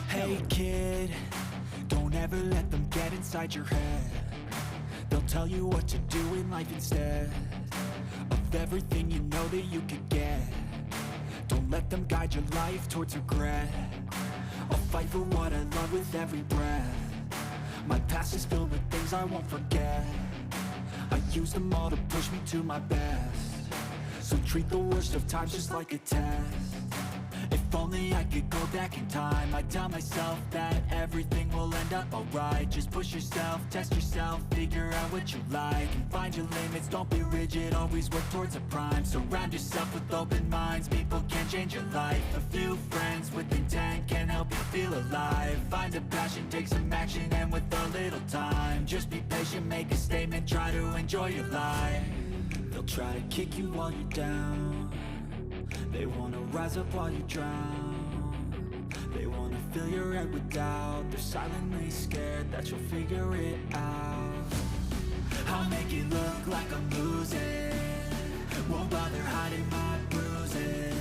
Hey kid, don't ever let them get inside your head. They'll tell you what to do in life instead of everything you know that you could get. Don't let them guide your life towards regret. I'll fight for what I love with every breath. My past is filled with things I won't forget. I use them all to push me to my best. So treat the worst of times just like a test. If only I could go back in time, I'd tell myself that everything will end up alright. Just push yourself, test yourself, figure out what you like, and find your limits, don't be rigid, always work towards a prime. Surround yourself with open minds, people can change your life. A few friends with intent can help you feel alive. Find a passion, take some action, and with a little time, just be patient, make a statement, try to enjoy your life. They'll try to kick you while you're down. They wanna rise up while you drown. They wanna fill your head with doubt. They're silently scared that you'll figure it out. I'll make it look like I'm losing. Won't bother hiding my bruises.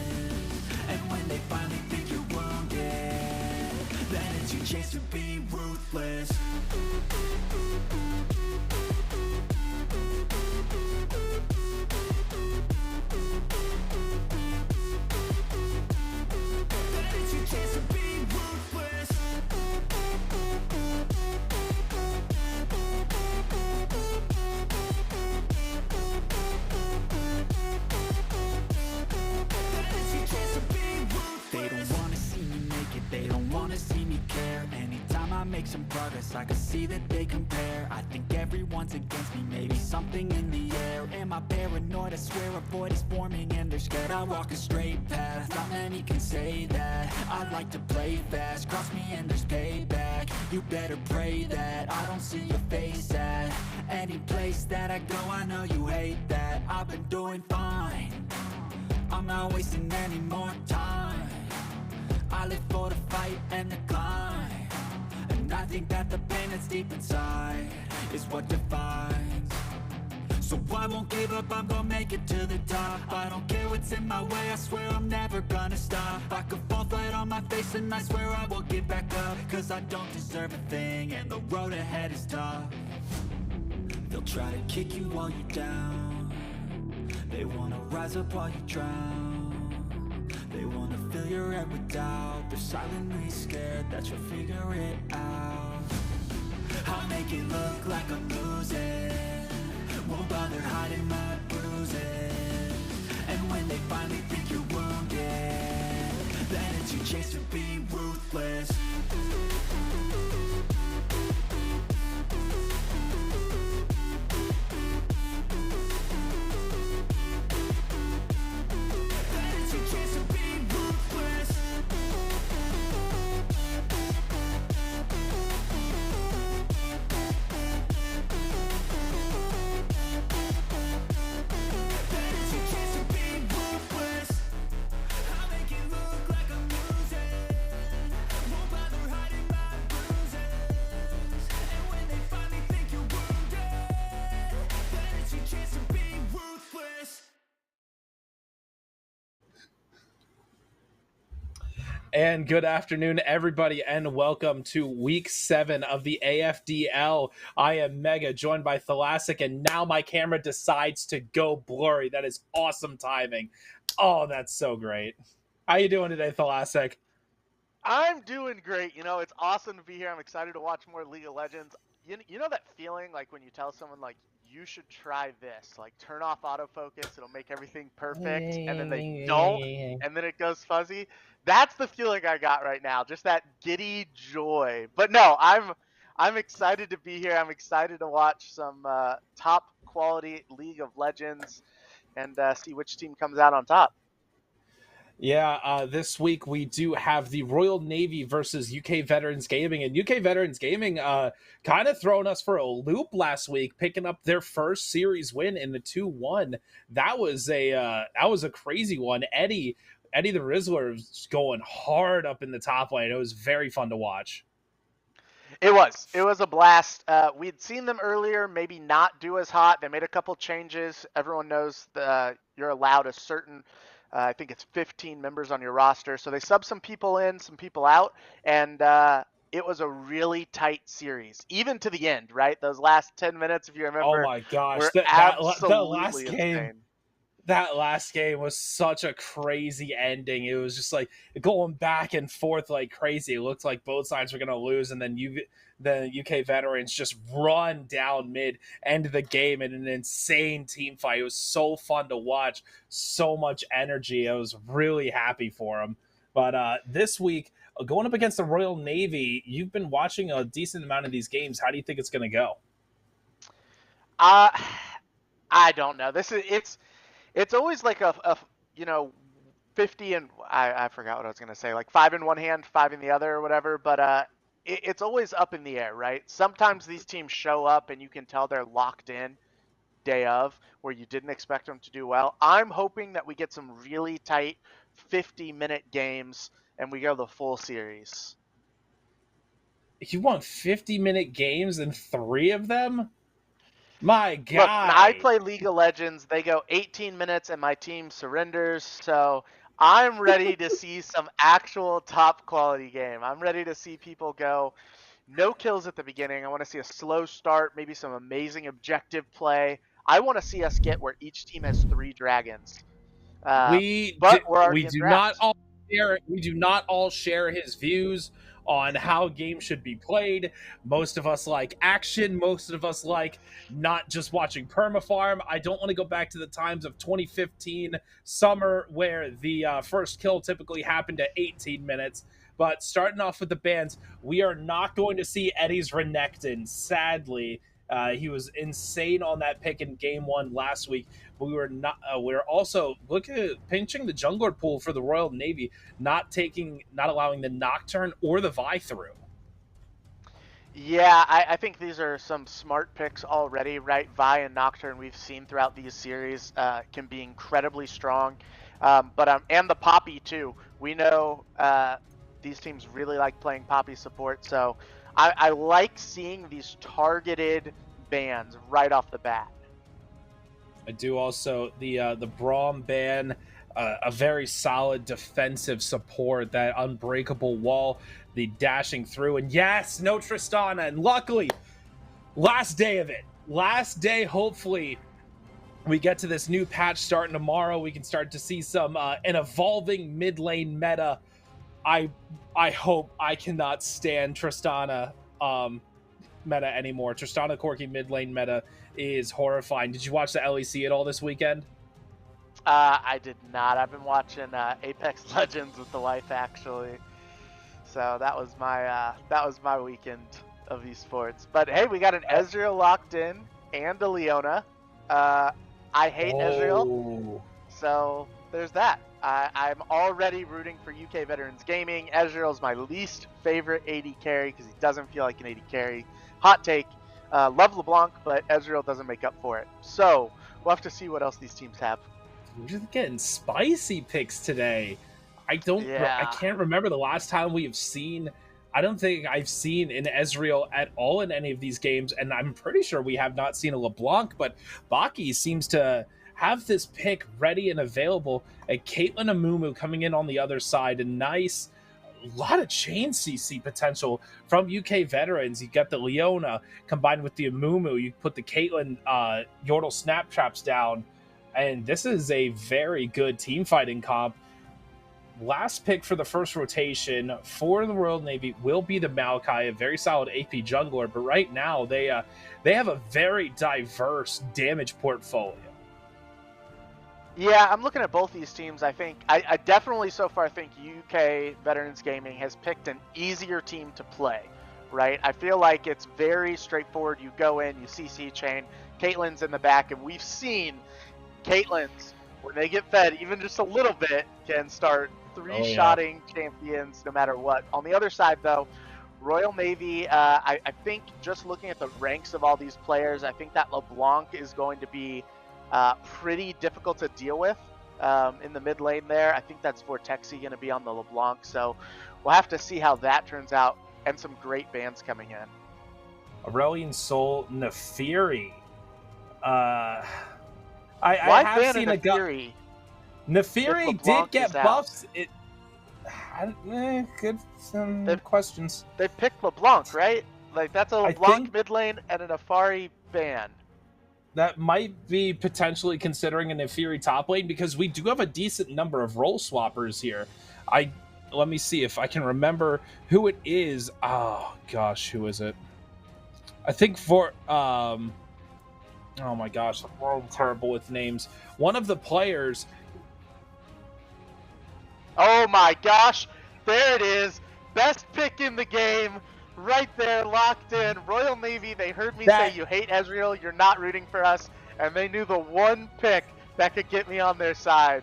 And when they finally think you're wounded, then it's your chance to be ruthless. They don't wanna see me care. Anytime I make some progress, I can see that they compare. I think everyone's against me, maybe something in the air. Am I paranoid? I swear a void is forming and they're scared. I walk a straight path, not many can say that. I like to play fast, cross me and there's payback. You better pray that I don't see your face at any place that I go. I know you hate that. I've been doing fine, I'm not wasting any more time. I live for the fight and the climb, and I think that the pain that's deep inside is what defines. So I won't give up, I'm gonna make it to the top. I don't care what's in my way, I swear I'm never gonna stop. I could fall flat on my face and I swear I will get back up, cause I don't deserve a thing and the road ahead is tough. They'll try to kick you while you're down. They wanna rise up while you drown. They wanna fill your head with doubt. They're silently scared that you'll figure it out. I'll make it look like I'm losing. Won't bother hiding my bruises. And when they finally think you're wounded, then it's your chance to be ruthless. And good afternoon, everybody, and welcome to Week 7 of the AFDL. I am Mega, joined by Thalassic, and now my camera decides to go blurry. That is awesome timing. Oh, that's so great. How you doing today, Thalassic? I'm doing great. You know, it's awesome to be here. I'm excited to watch more League of Legends. You know that feeling like when you tell someone, like, you should try this, like, turn off autofocus, it'll make everything perfect, and then they don't, and then it goes fuzzy? That's the feeling I got right now, just that giddy joy. But no, I'm excited to be here. I'm excited to watch some top quality League of Legends and see which team comes out on top. Yeah, this week we do have the Royal Navy versus UK Veterans Gaming, and UK Veterans Gaming kind of throwing us for a loop last week, picking up their first series win in the 2-1. That was a crazy one. Eddie the Rizzler was going hard up in the top lane. It was very fun to watch. It was a blast. We'd seen them earlier, maybe not do as hot. They made a couple changes. Everyone knows you're allowed a certain I think it's 15 members on your roster. So they sub some people in, some people out, and it was a really tight series, even to the end, right? Those last 10 minutes, if you Oh remember, my gosh, were that last absolutely game. insane. That last game was such a crazy ending. It was just like going back and forth like crazy. It looked like both sides were going to lose, and then the UK veterans just run down mid, end of the game in an insane team fight. It was so fun to watch, so much energy. I was really happy for them. But this week, going up against the Royal Navy, you've been watching a decent amount of these games. How do you think it's going to go? Uh, I don't know. It's always like a 50 and I forgot what I was gonna say, like 5 in one hand, 5 in the other, or whatever. But it's always up in the air, right? Sometimes these teams show up and you can tell they're locked in day of, where you didn't expect them to do well. I'm hoping that we get some really tight 50-minute games and we go the full series. You want 50-minute games and 3 of them? My Look, when I guy. play League of Legends, they go 18 minutes and my team surrenders. So I'm ready to see some actual top quality game. I'm ready to see people go no kills at the beginning. I want to see a slow start, maybe some amazing objective play. I want to see us get where each team has 3 dragons. But we're We already in do not draft. all share his views on how games should be played. Most of us like action. Most of us like not just watching permafarm. I don't want to go back to the times of 2015 summer where the first kill typically happened at 18 minutes. But starting off with the bans, we are not going to see Eddie's Renekton, sadly. He was insane on that pick in game 1 last week. But we were not. We're also looking at pinching the jungler pool for the Royal Navy, not allowing the Nocturne or the Vi through. Yeah, I think these are some smart picks already, right? Vi and Nocturne we've seen throughout these series can be incredibly strong, and the Poppy too. We know these teams really like playing Poppy support, so I like seeing these targeted bans right off the bat. I do also the Braum ban, a very solid defensive support, that unbreakable wall, the dashing through, and yes, no Tristana, and luckily, last day of it, last day, hopefully. We get to this new patch starting tomorrow. We can start to see some an evolving mid lane meta. I hope. I cannot stand Tristana meta anymore. Tristana Corki mid lane meta is horrifying. Did you watch the LEC at all this weekend? I did not. I've been watching Apex Legends with the wife actually, so that was my weekend of esports. But hey, we got an Ezreal locked in and a Leona. I hate Ezreal, so there's that. I'm already rooting for UK Veterans Gaming. Ezreal's my least favorite AD carry because he doesn't feel like an AD carry. Hot take. Love LeBlanc, but Ezreal doesn't make up for it. So we'll have to see what else these teams have. We're just getting spicy picks today. I can't remember the last time we have seen. I don't think I've seen an Ezreal at all in any of these games, and I'm pretty sure we have not seen a LeBlanc, but Baki seems to have this pick ready and available. A Caitlyn Amumu coming in on the other side, a nice lot of chain CC potential from UK veterans. You got the Leona combined with the Amumu. You put the Caitlyn Yordle snap traps down, and this is a very good team fighting comp. Last pick for the first rotation for the Royal Navy will be the Maokai, a very solid AP jungler, but right now they have a very diverse damage portfolio. Yeah, I'm looking at both these teams. I definitely so far think UK Veterans Gaming has picked an easier team to play, right? I feel like it's very straightforward. You go in, you CC chain, Caitlyn's in the back, and we've seen Caitlyn's, when they get fed even just a little bit, can start three-shotting champions no matter what. On the other side, though, Royal Navy, I think just looking at the ranks of all these players, I think that LeBlanc is going to be pretty difficult to deal with in the mid lane there. I think that's Vortexy going to be on the LeBlanc, so we'll have to see how that turns out, and some great bans coming in. Aurelian Soul, Nefiri. I Why have ban seen a Nefiri? if Nefiri did LeBlanc is get out? buffs. Good some They've questions. they picked LeBlanc, right? Like that's a I LeBlanc think mid lane and an Afari ban. that might be potentially considering an Nefiri top lane because we do have a decent number of role swappers here. I Let me see if I can remember who it is. Oh gosh, who is it? I think for oh my gosh, I'm terrible with names. One of the players. Oh my gosh, there it is. Best pick in the game. Right there, locked in. Royal Navy, they heard me say That you hate Ezreal, you're not rooting for us, and they knew the one pick that could get me on their side.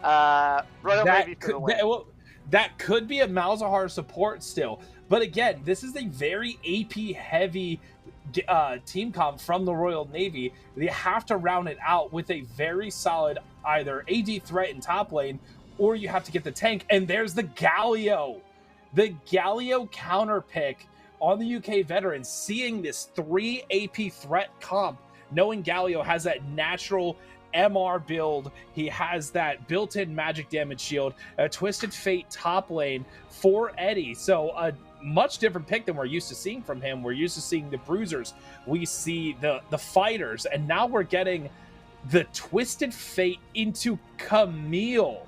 Royal Navy for the win. that could be a Malzahar support still, but again, this is a very AP heavy team comp from the Royal Navy. They have to round it out with a very solid either AD threat in top lane, or you have to get the tank. And there's the Galio counter pick on the UK veterans, seeing this 3 AP threat comp, knowing Galio has that natural MR build. He has that built-in magic damage shield, a Twisted Fate top lane for Eddie. So a much different pick than we're used to seeing from him. We're used to seeing the bruisers, we see the fighters, and now we're getting the Twisted Fate into Camille.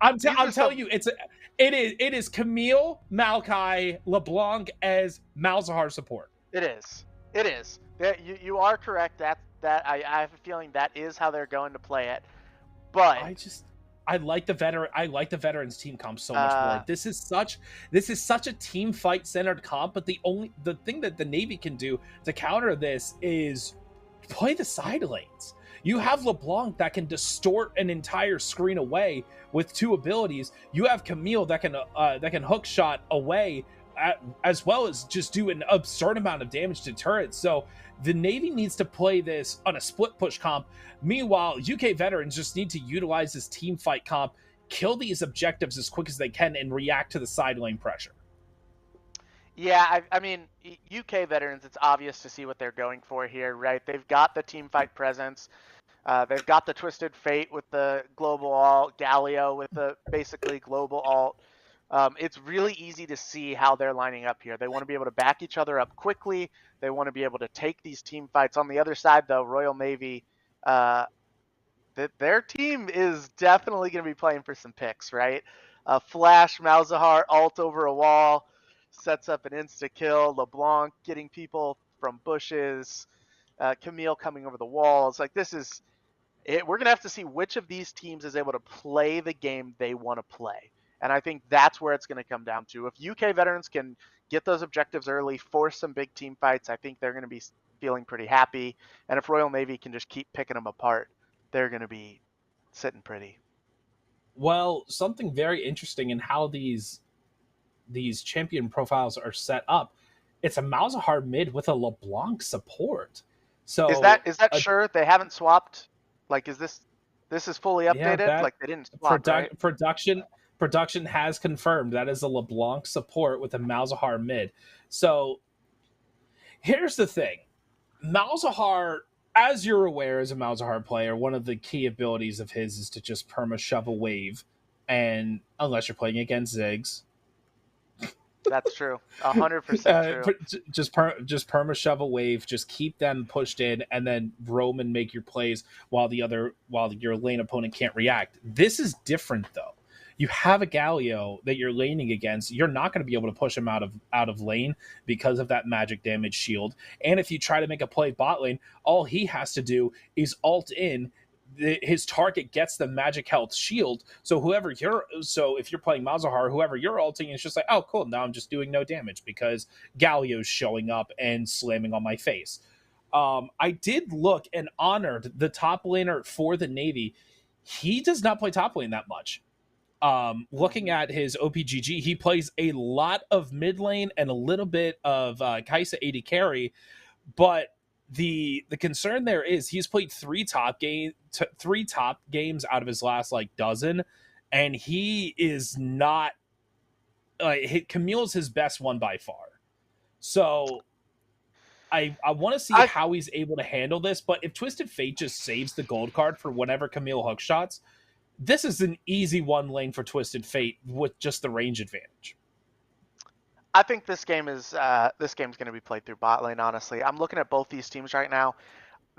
I'm telling you, it is Camille, Maokai, LeBlanc as Malzahar support. It is. It is. You are correct. I have a feeling that is how they're going to play it. But I like the veterans team comp so much more. This is such a team fight centered comp, but the thing that the Navy can do to counter this is play the side lanes. You have LeBlanc that can distort an entire screen away with 2 abilities. You have Camille that can hook shot away, as well as just do an absurd amount of damage to turrets. So the Navy needs to play this on a split push comp. Meanwhile, UK veterans just need to utilize this team fight comp, kill these objectives as quick as they can, and react to the side lane pressure. Yeah, I mean, UK veterans, it's obvious to see what they're going for here, right? They've got the team fight presence. They've got the Twisted Fate with the global alt, Galio with the basically global alt. It's really easy to see how they're lining up here. They want to be able to back each other up quickly. They want to be able to take these team fights. On the other side, though, Royal Navy, their team is definitely going to be playing for some picks, right? Flash, Malzahar, alt over a wall, sets up an insta-kill. LeBlanc getting people from bushes. Camille coming over the walls. Like, this is... we're going to have to see which of these teams is able to play the game they want to play. And I think that's where it's going to come down to. If UK veterans can get those objectives early, force some big team fights, I think they're going to be feeling pretty happy. And if Royal Navy can just keep picking them apart, they're going to be sitting pretty. Well, something very interesting in how these champion profiles are set up. It's a Malzahar mid with a LeBlanc support. So is that sure they haven't swapped? Like, is this is fully updated? Yeah, like they didn't swap, right? Production has confirmed that is a LeBlanc support with a Malzahar mid. So here's the thing. Malzahar, as you're aware as a Malzahar player, one of the key abilities of his is to just perma shove a wave. And unless you're playing against Ziggs. That's true. 100% true. Just perma shove a wave, just keep them pushed in, and then roam and make your plays while your lane opponent can't react. This is different though. You have a Galio that you're laning against. You're not going to be able to push him out of lane because of that magic damage shield. And if you try to make a play bot lane, all he has to do is ult in. His target gets the magic health shield. So if you're playing Malzahar, whoever you're ulting is just like, oh cool, now I'm just doing no damage because Galio's showing up and slamming on my face. I did look and honored the top laner for the Navy. He does not play top lane that much. Looking at his OPGG, he plays a lot of mid lane and a little bit of Kai'Sa AD carry, but the concern there is he's played 3 top games out of his last dozen, and he is not Camille's his best one by far. So I want to see how he's able to handle this, but if Twisted Fate just saves the gold card for whenever Camille hook shots, this is an easy one lane for Twisted Fate with just the range advantage. I think this game is going to be played through bot lane. Honestly, I'm looking at both these teams right now.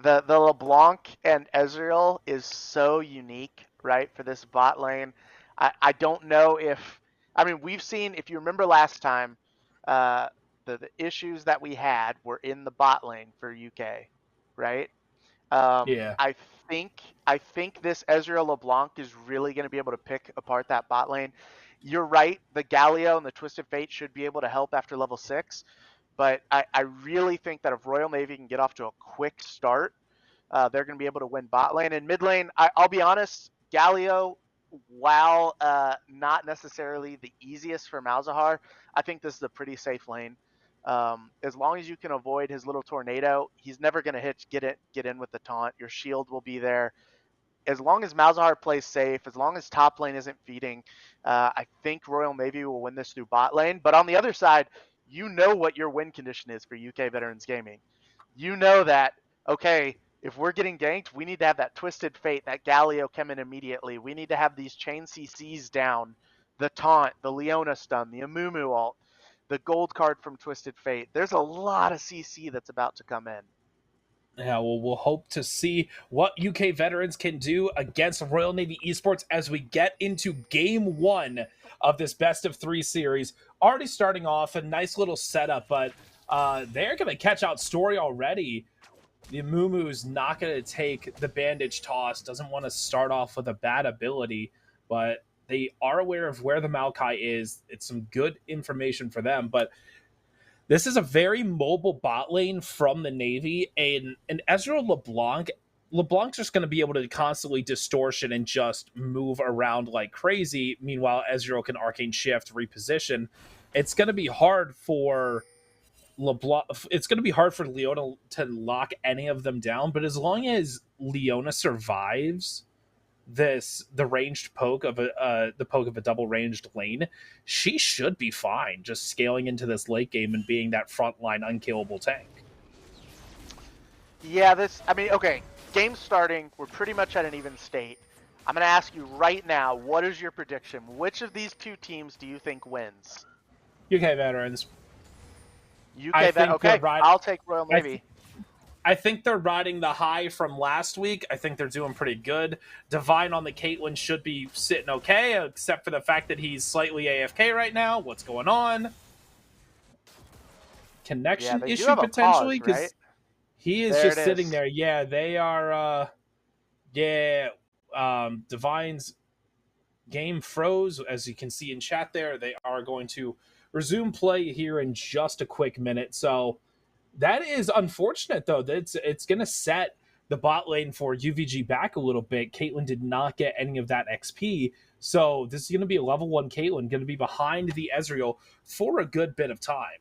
The LeBlanc and Ezreal is so unique, right, for this bot lane. I don't know if we've seen, if you remember last time, the issues that we had were in the bot lane for UK, right? Yeah. I think this Ezreal LeBlanc is really going to be able to pick apart that bot lane. You're right, the Galio and the Twisted Fate should be able to help after level 6, but I really think that if Royal Navy can get off to a quick start, they're going to be able to win bot lane. And mid lane, I'll be honest, Galio, while not necessarily the easiest for Malzahar, I think this is a pretty safe lane. As long as you can avoid his little tornado, he's never going to get in with the taunt. Your shield will be there. As long as Malzahar plays safe, as long as top lane isn't feeding, I think Royal Navy will win this through bot lane. But on the other side, you know what your win condition is for UK Veterans Gaming. You know that, okay, if we're getting ganked, we need to have that Twisted Fate, that Galio come in immediately. We need to have these chain CCs down, the taunt, the Leona stun, the Amumu ult, the gold card from Twisted Fate. There's a lot of CC that's about to come in. Yeah, well, we'll hope to see what UK Veterans can do against Royal Navy Esports as we get into game 1 of this best of 3 series. Already starting off a nice little setup, but they're going to catch out Story already. The Amumu's not going to take the bandage toss, doesn't want to start off with a bad ability, but they are aware of where the Maokai is. It's some good information for them, but this is a very mobile bot lane from the Navy, and Ezreal LeBlanc's just going to be able to constantly distortion and just move around like crazy. Meanwhile, Ezreal can Arcane Shift, reposition. It's going to be hard for LeBlanc. It's going to be hard for Leona to lock any of them down, but as long as Leona survives the ranged poke of the poke of a double ranged lane, she should be fine just scaling into this late game and being that frontline unkillable tank. Yeah, okay, game starting, we're pretty much at an even state. I'm going to ask you right now, what is your prediction? Which of these two teams do you think wins? UK Veterans. Okay, I'll take Royal Navy. I think they're riding the high from last week. I think they're doing pretty good. Divine on the Caitlyn should be sitting okay, except for the fact that he's slightly AFK right now. What's going on? Connection issue potentially? Because right? He is just sitting there. Yeah, they are... Divine's game froze, as you can see in chat there. They are going to resume play here in just a quick minute, so... That is unfortunate, though. It's going to set the bot lane for UVG back a little bit. Caitlyn did not get any of that XP, so this is going to be a level 1 Caitlyn, going to be behind the Ezreal for a good bit of time.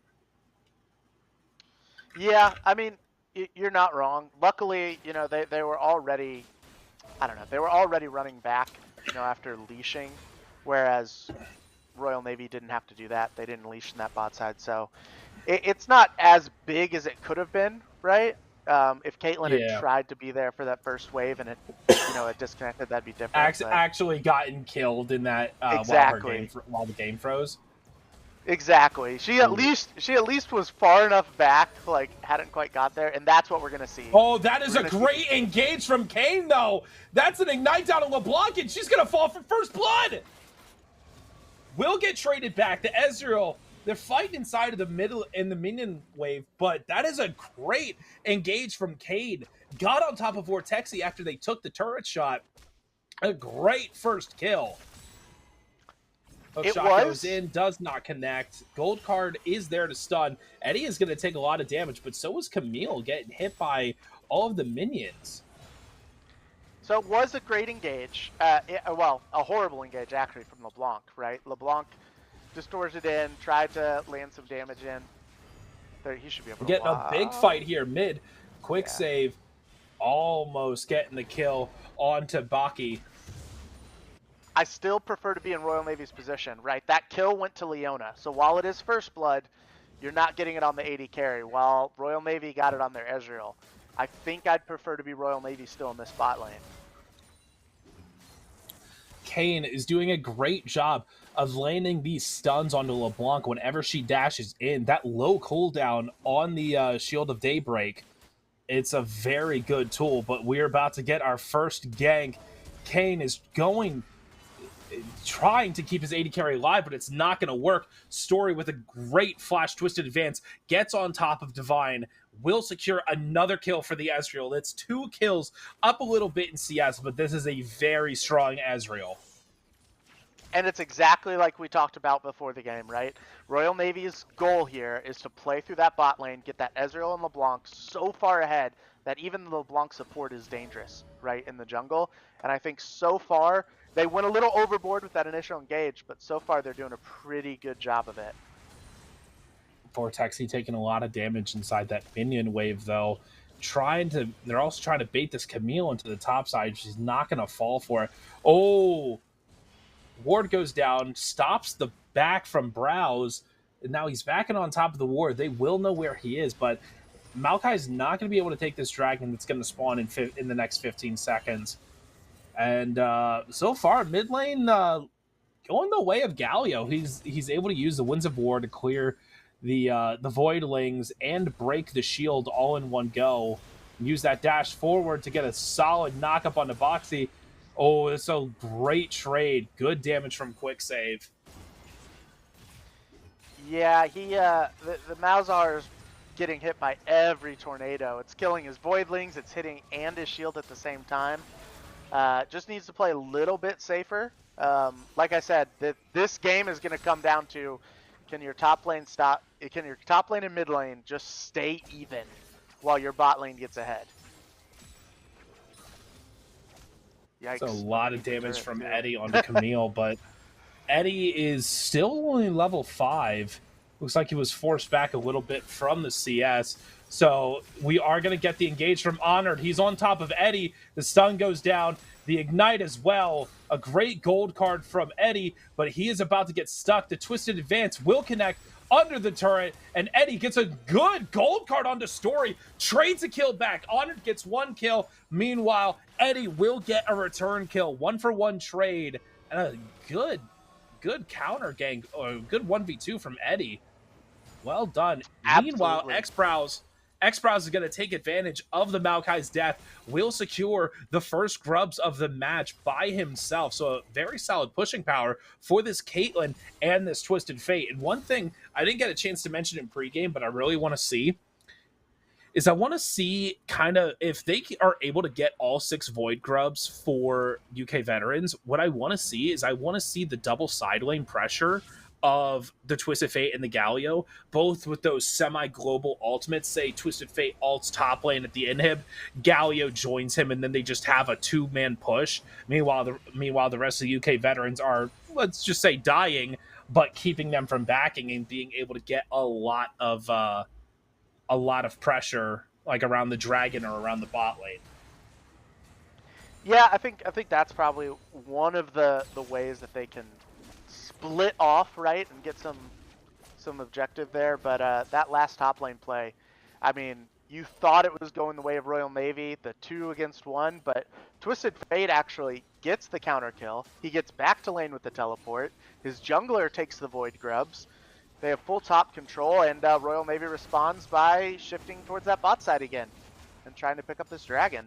Yeah, you're not wrong. Luckily, they were already, they were already running back, after leashing, whereas Royal Navy didn't have to do that. They didn't leash in that bot side, so... It's not as big as it could have been, right? If Caitlyn had tried to be there for that first wave and it disconnected, that'd be different. Actually gotten killed in that exactly while the game froze. Exactly. She at least was far enough back, like hadn't quite got there, and that's what we're gonna see. Oh, that is a great engage from Kayn, though. That's an ignite down on LeBlanc, and she's gonna fall for first blood. Will get traded back. The Ezreal. They're fighting inside of the middle in the minion wave, but that is a great engage from Cade. Got on top of Vortexi after they took the turret shot. A great first kill. Hookshot goes in, does not connect. Gold card is there to stun. Eddie is going to take a lot of damage, but so is Camille getting hit by all of the minions. So it was a great engage. A horrible engage, actually, from LeBlanc, right? LeBlanc distorted in, tried to land some damage in. There, he should be able to getting a big fight here mid. Quick save. Almost getting the kill onto Baki. I still prefer to be in Royal Navy's position, right? That kill went to Leona. So while it is first blood, you're not getting it on the AD carry, while Royal Navy got it on their Ezreal. I think I'd prefer to be Royal Navy still in this bot lane. Kayn is doing a great job of landing these stuns onto LeBlanc whenever she dashes in. That low cooldown on the Shield of Daybreak, it's a very good tool, but we're about to get our first gank. Kayn is trying to keep his AD carry alive, but it's not going to work. Story with a great flash twisted advance gets on top of Divine, will secure another kill for the Ezreal. That's 2 kills, up a little bit in CS, but this is a very strong Ezreal. And it's exactly like we talked about before the game, right? Royal Navy's goal here is to play through that bot lane, get that Ezreal and LeBlanc so far ahead that even the LeBlanc support is dangerous, right, in the jungle. And I think so far, they went a little overboard with that initial engage, but so far they're doing a pretty good job of it. Vortexy taking a lot of damage inside that minion wave, though. They're also trying to bait this Camille into the top side. She's not going to fall for it. Oh, ward goes down, stops the back from Browse, and now he's backing on top of the ward. They will know where he is, but Maokai's not going to be able to take this dragon that's going to spawn in the next 15 seconds. And so far, mid lane going the way of Galio. He's able to use the Winds of War to clear the Voidlings and break the shield all in one go. Use that dash forward to get a solid knockup on the Boxy. Oh, it's a great trade. Good damage from Quick Save. Yeah, the Malzahar is getting hit by every tornado. It's killing his Voidlings, it's hitting and his shield at the same time. Just needs to play a little bit safer. Like I said, this game is going to come down to can your top lane and mid lane just stay even while your bot lane gets ahead. Yikes. It's a lot of damage from Eddie onto Camille, but Eddie is still only level 5. Looks like he was forced back a little bit from the CS. So we are going to get the engage from Honored. He's on top of Eddie. The stun goes down. The ignite as well. A great gold card from Eddie, but he is about to get stuck. The twisted advance will connect under the turret, and Eddie gets a good gold card onto Story. Trades a kill back. Honored gets 1 kill. Meanwhile, Eddie will get a return kill. 1-for-1 trade. And a good counter gank, or a good 1v2 from Eddie. Well done. Absolutely. Meanwhile, X-Browse is going to take advantage of the Maokai's death, will secure the first grubs of the match by himself. So a very solid pushing power for this Caitlyn and this Twisted Fate. And one thing I didn't get a chance to mention in pregame, but I really want to see, is I want to see kind of if they are able to get all 6 Void Grubs for UK Veterans. What I want to see is I want to see the double side lane pressure of the Twisted Fate and the Galio, both with those semi-global ultimates. Say Twisted Fate ults top lane at the inhib, Galio joins him, and then they just have a 2-man push. Meanwhile, the rest of the UK Veterans are, let's just say, dying, but keeping them from backing and being able to get a lot of pressure, like around the dragon or around the bot lane. Yeah, I think that's probably one of the ways that they can split off, right, and get some objective there. But that last top lane play, I mean, you thought it was going the way of Royal Navy, the 2 against 1, but Twisted Fate actually gets the counter kill. He gets back to lane with the teleport. His jungler takes the Void Grubs. They have full top control, and Royal Navy responds by shifting towards that bot side again and trying to pick up this dragon.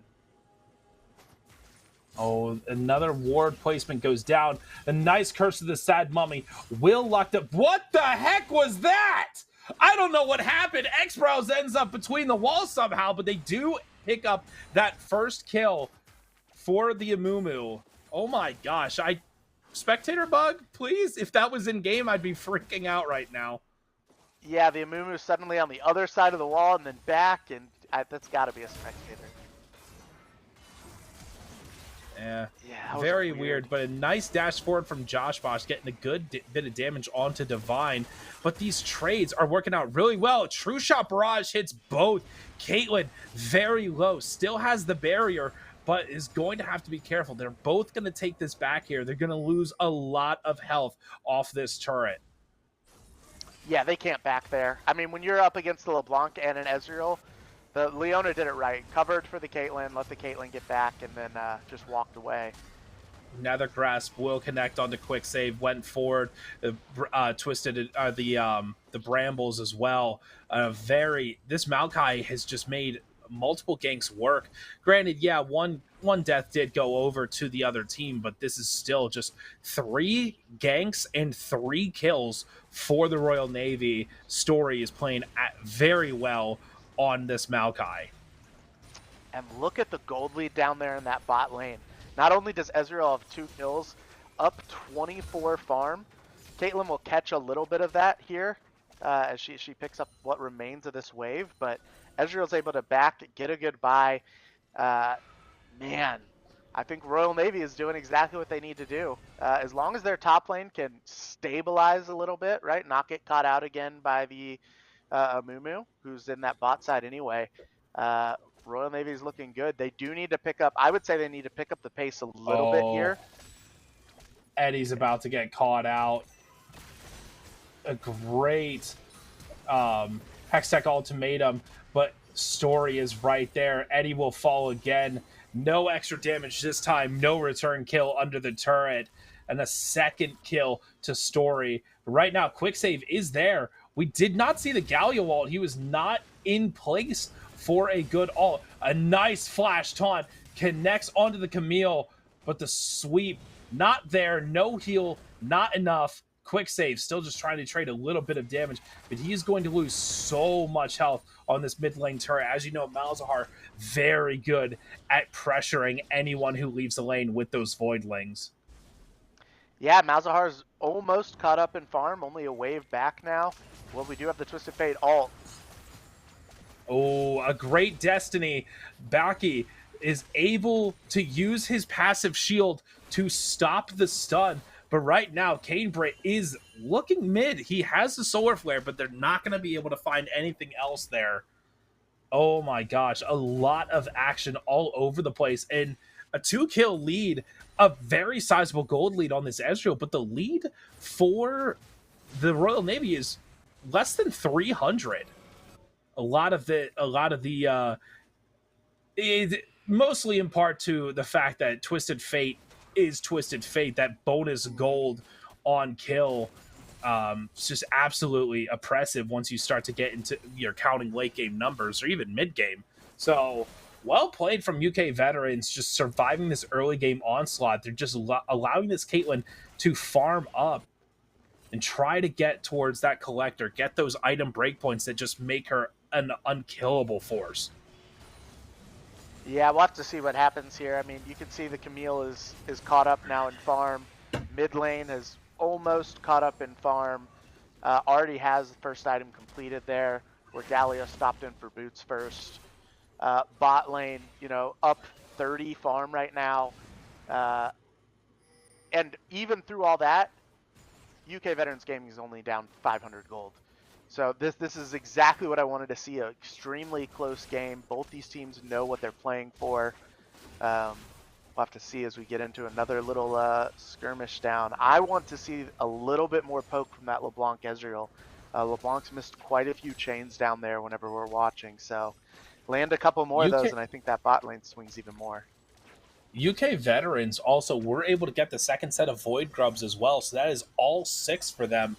Oh, another ward placement goes down. A nice Curse of the Sad Mummy. Will locked up. What the heck was that? I don't know what happened. X-Browse ends up between the walls somehow, but they do pick up that first kill for the Amumu. Oh my gosh. Spectator bug, please? If that was in game, I'd be freaking out right now. Yeah, the Amumu suddenly on the other side of the wall and then back, and that's got to be a spectator. Yeah, very weird, but a nice dash forward from Josh Bosch, getting a good bit of damage onto Divine. But these trades are working out really well. True Shot Barrage hits both. Caitlyn, very low, still has the barrier, but is going to have to be careful. They're both going to take this back here. They're going to lose a lot of health off this turret. Yeah, they can't back there. I mean, when you're up against the LeBlanc and an Ezreal, the Leona did it right. Covered for the Caitlyn, let the Caitlyn get back, and then just walked away. Nether Grasp will connect onto quick save. Went forward, twisted the brambles as well. This Maokai has just made multiple ganks work. Granted, yeah, one death did go over to the other team, but this is still just 3 ganks and 3 kills for the Royal Navy. Story is playing very well on this Maokai. And look at the gold lead down there in that bot lane. Not only does Ezreal have 2 kills, up 24 farm. Caitlyn will catch a little bit of that here as she picks up what remains of this wave, but Ezreal's able to get a good buy. Man, I think Royal Navy is doing exactly what they need to do. As long as their top lane can stabilize a little bit, right, not get caught out again by the Amumu, who's in that bot side anyway, Royal Navy is looking good. They do need to pick up, I would say they need to pick up the pace a little bit here. Eddie's about to get caught out. A great Hextech ultimatum, but Story is right there. Eddie will fall again. No extra damage this time. No return kill under the turret. And a second kill to Story. Right now, quick save is there. We did not see the Galio ult. He was not in place for a good ult. A nice flash taunt connects onto the Camille, but the sweep not there. No heal, not enough. Quick save, still just trying to trade a little bit of damage, but he is going to lose so much health on this mid lane turret. As you know, Malzahar very good at pressuring anyone who leaves the lane with those voidlings. Yeah, Malzahar's almost caught up in farm, only a wave back now. Well, we do have the Twisted Fate ult. Oh, a great Destiny. Baki is able to use his passive shield to stop the stun. But right now, Canebrate is looking mid. He has the Solar Flare, but they're not going to be able to find anything else there. Oh my gosh, a lot of action all over the place. And a 2-kill lead, a very sizable gold lead on this Ezreal, but the lead for the Royal Navy is less than 300. Mostly in part to the fact that Twisted Fate is Twisted Fate. That bonus gold on kill, it's just absolutely oppressive once you start to get into your counting late game numbers or even mid game. So well played from UK veterans, just surviving this early game onslaught. They're just allowing this Caitlyn to farm up and try to get towards that collector, get those item breakpoints that just make her an unkillable force. Yeah, we'll have to see what happens here. I mean, you can see the Camille is caught up now in farm. Mid lane has almost caught up in farm. Already has the first item completed there, where Galio stopped in for boots first. Bot lane, you know, up 30 farm right now. And even through all that, UK Veterans Gaming is only down 500 gold. So this is exactly what I wanted to see, an extremely close game. Both these teams know what they're playing for. We'll have to see as we get into another little skirmish down. I want to see a little bit more poke from that LeBlanc Ezreal. LeBlanc's missed quite a few chains down there whenever we're watching, so land a couple more of those and I think that bot lane swings even more. UK veterans also were able to get the second set of Void Grubs as well, so that is all 6 for them.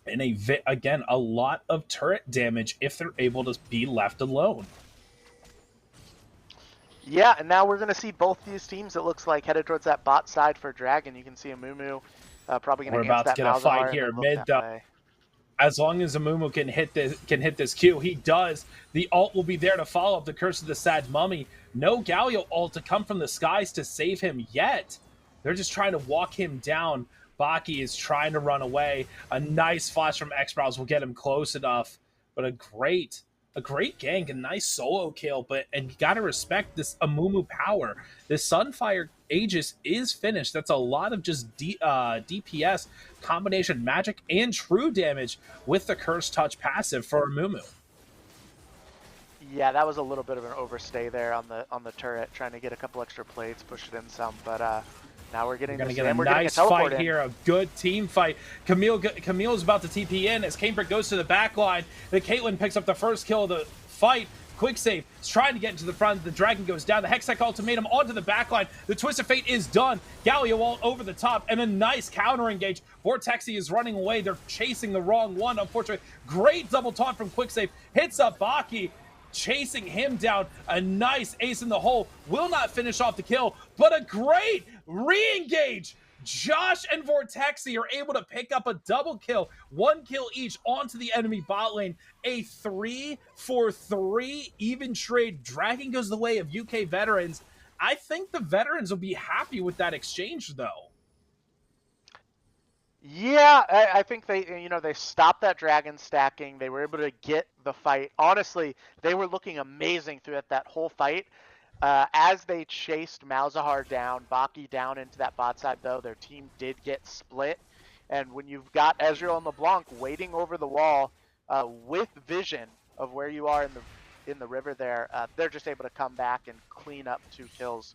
And again, a lot of turret damage if they're able to be left alone. Yeah, and now we're going to see both these teams, it looks like, headed towards that bot side for Dragon. You can see Amumu probably going to We're about to get a fight here mid, though. As long as Amumu can hit this Q, he does. The ult will be there to follow up the Curse of the Sad Mummy. No Galio ult to come from the skies to save him yet. They're just trying to walk him down. Baki is trying to run away. A nice flash from X-Brows will get him close enough. But a great gank, a nice solo kill. And you gotta respect this Amumu power. This Sunfire Aegis is finished. That's a lot of just DPS, combination magic, and true damage with the Curse Touch passive for Amumu. Yeah, that was a little bit of an overstay there on the turret, trying to get a couple extra plates, push it in some, but Now we're getting We're going to this, get a and we're getting a nice teleport fight in. here, a good team fight. Camille's about to TP in as Cambridge goes to the back line. The Caitlyn picks up the first kill of the fight. Quick save. He's trying to get into the front. The Dragon goes down. The Hextech ultimatum onto the back line. The Twist of Fate is done. Galio ult over the top, and a nice counter engage. Vortexy is running away. They're chasing the wrong one, unfortunately. Great double taunt from Quick save. Hits up Baki, chasing him down. A nice ace in the hole. Will not finish off the kill, but a great re-engage. Josh and Vortexy are able to pick up a double kill, 1 kill each onto the enemy bot lane. A 3-for-3 even trade. Dragon goes the way of UK Veterans. I think the Veterans will be happy with that exchange, though. Yeah, I think they stopped that Dragon stacking. They were able to get the fight. Honestly, they were looking amazing throughout that whole fight. As they chased Malzahar down, Baki down into that bot side, though, their team did get split. And when you've got Ezreal and LeBlanc waiting over the wall with vision of where you are in the river there, they're just able to come back and clean up 2 kills.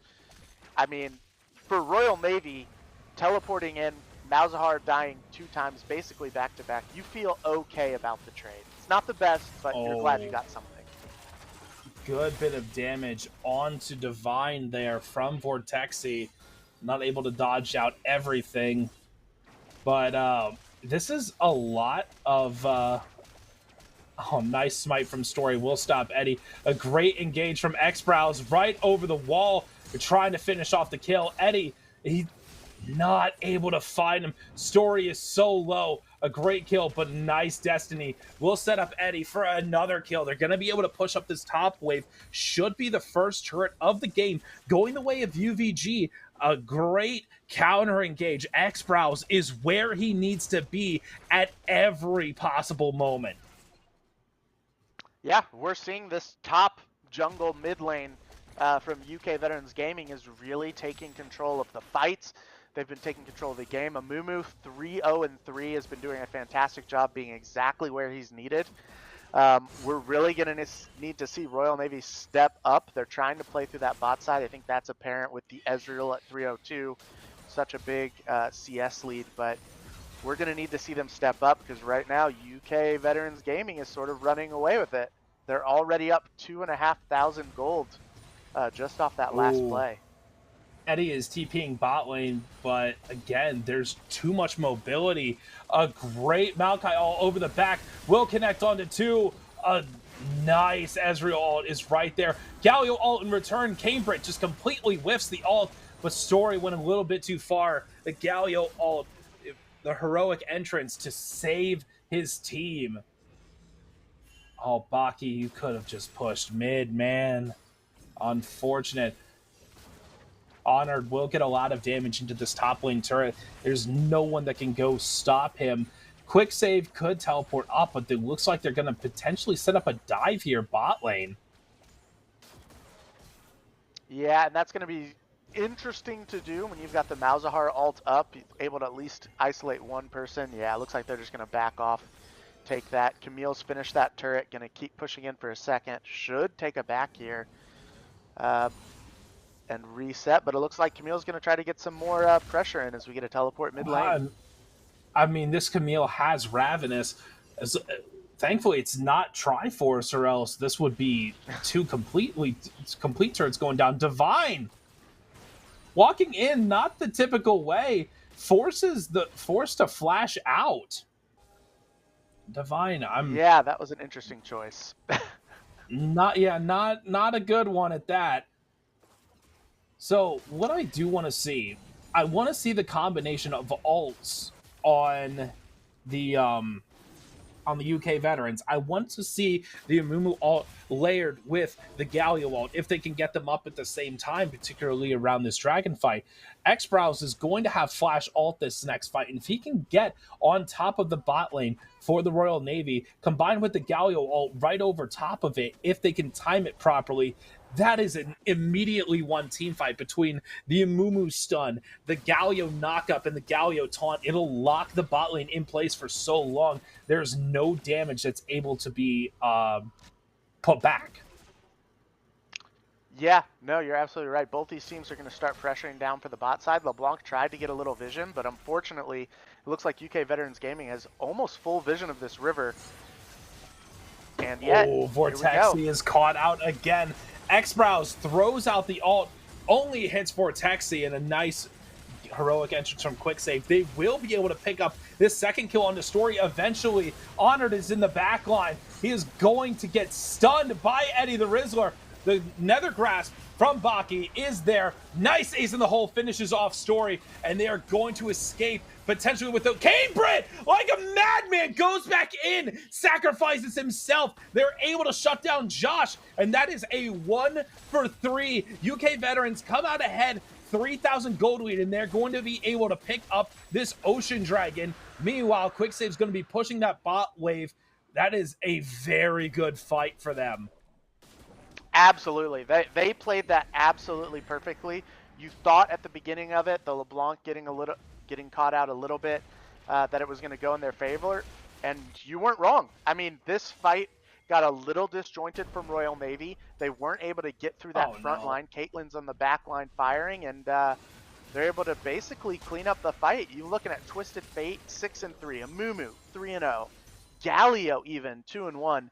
I mean, for Royal Navy, teleporting in, Malzahar dying 2 times basically back-to-back, you feel okay about the trade. It's not the best, but you're glad you got something. Good bit of damage onto Divine there from Vortexy. Not able to dodge out everything. But this is a lot of... oh, nice smite from Story. Will stop Eddie. A great engage from X-Brows right over the wall. They're trying to finish off the kill. Eddie, he not able to find him. Story is so low. A great kill, but nice Destiny. Will set up Eddie for another kill. They're going to be able to push up this top wave. Should be the first turret of the game. Going the way of UVG. A great counter engage. X-Brows is where he needs to be at every possible moment. Yeah, we're seeing this top jungle mid lane from UK Veterans Gaming is really taking control of the fights. They've been taking control of the game. Amumu 3-0-3 has been doing a fantastic job being exactly where he's needed. We're really going to need to see Royal Navy step up. They're trying to play through that bot side. I think that's apparent with the Ezreal at 302. Such a big CS lead, but we're going to need to see them step up because right now UK Veterans Gaming is sort of running away with it. They're already up 2,500 gold just off that last play. Eddie is TPing bot lane, but again, there's too much mobility. A great Maokai all over the back. Will connect onto 2. A nice Ezreal ult is right there. Galio ult in return. Cambridge just completely whiffs the ult, but Story went a little bit too far. The Galio ult, the heroic entrance to save his team. Oh, Baki, you could have just pushed mid, man. Unfortunate. Honored will get a lot of damage into this top lane turret. There's no one that can go stop him. Quick save could teleport up, but it looks like they're going to potentially set up a dive here bot lane. Yeah, and that's going to be interesting to do when you've got the Malzahar ult up, able to at least isolate one person. Yeah, it looks like they're just going to back off, take that. Camille's finished that turret, going to keep pushing in for a second. Should take a back here. And reset, but it looks like Camille's going to try to get some more pressure in as we get a teleport mid lane. I mean, this Camille has Ravenous. Thankfully, it's not Triforce, or else this would be 2 complete turrets going down. Divine walking in, not the typical way, forces the Force to flash out. Divine, yeah, that was an interesting choice. not a good one at that. So what I do want to see, I want to see the combination of ults on the UK Veterans. I want to see the Amumu ult layered with the Galio ult, if they can get them up at the same time, particularly around this dragon fight. X-Brows is going to have flash ult this next fight, and if he can get on top of the bot lane for the Royal Navy, combined with the Galio ult right over top of it, if they can time it properly, that is an immediately won team fight between the Amumu stun, the Galio knockup, and the Galio taunt. It'll lock the bot lane in place for so long. There's no damage that's able to be put back. Yeah, no, you're absolutely right. Both these teams are going to start pressuring down for the bot side. LeBlanc tried to get a little vision, but unfortunately, it looks like UK Veterans Gaming has almost full vision of this river. And yet, Oh, here we go. Vortexy is caught out again. X-Browse throws out the ult, only hits Vortexy, and a nice heroic entrance from Quicksave. They will be able to pick up this second kill on the story eventually. Honored is in the back line. He is going to get stunned by Eddie the Rizzler. The Nether Grasp from Baki is there. Nice ace in the hole, finishes off Story, and they are going to escape potentially with the Cambridge, like a madman, goes back in, sacrifices himself. They're able to shut down Josh, and that is a 1 for 3. UK Veterans come out ahead, 3,000 gold lead, and they're going to be able to pick up this Ocean Dragon. Meanwhile, Quicksave's going to be pushing that bot wave. That is a very good fight for them. Absolutely. They played that absolutely perfectly. You thought at the beginning of it, the LeBlanc getting caught out a little bit, that it was going to go in their favor, and you weren't wrong. I mean, this fight got a little disjointed from Royal Navy. They weren't able to get through that front line. Caitlyn's on the back line firing, and they're able to basically clean up the fight. You're looking at Twisted Fate 6-3, Amumu 3-0, Galio even 2-1.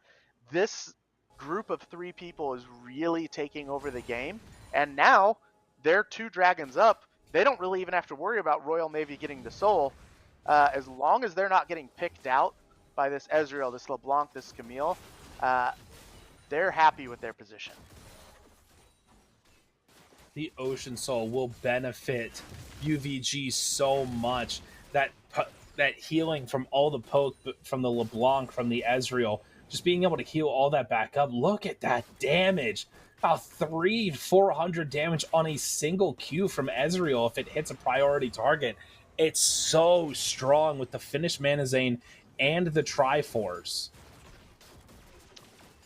This group of 3 people is really taking over the game, and now they're 2 dragons up. They don't really even have to worry about Royal Navy getting the soul, as long as they're not getting picked out by this Ezreal, this LeBlanc, this Camille. They're happy with their position. The Ocean Soul will benefit UVG so much. That healing from all the poke, from the LeBlanc, from the Ezreal, just being able to heal all that back up. Look at that damage. About 400 damage on a single Q from Ezreal if it hits a priority target. It's so strong with the finished Mana Zane and the Triforce.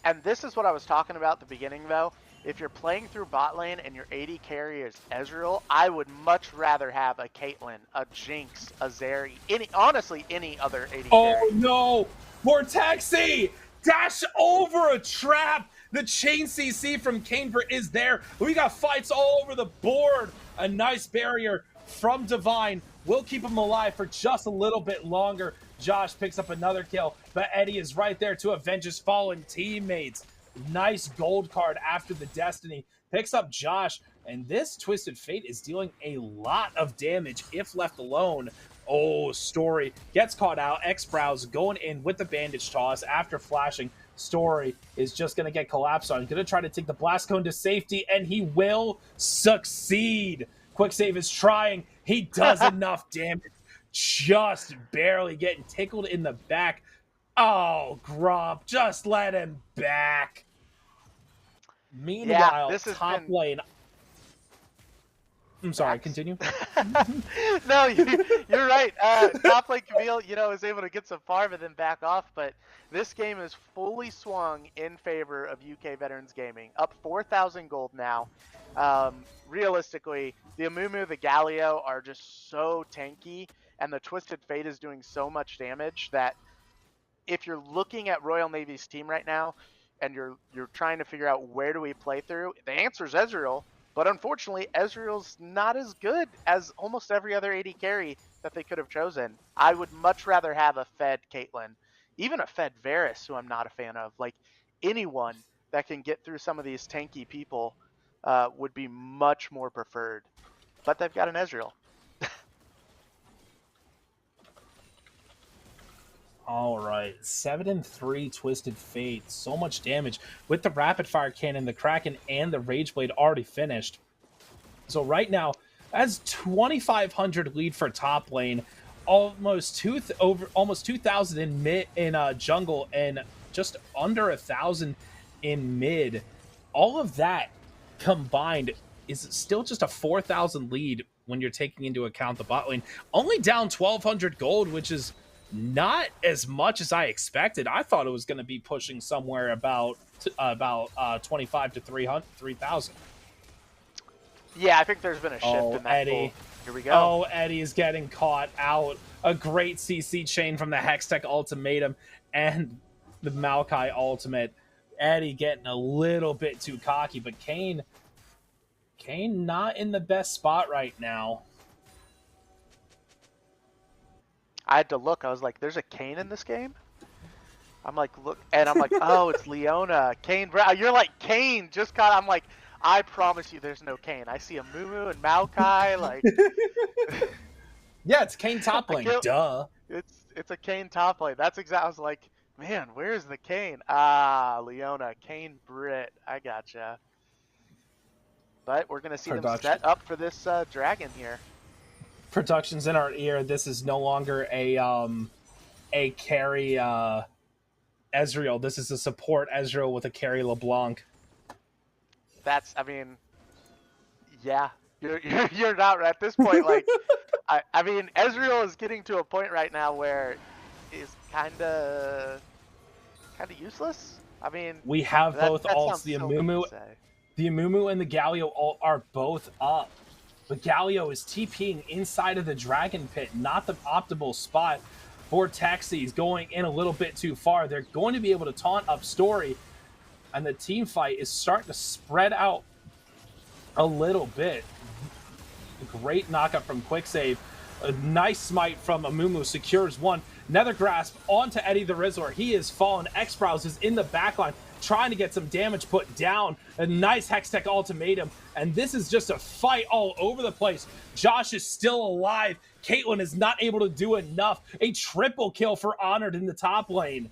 And this is what I was talking about at the beginning, though. If you're playing through bot lane and your AD carry is Ezreal, I would much rather have a Caitlyn, a Jinx, a Zeri, honestly, any other AD carry. Oh no! Vortexy! Dash over a trap! The chain CC from Cambridge is there. We got fights all over the board. A nice barrier from Divine will keep him alive for just a little bit longer. Josh picks up another kill, but Eddie is right there to avenge his fallen teammates. Nice gold card after the Destiny. Picks up Josh, and this Twisted Fate is dealing a lot of damage if left alone. Oh, Story gets caught out. X-Browse going in with the bandage toss after flashing. Story is just going to get collapsed on. Going to try to take the blast cone to safety, and he will succeed. Quicksave is trying. He does enough damage. Just barely getting tickled in the back. Oh, Grump, just let him back. Meanwhile, yeah, top lane. I'm sorry, continue. No, you're right. Top lane Camille, is able to get some farm and then back off, but this game is fully swung in favor of UK Veterans Gaming. Up 4,000 gold now. Realistically, the Amumu, the Galio are just so tanky, and the Twisted Fate is doing so much damage that if you're looking at Royal Navy's team right now, and you're trying to figure out where do we play through, the answer is Ezreal. But unfortunately, Ezreal's not as good as almost every other AD carry that they could have chosen. I would much rather have a fed Caitlyn, even a fed Varus, who I'm not a fan of. Like, anyone that can get through some of these tanky people would be much more preferred. But they've got an Ezreal. All right, 7-3 Twisted Fate. So much damage with the rapid fire cannon, the Kraken, and the Rage Blade already finished. So right now, that's 2,500 lead for top lane, almost 2,000 in mid jungle, and just under 1,000 in mid. All of that combined is still just a 4,000 lead when you're taking into account the bot lane. Only down 1,200 gold, which is not as much as I expected. I thought it was going to be pushing somewhere about 25 to 3,000. Yeah, I think there's been a shift in that Eddie. pool. Here we go. Oh, Eddie is getting caught out. A great CC chain from the Hextech Ultimatum and the Maokai Ultimate. Eddie getting a little bit too cocky, but Kane Kane not in the best spot right now. I had to look. I was like, there's a Kane in this game? I'm like, look, and I'm like, oh, it's Leona. Kane, you're like, Kane just got, I'm like, I promise you there's no Kane. I see a Mumu and Maokai, like. Yeah, it's Kane top lane, duh. It's a Kane top lane. That's exactly, I was like, man, where's the Kane? Ah, Leona, Kane Britt. I gotcha. But we're going to see them set up for this dragon here. Production's in our ear. This is no longer a carry Ezreal. This is a support Ezreal with a carry LeBlanc. That's, I mean, yeah, you're not at this point. Like, I mean, Ezreal is getting to a point right now where he's kind of useless. I mean, we have both ults. The Amumu and the Galio ult are both up. But Galio is TPing inside of the Dragon Pit, not the optimal spot for Taxi's going in a little bit too far. They're going to be able to taunt up Story, and the team fight is starting to spread out a little bit. Great knockup from Quicksave. A nice smite from Amumu secures one. Nether Grasp onto Eddie the Rizzler. He is fallen. X-Browse is in the backline trying to get some damage put down. A nice Hextech ultimatum. And this is just a fight all over the place. Josh is still alive. Caitlyn is not able to do enough. A triple kill for Honored in the top lane.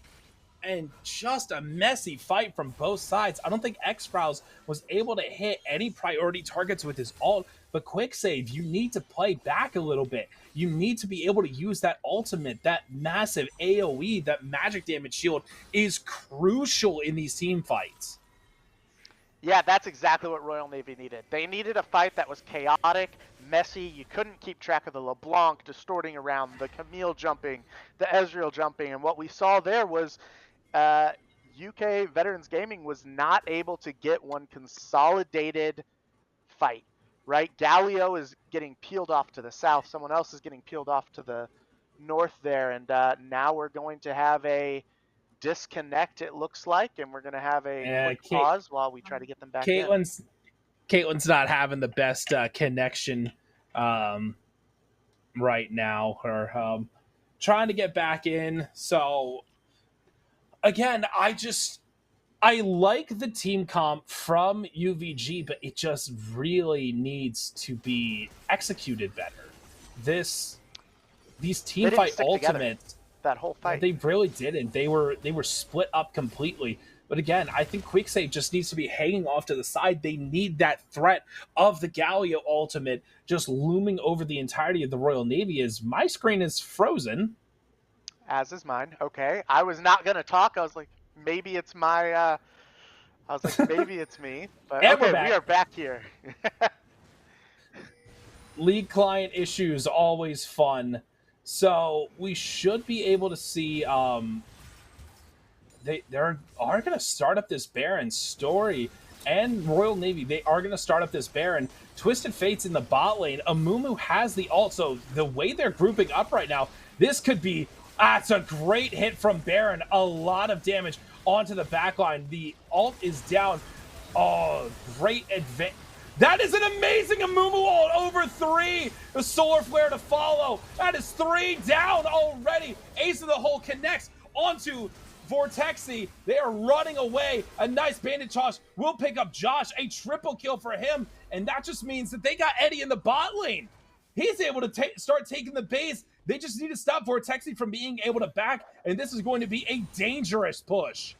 And just a messy fight from both sides. I don't think X-Browse was able to hit any priority targets with his ult, but Quicksave, you need to play back a little bit. You need to be able to use that ultimate, that massive AoE, that magic damage shield is crucial in these team fights. Yeah, that's exactly what Royal Navy needed. They needed a fight that was chaotic, messy. You couldn't keep track of the LeBlanc distorting around, the Camille jumping, the Ezreal jumping, and what we saw there was UK Veterans Gaming was not able to get one consolidated fight, right? Galio is getting peeled off to the south. Someone else is getting peeled off to the north there. And now we're going to have a disconnect, it looks like, and we're going to have a quick pause while we try to get them back in. Caitlyn's not having the best connection right now. Her trying to get back in. So again, I like the team comp from UVG, but it just really needs to be executed better. These team fight ultimates, that whole fight, they really didn't. They were split up completely. But again, I think Quicksave just needs to be hanging off to the side. They need that threat of the Galio ultimate just looming over the entirety of the Royal Navy. As my screen is frozen. As is mine. Okay. I was not going to talk. I was like, maybe it's my, maybe it's me. But okay, we are back here. League client issues, always fun. So we should be able to see, they are going to start up this Baron. Story and Royal Navy, they are going to start up this Baron. Twisted Fate's in the bot lane. Amumu has the ult. So the way they're grouping up right now, this could be... it's a great hit from Baron. A lot of damage onto the backline. The ult is down. Oh, great advance. That is an amazing Amumu ult over 3. The Solar Flare to follow. That is 3 down already. Ace of the Hole connects onto Vortexy. They are running away. A nice bandit toss will pick up Josh. A triple kill for him. And that just means that they got Eddie in the bot lane. He's able to start taking the base. They just need to stop Vortexy from being able to back, and this is going to be a dangerous push.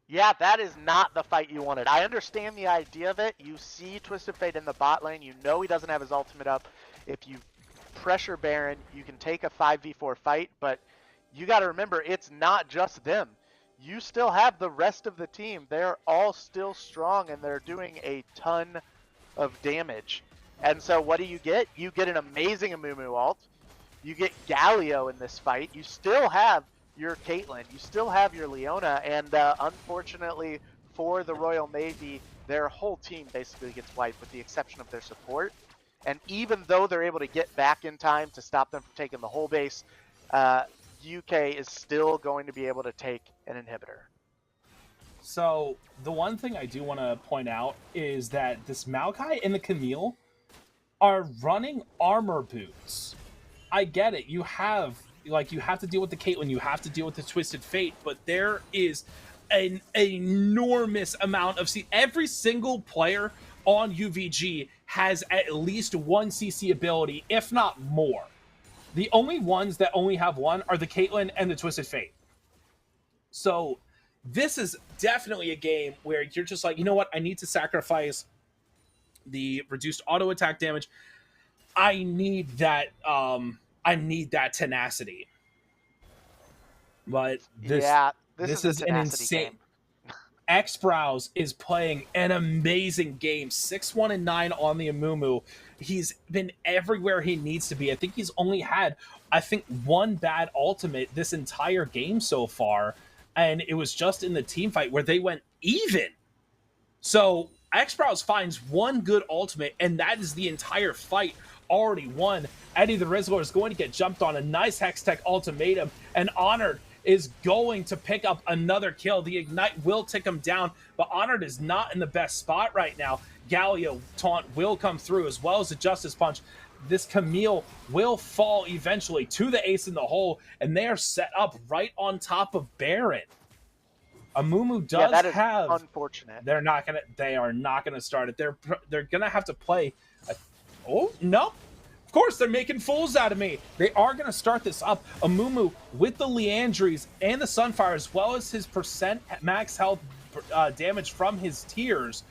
Yeah, that is not the fight you wanted. I understand the idea of it. You see Twisted Fate in the bot lane. You know he doesn't have his ultimate up. If you pressure Baron, you can take a 5v4 fight, but you got to remember, it's not just them. You still have the rest of the team. They're all still strong, and they're doing a ton of damage. And so what do you get? You get an amazing Amumu ult. You get Galio in this fight. You still have your Caitlyn. You still have your Leona. And unfortunately for the Royal Navy, their whole team basically gets wiped with the exception of their support. And even though they're able to get back in time to stop them from taking the whole base, UK is still going to be able to take an inhibitor. So the one thing I do want to point out is that this Maokai and the Camille are running armor boots. I get it. You have to deal with the Caitlyn, you have to deal with the Twisted Fate, but there is an enormous amount of every single player on UVG has at least one CC ability, if not more. The only ones that only have one are the Caitlyn and the Twisted Fate. So this is definitely a game where you're just like, you know what? I need to sacrifice the reduced auto attack damage. I need that. I need that tenacity. But this is an insane game. X-Browse is playing an amazing game. 6-1-9 on the Amumu. He's been everywhere he needs to be. I think he's only had, one bad ultimate this entire game so far. And it was just in the team fight where they went even. So X-Browse finds one good ultimate, and that is the entire fight already won. Eddie the Rizzler is going to get jumped on. A nice Hextech ultimatum, and Honored is going to pick up another kill. The Ignite will tick him down, but Honored is not in the best spot right now. Galio taunt will come through, as well as the Justice Punch. This Camille will fall eventually to the ace in the hole, and they are set up right on top of Baron. Amumu does that is have unfortunate. They are not gonna start it. They're gonna have to play. Oh no! Of course, they're making fools out of me. They are gonna start this up. Amumu with the Leandries and the Sunfire, as well as his percent max health damage from his tears,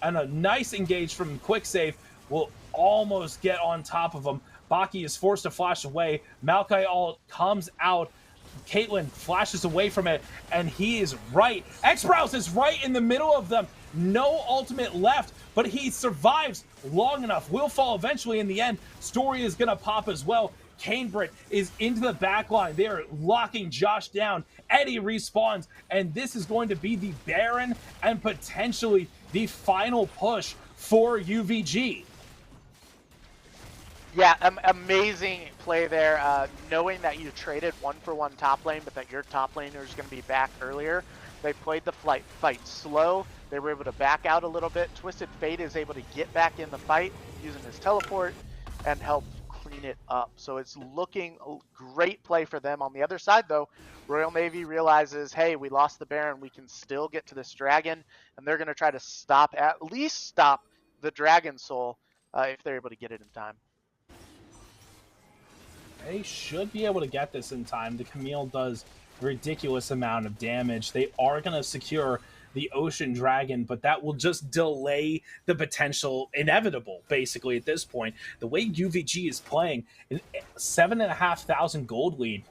and a nice engage from Quick Save will almost get on top of him. Baki is forced to flash away. Maokai ult comes out. Caitlyn flashes away from it, and he is right. X-Browse is right in the middle of them. No ultimate left, but he survives long enough. Will fall eventually in the end. Story is going to pop as well. Cambridge is into the back line. They are locking Josh down. Eddie respawns, and this is going to be the Baron and potentially the final push for UVG. Yeah, amazing play there. Knowing that you traded 1-for-1 top lane, but that your top laner is going to be back earlier. They played the fight slow. They were able to back out a little bit. Twisted Fate is able to get back in the fight using his teleport and help clean it up. So it's looking a great play for them. On the other side, though, Royal Navy realizes, hey, we lost the Baron. We can still get to this dragon, and they're going to try to at least stop the Dragon Soul if they're able to get it in time. They should be able to get this in time. The Camille does a ridiculous amount of damage. They are going to secure the Ocean Dragon, but that will just delay the potential inevitable, basically, at this point. The way UVG is playing, 7,500 gold lead,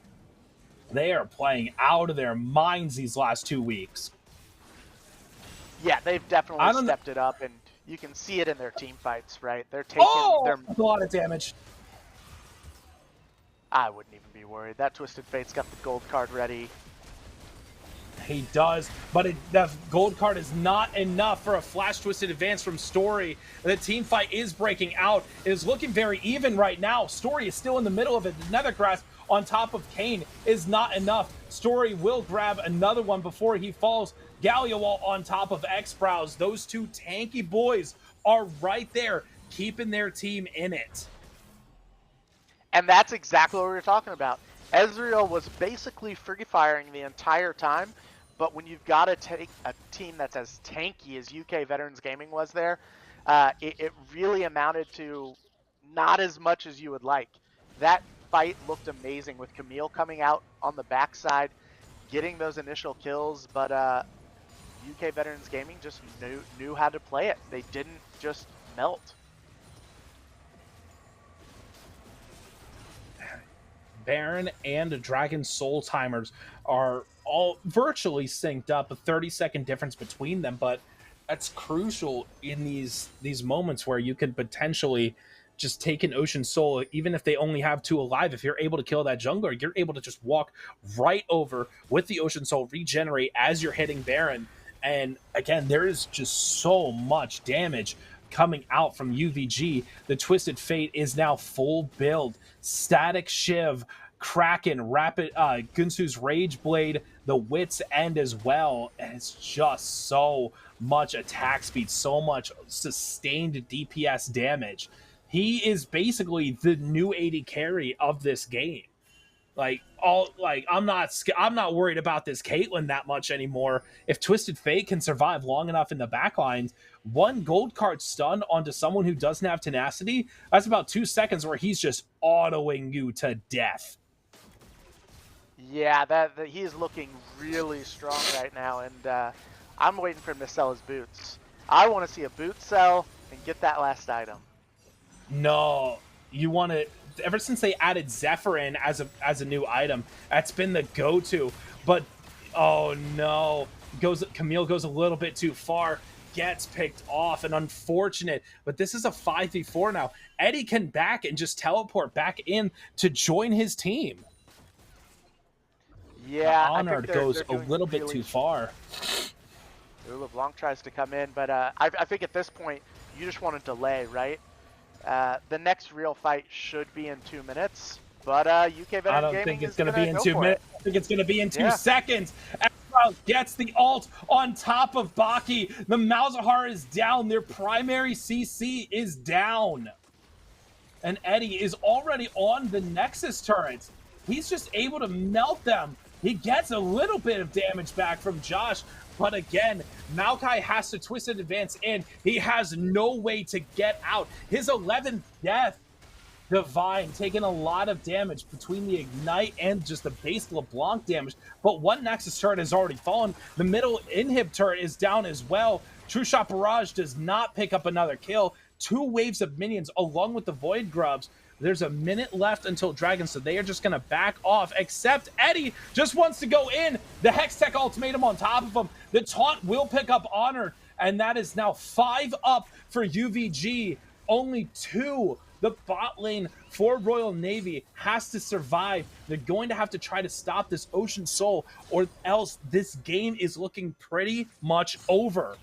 they are playing out of their minds these last 2 weeks. Yeah, they've definitely stepped it up, and you can see it in their team fights, right? They're taking a lot of damage. I wouldn't even be worried. That Twisted Fate's got the gold card ready. He does, but the gold card is not enough for a flash twisted advance from Story. The team fight is breaking out. It is looking very even right now. Story is still in the middle of it. Nether Grasp on top of Kane is not enough. Story will grab another one before he falls. Galio on top of X-Browse. Those two tanky boys are right there, keeping their team in it. And that's exactly what we were talking about. Ezreal was basically free firing the entire time, but when you've got to take a team that's as tanky as UK Veterans Gaming was there, it really amounted to not as much as you would like. That fight looked amazing with Camille coming out on the backside, getting those initial kills, but UK Veterans Gaming just knew how to play it. They didn't just melt. Baron and Dragon Soul timers are all virtually synced up, a 30-second difference between them, but that's crucial in these moments where you could potentially just take an Ocean Soul, even if they only have 2 alive. If you're able to kill that jungler, you're able to just walk right over with the Ocean Soul, regenerate as you're hitting Baron. And again, there is just so much damage coming out from UVG. The Twisted Fate is now full build. Static Shiv, Kraken, Rapid, Gunsu's Rage Blade, the wits end as well, and it's just so much attack speed, so much sustained DPS damage. He is basically the new AD carry of this game. I'm not worried about this Caitlyn that much anymore. If Twisted Fate can survive long enough in the backlines, one gold card stun onto someone who doesn't have tenacity, that's about 2 seconds where he's just autoing you to death. Yeah, that he is looking really strong right now, and I'm waiting for him to sell his boots. I want to see a boot sell and get that last item. No, you want to. Ever since they added Zephyrin as a new item, that's been the go-to. But oh no, Camille goes a little bit too far, gets picked off, and unfortunate. But this is a 5v4 now. Eddie can back and just teleport back in to join his team. Yeah, Honored goes a little bit too far. LeBlanc tries to come in, but I think at this point you just want to delay, right? The next real fight should be in 2 minutes, but UK Veteran I don't Gaming think it's going to be in 2 minutes. I think it's going to be in 2 Yeah. seconds. Gets the ult on top of Baki. The Malzahar is down. Their primary CC is down. And Eddie is already on the Nexus turrets. He's just able to melt them. He gets a little bit of damage back from Josh, but again, Maokai has to twist and advance in. He has no way to get out. His 11th death. Divine taking a lot of damage between the Ignite and just the base LeBlanc damage. But one Nexus turret has already fallen. The middle inhib turret is down as well. True Shot Barrage does not pick up another kill. 2 waves of minions along with the Void Grubs. There's a minute left until Dragon, so they are just going to back off, except Eddie just wants to go in. The Hextech Ultimatum on top of him. The taunt will pick up Honor, and that is now 5 up for UVG. Only 2. The bot lane for Royal Navy has to survive. They're going to have to try to stop this Ocean Soul, or else this game is looking pretty much over.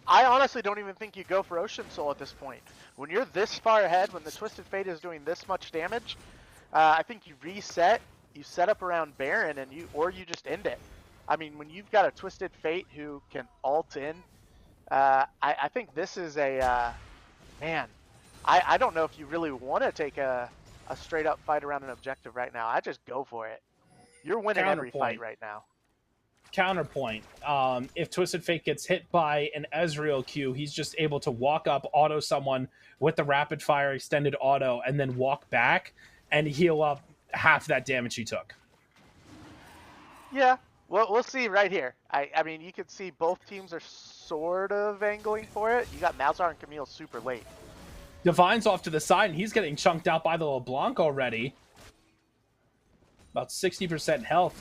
I honestly don't even think you go for Ocean Soul at this point. When you're this far ahead, when the Twisted Fate is doing this much damage, I think you reset, you set up around Baron, and you just end it. I mean, when you've got a Twisted Fate who can ult in, I think this is a man. I don't know if you really want to take a straight up fight around an objective right now. I just go for it. You're winning every fight right now. Counterpoint. If Twisted Fate gets hit by an Ezreal Q, he's just able to walk up, auto someone with the rapid fire extended auto, and then walk back and heal up half that damage he took. Yeah, well, we'll see right here. I mean, you can see both teams are sort of angling for it. You got Malzahar and Camille super late. Divine's off to the side, and he's getting chunked out by the LeBlanc already. About 60% health.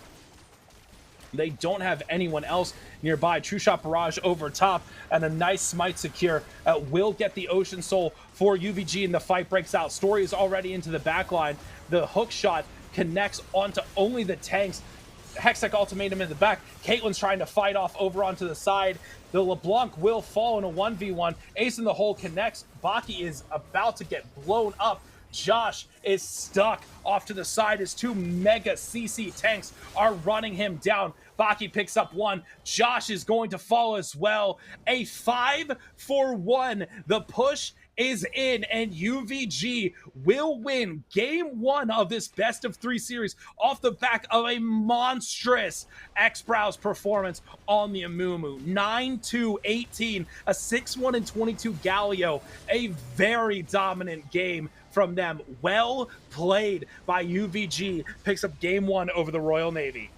They don't have anyone else nearby. True Shot Barrage over top, and a nice smite secure will get the Ocean Soul for UVG, and the fight breaks out. Story is already into the backline. The hook shot connects onto only the tanks. Hextech Ultimatum in the back. Caitlyn's trying to fight off over onto the side. The LeBlanc will fall in a 1v1. Ace in the hole connects. Baki is about to get blown up. Josh is stuck off to the side as 2 mega CC tanks are running him down. Baki picks up 1. Josh is going to fall as well. A 5-for-1. The push is in, and UVG will win game 1 of this best of 3 series off the back of a monstrous X-Brow's performance on the Amumu. 9-2-18, a 6-1-22 Galio, a very dominant game from them. Well played by UVG, picks up game 1 over the Royal Navy.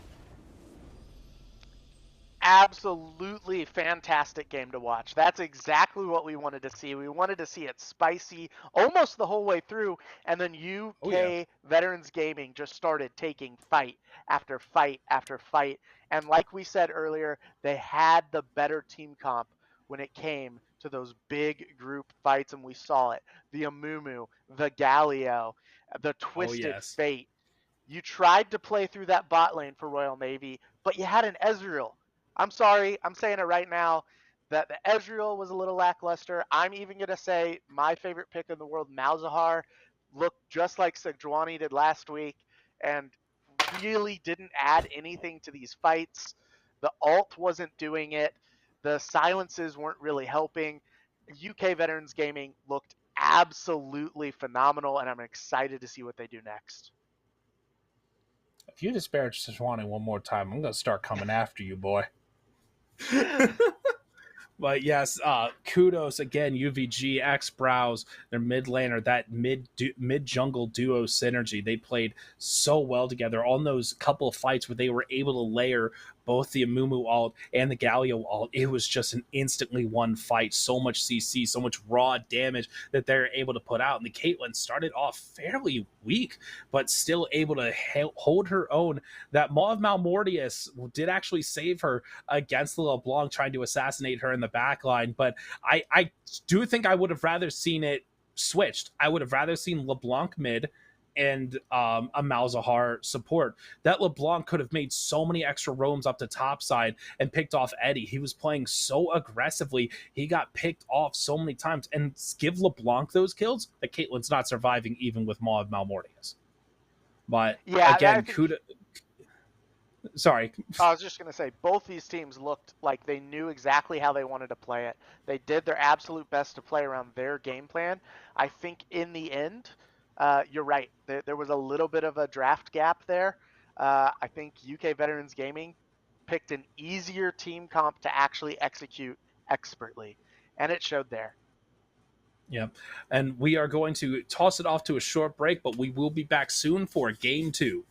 Absolutely fantastic game to watch. That's exactly what we wanted to see. We wanted to see it spicy almost the whole way through, and then UK Veterans Gaming just started taking fight after fight after fight. And like we said earlier, they had the better team comp when it came to those big group fights, and we saw it. The Amumu, the Galio, the Twisted Fate. You tried to play through that bot lane for Royal Navy, but you had an Ezreal. I'm sorry, I'm saying it right now, that the Ezreal was a little lackluster. I'm even going to say my favorite pick in the world, Malzahar, looked just like Sejuani did last week. And really didn't add anything to these fights. The ult wasn't doing it. The silences weren't really helping. UK Veterans Gaming looked absolutely phenomenal, and I'm excited to see what they do next. If you disparage Sejuani one more time, I'm gonna start coming after you, boy. But yes, kudos again, UVG, X Browse, their mid laner, that mid jungle duo synergy. They played so well together on those couple of fights where they were able to layer both the Amumu ult and the Galio ult. It was just an instantly won fight. So much CC, so much raw damage that they're able to put out. And the Caitlyn started off fairly weak, but still able to hold her own. That Maw of Malmortius did actually save her against the LeBlanc trying to assassinate her in the back line. But I do think I would have rather seen it switched. I would have rather seen LeBlanc mid and a Malzahar support. That LeBlanc could have made so many extra roams up the top side and picked off Eddie. He was playing so aggressively. He got picked off so many times. And give LeBlanc those kills, that Caitlyn's not surviving even with Maw of Malmortius. But yeah, again, kudos. Sorry. I was just going to say, both these teams looked like they knew exactly how they wanted to play it. They did their absolute best to play around their game plan. I think in the end, you're right. There was a little bit of a draft gap there. I think UK Veterans Gaming picked an easier team comp to actually execute expertly, and it showed there. Yeah, and we are going to toss it off to a short break, but we will be back soon for Game 2.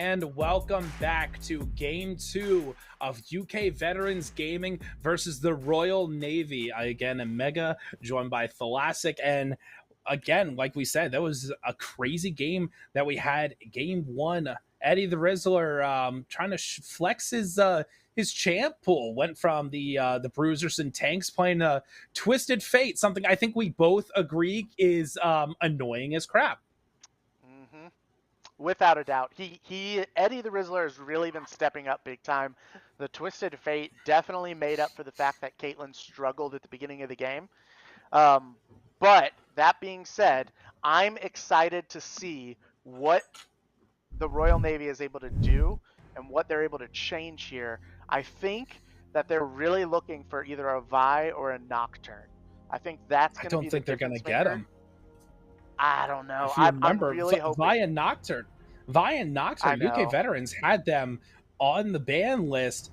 and welcome back to Game 2 of UK Veterans Gaming versus the Royal Navy. I again am Mega, joined by Thalassic, and again, like we said, that was a crazy game that we had. Game 1, Eddie the Rizzler trying to flex his champ pool, went from the Bruisers and Tanks playing Twisted Fate, something I think we both agree is annoying as crap. Without a doubt. Eddie the Rizzler has really been stepping up big time. The Twisted Fate definitely made up for the fact that Caitlyn struggled at the beginning of the game. But that being said, I'm excited to see what the Royal Navy is able to do and what they're able to change here. I think that they're really looking for either a Vi or a Nocturne. I think that's going to be. I don't think they're going to get them. I don't know. If you remember, I'm really hoping. Vi and Nocturne, UK Veterans had them on the ban list.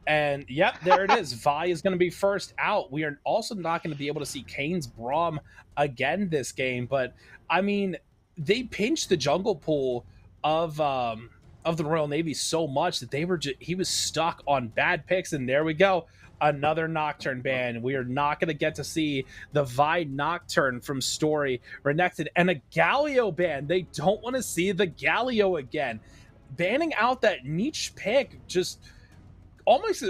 And yep, there it is. Vi is going to be first out. We are also not going to be able to see Kane's Braum again this game. But, I mean, they pinched the jungle pool of the Royal Navy so much that he was stuck on bad picks. And there we go. Another Nocturne ban. We are not going to get to see the Vi Nocturne from Story Renekton, and a Galio ban. They don't want to see the Galio again. Banning out that niche pick just almost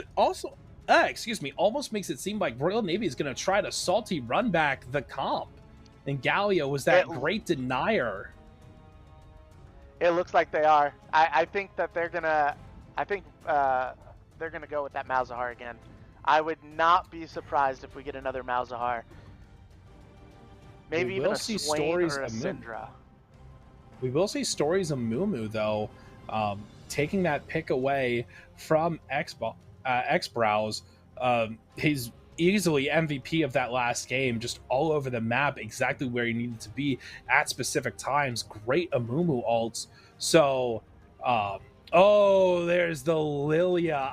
makes it seem like Royal Navy is going to try to salty run back the comp. And Galio was that great denier. It looks like they are. I think that they're gonna. They're gonna go with that Malzahar again. I would not be surprised if we get another Malzahar. Maybe even a Swain or a Syndra. We will see stories of Mumu, though, taking that pick away from X-Brows. He's easily MVP of that last game, just all over the map, exactly where he needed to be at specific times. Great Amumu ults. So, there's the Lilia.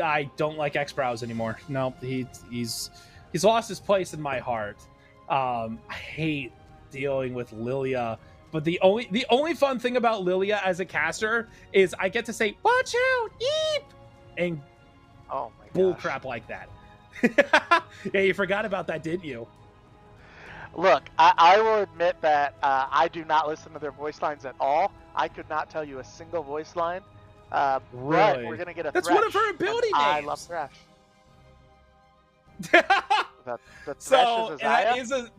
I don't like X-Brows anymore. No, he's lost his place in my heart. I hate dealing with Lilia, but the only fun thing about Lilia as a caster is I get to say "watch out, eep," and bull crap like that. Yeah, you forgot about that, didn't you? Look, I will admit that I do not listen to their voice lines at all. I could not tell you a single voice line. Really? But we're gonna get a That's Thresh. One of her ability names. I love Thresh. the Thresh is a Xayah?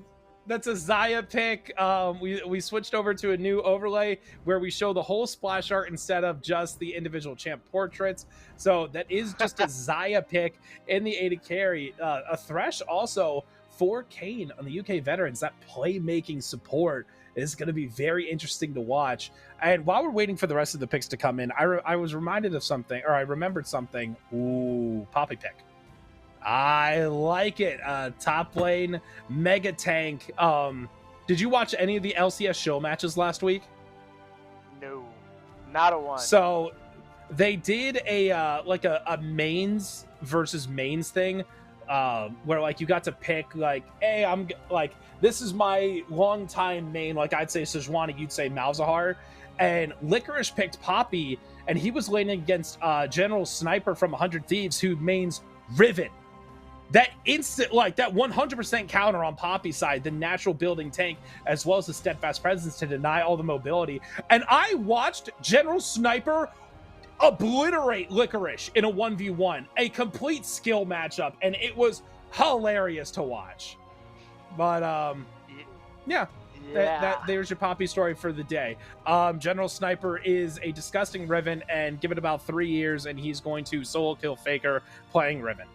That's a Xayah pick. We switched over to a new overlay where we show the whole splash art instead of just the individual champ portraits. So that is just a Xayah pick in the AD carry. A Thresh also for Kane on the UK Veterans. That playmaking support is going to be very interesting to watch. And while we're waiting for the rest of the picks to come in, I was reminded of something, or I remembered something. Ooh, Poppy pick. I like it. Top lane, mega tank. Did you watch any of the LCS show matches last week? No, not a one. So they did a mains versus mains thing, where like you got to pick like, hey, I'm like, this is my longtime main. Like I'd say Sejuani, you'd say Malzahar, and Licorice picked Poppy, and he was laning against General Sniper from 100 Thieves, who mains Riven. That instant, like that 100% counter on Poppy's side, the natural building tank, as well as the steadfast presence to deny all the mobility. And I watched General Sniper obliterate Licorice in a 1v1, a complete skill matchup, and it was hilarious to watch. But yeah. There's your Poppy story for the day. General Sniper is a disgusting Riven, and give it about 3 years and he's going to solo kill Faker playing Riven.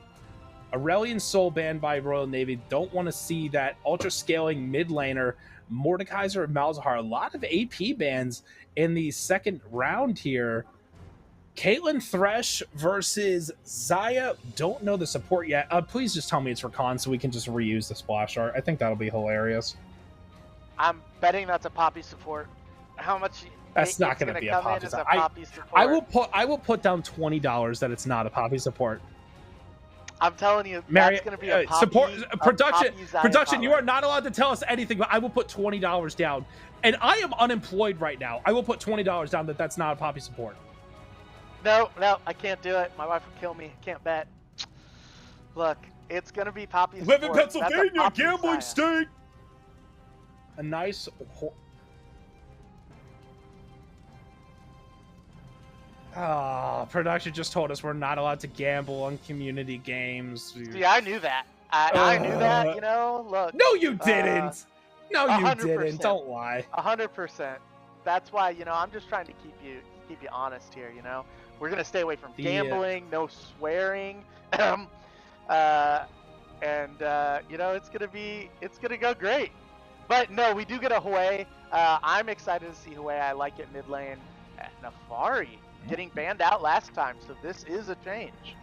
Aurelion Soul banned by Royal Navy. Don't want to see that ultra scaling mid laner. Mordekaiser and Malzahar. A lot of AP bans in the second round here. Caitlyn Thresh versus Xayah. Don't know the support yet. Please just tell me it's Rakan so we can just reuse the splash art. I think that'll be hilarious. I'm betting that's a Poppy support. How much? That's not going to be a Poppy support. I will put down $20 that it's not a Poppy support. I'm telling you, Mary, that's going to be a Poppy, support production. Poppy Zion Production, you parlay. are not allowed to tell us anything, but I will put $20 down. And I am unemployed right now. I will put $20 down that that's not a Poppy support. No, I can't do it. My wife will kill me. Can't bet. Look, it's going to be Poppy Live in support. That's a Pennsylvania, Poppy gambling Zion. state. A nice. Production just told us we're not allowed to gamble on community games. See, I knew that. I knew that, you know, look. No, you didn't. No, you 100%. didn't. Don't lie. 100%. That's why, you know, I'm just trying to keep you honest here, you know. We're going to stay away from gambling, no swearing. You know, it's going to go great. But no, we do get a Hue. I'm excited to see Hue. I like it mid lane. Nefari getting banned out last time, so this is a change.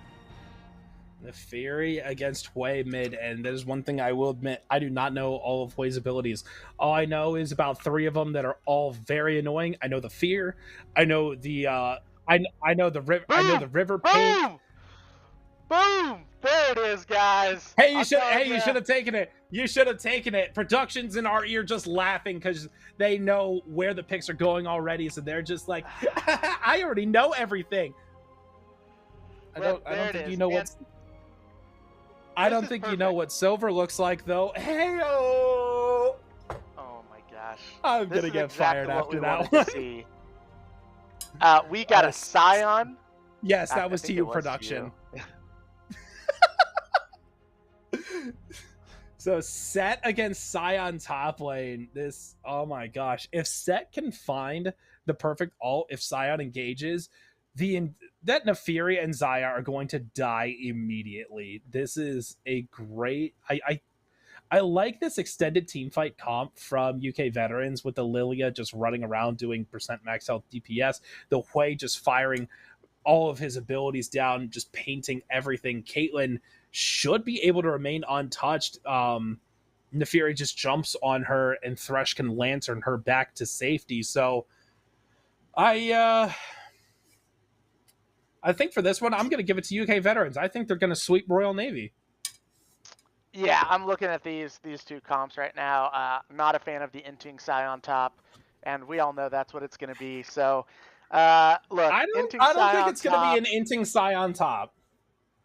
The Fury against Hue mid, and there's one thing I will admit, I do not know all of Hue's abilities. All I know is about 3 of them that are all very annoying. I know the Fear, I know the I know the river, I know the river paint. Boom! There it is, guys. Hey, you should have taken it. You should have taken it. Production's in our ear just laughing because they know where the picks are going already, so they're just like, I already know everything. I don't think you know what's. I don't think you know what silver looks like, though. Hey-oh! Oh my gosh! I'm gonna get fired after that one. We got a Scion. Yes, that was to you, production. So Set against Scion top lane. This, oh my gosh! If Set can find the perfect ult, if Scion engages, that Nefiri and Xayah are going to die immediately. This is a great. I like this extended teamfight comp from UK Veterans with the Lilia just running around doing % max health DPS, the Hue just firing all of his abilities down, just painting everything. Caitlyn should be able to remain untouched. Nefiri just jumps on her, and Thresh can lantern her back to safety. So I think for this one, I'm going to give it to UK Veterans. I think they're going to sweep Royal Navy. Yeah, I'm looking at these 2 comps right now. Not a fan of the Inting Scion top, and we all know that's what it's going to be. So, look, I don't think it's going to be an Inting Scion top.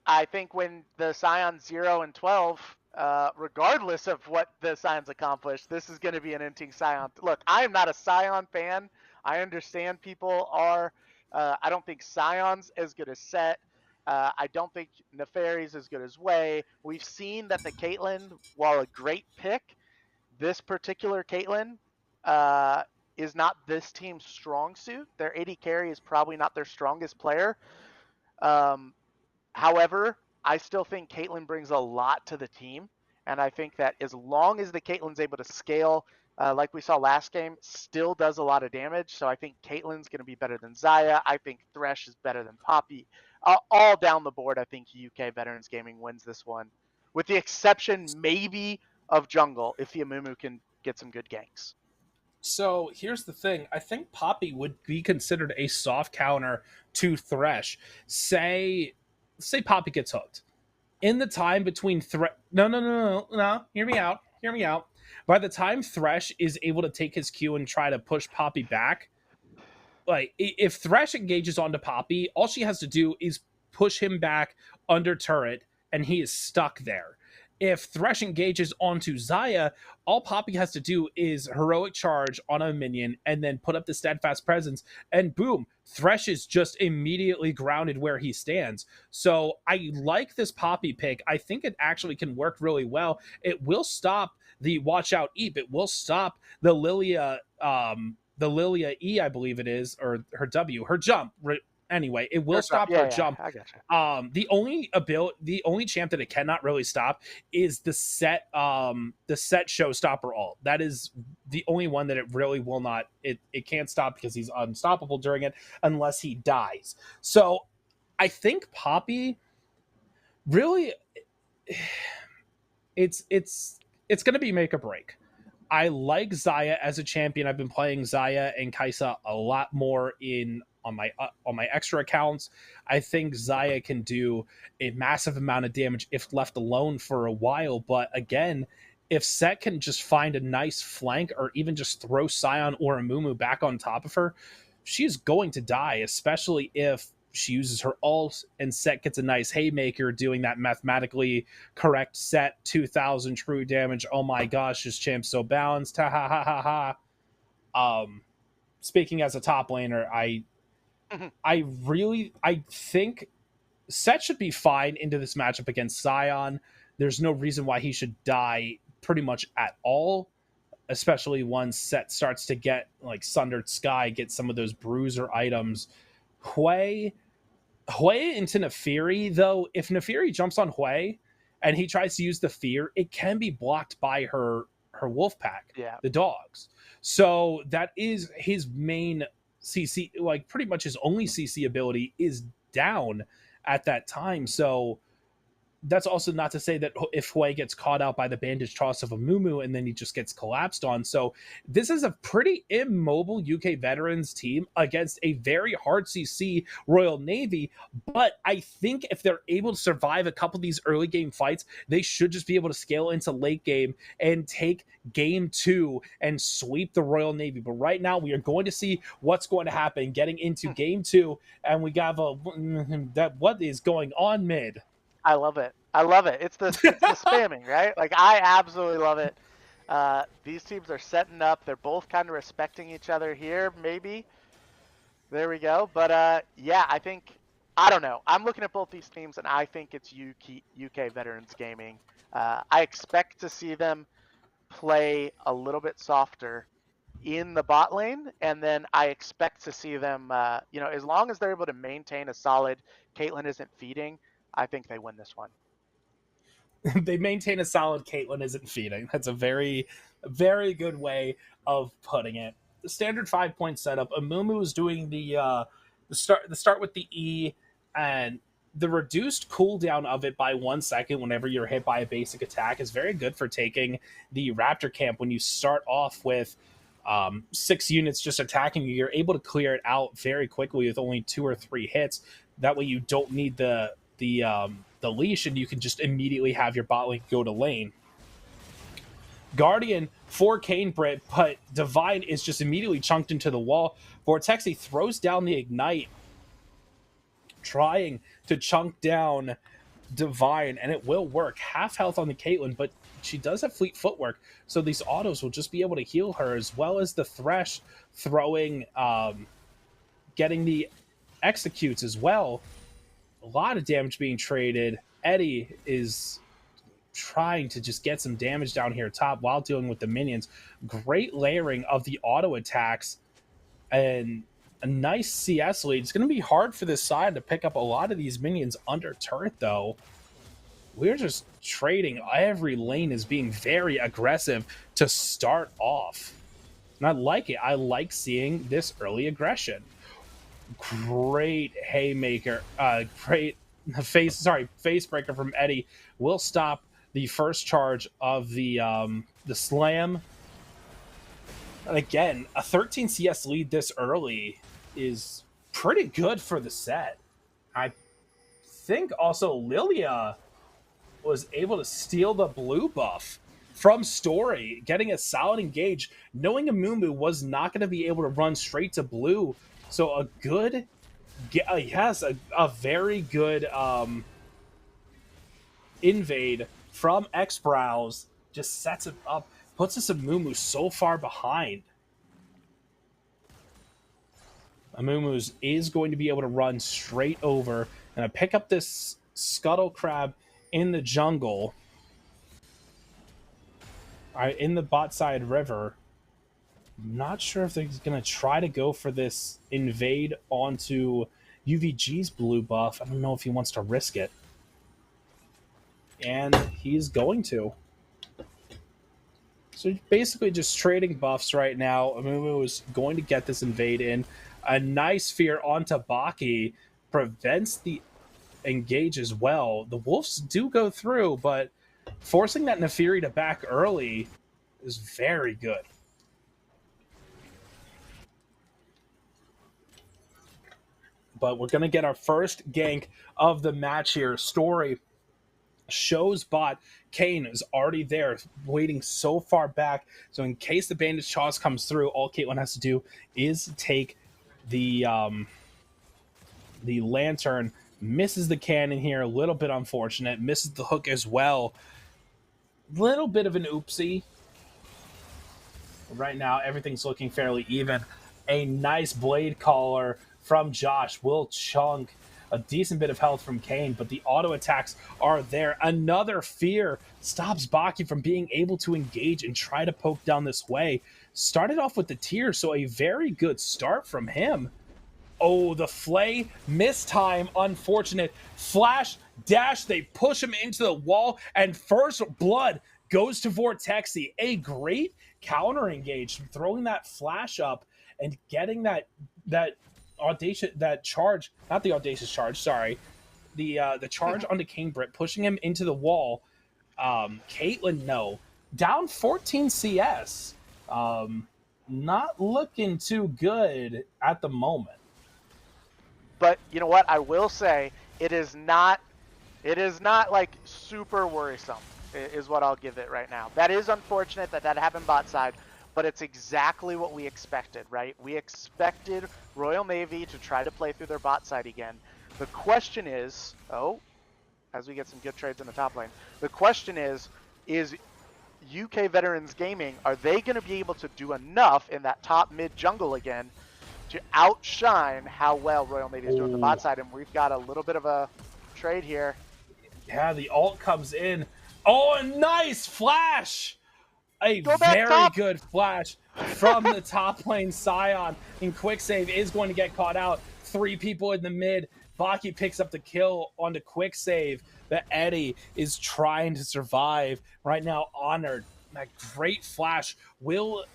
I think when the Scion 0 and 12, regardless of what the Scions accomplished, this is going to be an Inting Scion. Look, I am not a Scion fan. I understand people are. I don't think Scion's as good as Set. I don't think Nefari's as good as Way. We've seen that the Caitlyn, while a great pick, this particular Caitlyn is not this team's strong suit. Their AD carry is probably not their strongest player. However, I still think Caitlyn brings a lot to the team. And I think that as long as the Caitlyn's able to scale, like we saw last game, still does a lot of damage. So I think Caitlyn's going to be better than Xayah. I think Thresh is better than Poppy. All down the board, I think UK Veterans Gaming wins this one. With the exception, maybe, of Jungle, if the Amumu can get some good ganks. So here's the thing. I think Poppy would be considered a soft counter to Thresh. Say Poppy gets hooked. In the time between No. Hear me out. By the time Thresh is able to take his Q and try to push Poppy back, like if Thresh engages onto Poppy, all she has to do is push him back under turret, and he is stuck there. If Thresh engages onto Xayah, all Poppy has to do is heroic charge on a minion and then put up the steadfast presence, and boom, Thresh is just immediately grounded where he stands. So I like this Poppy pick. I think it actually can work really well. It will stop the watch out Eep. It will stop the Lilia E, I believe it is, or her W, her jump. Anyway, it will stop her jump. I gotcha. The only champ that it cannot really stop is the set showstopper ult. That is the only one that it really will not. It can't stop because he's unstoppable during it unless he dies. So I think Poppy really, it's going to be make or break. I like Xayah as a champion. I've been playing Xayah and Kai'Sa a lot more in on my extra accounts. I think Xayah can do a massive amount of damage if left alone for a while. But again, if Set can just find a nice flank or even just throw Sion or Amumu back on top of her, she's going to die, especially if she uses her ult and Set gets a nice haymaker doing that mathematically correct Set 2000 true damage. Oh my gosh, this champ's so balanced. Ha ha ha ha ha. Speaking as a top laner, I think Set should be fine into this matchup against Sion. There's no reason why he should die pretty much at all, especially once Set starts to get like Sundered Sky, get some of those bruiser items. Hui into Nefiri, though, if Nefiri jumps on Hui and he tries to use the fear, it can be blocked by her wolf pack, the dogs. So that is his main CC, like pretty much his only CC ability is down at that time. So that's also not to say that if Hui gets caught out by the bandage toss of a Mumu and then he just gets collapsed on. So this is a pretty immobile UK veterans team against a very hard CC Royal Navy. But I think if they're able to survive a couple of these early game fights, they should just be able to scale into late game and take game 2 and sweep the Royal Navy. But right now we are going to see what's going to happen getting into game 2. And we got what is going on mid? I love it. It's the spamming, right? Like, I absolutely love it. These teams are setting up. They're both kind of respecting each other here, maybe. There we go. But, yeah, I don't know. I'm looking at both these teams, and I think it's UK Veterans Gaming. I expect to see them play a little bit softer in the bot lane, and then I expect to see them, as long as they're able to maintain a solid Caitlyn isn't feeding, I think they win this one. They maintain a solid Caitlyn isn't feeding. That's a very, very good way of putting it. The standard 5-point setup. Amumu is doing the start with the E, and the reduced cooldown of it by 1 second whenever you're hit by a basic attack is very good for taking the Raptor camp. When you start off with 6 units just attacking you, you're able to clear it out very quickly with only 2 or 3 hits. That way you don't need the leash, and you can just immediately have your bot lane go to lane. Guardian for Kane Brit, but Divine is just immediately chunked into the wall. Vortexi throws down the Ignite, trying to chunk down Divine, and it will work. Half health on the Caitlyn, but she does have fleet footwork, so these autos will just be able to heal her, as well as the Thresh throwing, getting the executes as well. A lot of damage being traded. Eddie is trying to just get some damage down here top while dealing with the minions. Great layering of the auto attacks and a nice CS lead. It's going to be hard for this side to pick up a lot of these minions under turret, though. We're just trading. Every lane is being very aggressive to start off. And I like it. I like seeing this early aggression. Great haymaker, great face breaker from Eddie will stop the first charge of the slam. And again, a 13 CS lead this early is pretty good for the set. I think also Lilia was able to steal the blue buff from Story, getting a solid engage, knowing Amumu was not going to be able to run straight to blue. So a good, yes, a very good invade from X-Brows just sets it up, puts us Amumu so far behind. Amumu is going to be able to run straight over and I pick up this Scuttle Crab in the jungle, in the bot side river. Not sure if they're going to try to go for this invade onto UVG's blue buff. I don't know if he wants to risk it. And he's going to. So basically just trading buffs right now. Amumu is going to get this invade in. A nice fear onto Baki prevents the engage as well. The Wolves do go through, but forcing that Nefiri to back early is very good. But we're going to get our first gank of the match here. Story shows bot. Kane is already there, waiting so far back. So in case the bandage toss comes through, all Caitlyn has to do is take the lantern. Misses the cannon here, a little bit unfortunate. Misses the hook as well. Little bit of an oopsie. Right now, everything's looking fairly even. A nice blade caller from Josh will chunk a decent bit of health from Kane, but the auto attacks are there. Another fear stops Baki from being able to engage and try to poke down this way. Started off with the tier, so a very good start from him. Oh, the flay, mistime, unfortunate. Flash, dash, they push him into the wall, and first blood goes to Vortexy. A great counter engage, throwing that flash up and getting that audacious, that charge, not the audacious charge, sorry. The charge onto Kane Britt, pushing him into the wall. Caitlyn, no. Down 14 CS. Not looking too good at the moment. But you know what? I will say it is not like super worrisome, is what I'll give it right now. That is unfortunate that happened bot side, but it's exactly what we expected, right? We expected Royal Navy to try to play through their bot side again. The question is, as we get some good trades in the top lane, the question is UK Veterans Gaming, are they going to be able to do enough in that top mid jungle again to outshine how well Royal Navy is doing the bot side? And we've got a little bit of a trade here. Yeah, the ult comes in. Oh, a nice flash! A very good flash from the top lane. Scion in quick save is going to get caught out. 3 people in the mid. Baki picks up the kill onto quick save. But Eddie is trying to survive right now. Honored. That great flash will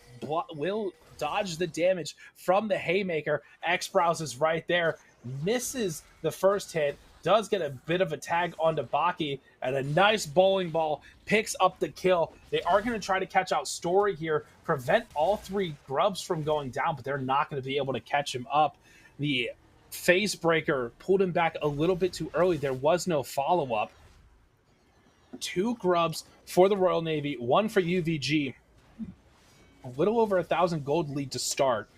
dodge the damage from the haymaker. X-Browse is right there. Misses the first hit. Does get a bit of a tag onto Baki, and a nice bowling ball picks up the kill. They are going to try to catch out Story here, prevent all 3 grubs from going down, but they're not going to be able to catch him up. The phase breaker pulled him back a little bit too early. There was no follow-up. 2 grubs for the Royal Navy, 1 for UVG. A little over 1,000 gold lead to start.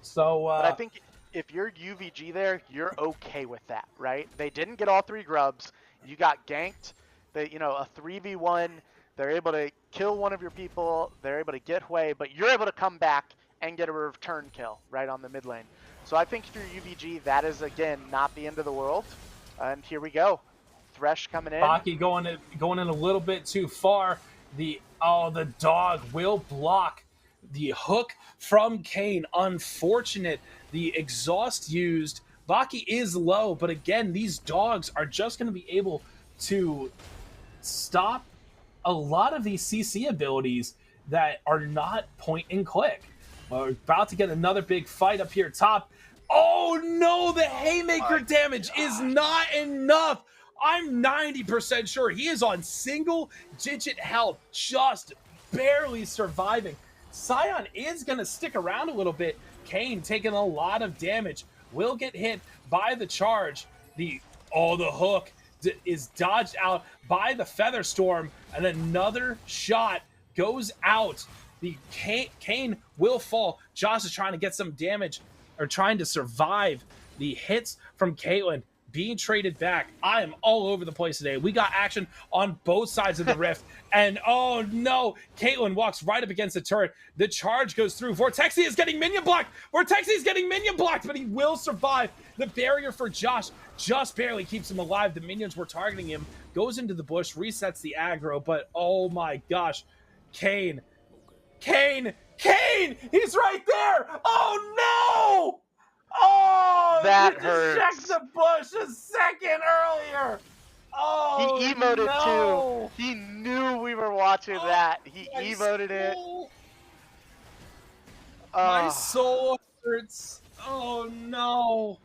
So, but I think if you're UVG there, you're okay with that, right? They didn't get all 3 grubs. You got ganked. They, a 3v1. They're able to kill one of your people. They're able to get away, but you're able to come back and get a return kill right on the mid lane. So I think if you're UVG, that is, again, not the end of the world. And here we go. Thresh coming in. Baki going in a little bit too far. The dog will block the hook from Kane. Unfortunate. The exhaust used. Baki is low, but again, these dogs are just going to be able to stop a lot of these CC abilities that are not point and click. We're about to get another big fight up here top. Oh no, the haymaker damage is not enough. I'm 90% sure he is on single-digit health, just barely surviving. Scion is going to stick around a little bit. Kane taking a lot of damage, will get hit by the charge. The hook is dodged out by the Feather Storm, and another shot goes out. The Kane will fall. Josh is trying to get some damage, or trying to survive the hits from Caitlyn. Being traded back. I am all over the place today. We got action on both sides of the rift. And oh no, Caitlyn walks right up against the turret. The charge goes through. Vortexy is getting minion blocked. Vortexy is getting minion blocked, but he will survive. The barrier for Josh just barely keeps him alive. The minions were targeting him. Goes into the bush, resets the aggro, but oh my gosh. Kane! He's right there! Oh no! Oh, that you hurts. Checked the bush a second earlier. Oh, he emoted no. too. He knew we were watching that. He emoted it. My soul hurts. Oh no.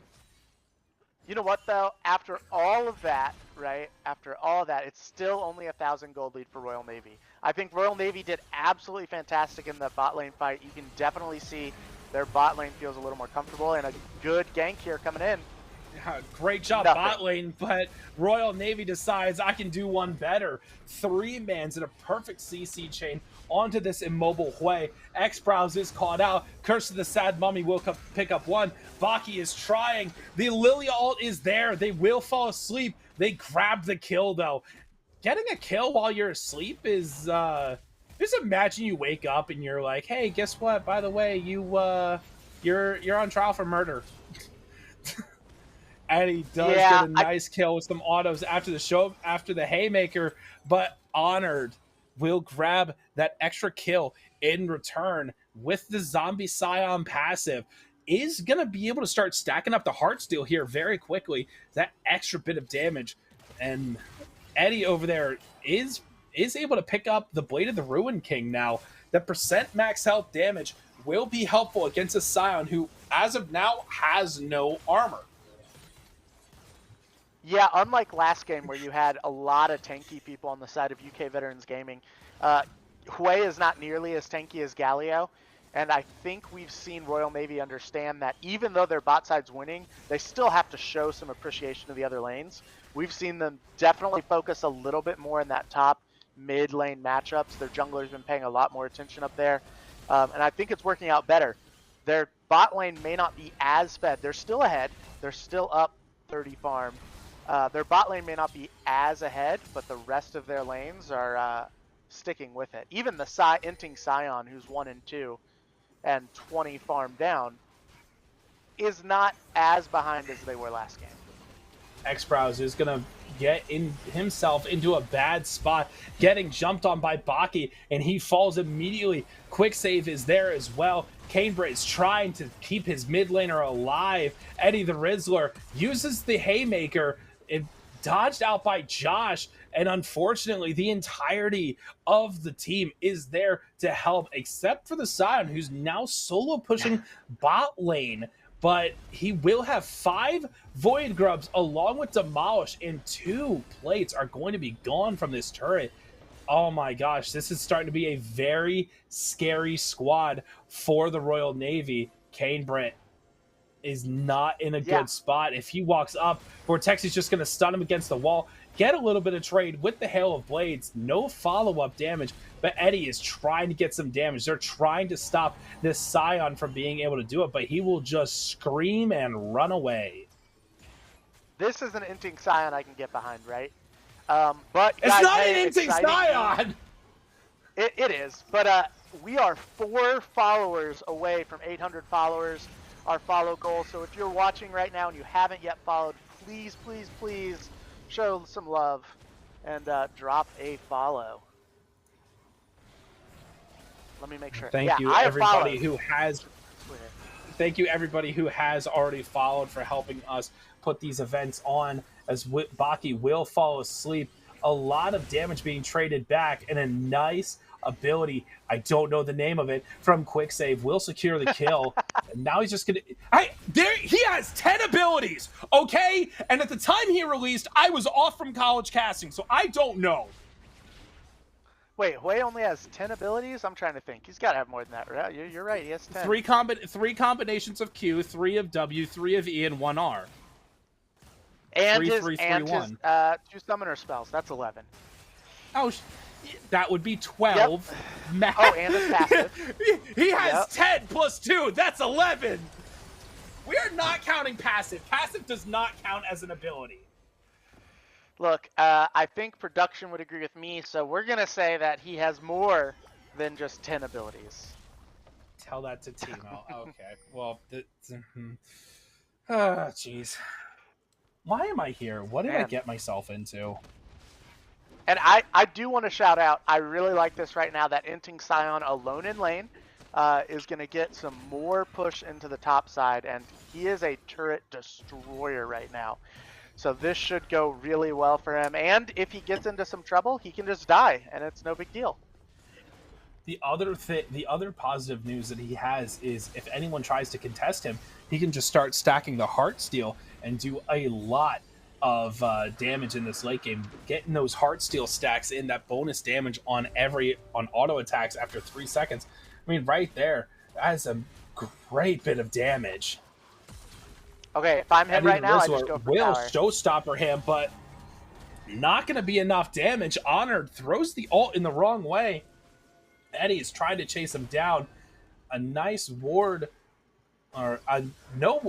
You know what though? After all of that, right? After all of that, it's still only 1,000 gold lead for Royal Navy. I think Royal Navy did absolutely fantastic in the bot lane fight. You can definitely see their bot lane feels a little more comfortable, and a good gank here coming in. Yeah, great job, Nothing. bot lane, but Royal Navy decides I can do one better. 3-mans in a perfect CC chain onto this immobile Hui. X-Browse is caught out. Curse of the Sad Mummy will pick up one. Baki is trying. The Lilia ult is there. They will fall asleep. They grab the kill, though. Getting a kill while you're asleep is, just imagine you wake up and you're like, hey, guess what? By the way, you're on trial for murder. And he does get a nice kill with some autos after the haymaker, but Honored will grab that extra kill in return with the Zombie Scion passive. Is going to be able to start stacking up the Heartsteel here very quickly. That extra bit of damage. And Eddie over there is able to pick up the Blade of the Ruin King now. The percent max health damage will be helpful against a Scion who, as of now, has no armor. Yeah, unlike last game where you had a lot of tanky people on the side of UK Veterans Gaming, Hui is not nearly as tanky as Galio, and I think we've seen Royal Navy understand that even though their bot side's winning, they still have to show some appreciation of the other lanes. We've seen them definitely focus a little bit more in that top mid lane matchups. Their jungler's been paying a lot more attention up there, and I think it's working out better. Their bot lane may not be as fed. They're still ahead. They're still up 30 farm. Their bot lane may not be as ahead, but the rest of their lanes are sticking with it. Even the Inting Scion, who's 1 and 2 and 20 farm down, is not as behind as they were last game. X-Browse is going to get himself into a bad spot, getting jumped on by Baki, and he falls immediately. Quick save is there as well. Cambridge is trying to keep his mid laner alive. Eddie the Rizzler uses the haymaker. It dodged out by Josh, and unfortunately the entirety of the team is there to help, except for the Scion, who's now solo pushing bot lane. But he will have 5 Void Grubs along with Demolish, and 2 plates are going to be gone from this turret. Oh my gosh, this is starting to be a very scary squad for the Royal Navy. Kane Brent is not in a good spot. If he walks up, Vortex is just going to stun him against the wall, get a little bit of trade with the Hail of Blades. No follow-up damage, but Eddie is trying to get some damage. They're trying to stop this Scion from being able to do it, but he will just scream and run away. This is an Inting Scion I can get behind, right? But it's guys, not an Inting Scion! It is, but we are 4 followers away from 800 followers, our follow goal. So if you're watching right now and you haven't yet followed, please, please, please show some love and drop a follow. Let me make sure. Thank you everybody who has already followed for helping us put these events on, as Baki will fall asleep. A lot of damage being traded back, and a nice ability, I don't know the name of it, from Quick Save will secure the kill. And now he's just gonna he has 10 abilities, okay? And at the time he released, I was off from college casting, so I don't know. Wait, Hui only has 10 abilities? I'm trying to think. He's got to have more than that, right? You're right, he has 10. 3 combinations of Q, 3 of W, 3 of E, and 1 R. And 3, his 3, 3, 1. 2 summoner spells. That's 11. Oh, that would be 12. Yep. Oh, and his passive. He has 10 plus 2. That's 11. We are not counting passive. Passive does not count as an ability. Look, I think production would agree with me, so we're going to say that he has more than just 10 abilities. Tell that to Timo. Okay. Well, jeez. Why am I here? What did I get myself into? And I do want to shout out, I really like this right now, that Inting Scion alone in lane is going to get some more push into the top side, and he is a turret destroyer right now. So this should go really well for him, and if he gets into some trouble, he can just die, and it's no big deal. The other positive news that he has is if anyone tries to contest him, he can just start stacking the Heartsteel and do a lot of damage in this late game. Getting those Heartsteel stacks in, that bonus damage on auto attacks after 3 seconds. I mean, right there, that is a great bit of damage. Okay, if I'm him Eddie right the now, I Rizzler just go for will tower. showstopper him, but not going to be enough damage. Honored throws the ult in the wrong way. Eddie is trying to chase him down. A nice ward, or no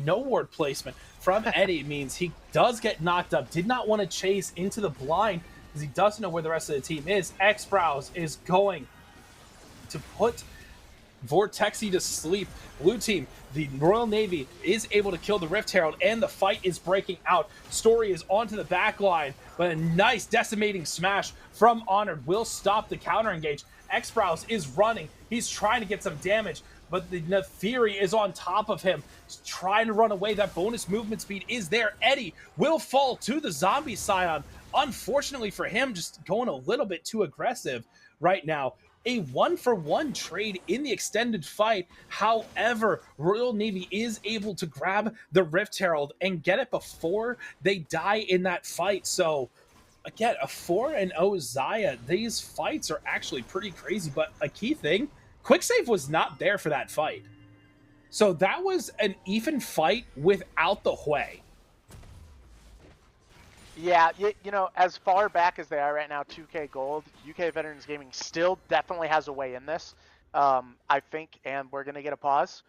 ward placement from Eddie means he does get knocked up. Did not want to chase into the blind because he doesn't know where the rest of the team is. X-Browse is going to put Vortexy to sleep. Blue team, the Royal Navy, is able to kill the Rift Herald, and the fight is breaking out. Story is onto the back line, but a nice decimating smash from Honored will stop the counter engage. X-Browse is running. He's trying to get some damage, but the Neferi is on top of him. He's trying to run away. That bonus movement speed is there. Eddie will fall to the zombie Scion. Unfortunately for him, just going a little bit too aggressive right now. A 1-for-1 trade in the extended fight. However, Royal Navy is able to grab the Rift Herald and get it before they die in that fight. So, again, a 4-0 Xayah. These fights are actually pretty crazy, but a key thing, Quicksave was not there for that fight. So that was an even fight without the Hui. Yeah, you know, as far back as they are right now, 2K Gold, UK Veterans Gaming still definitely has a way in this, I think, and we're going to get a pause.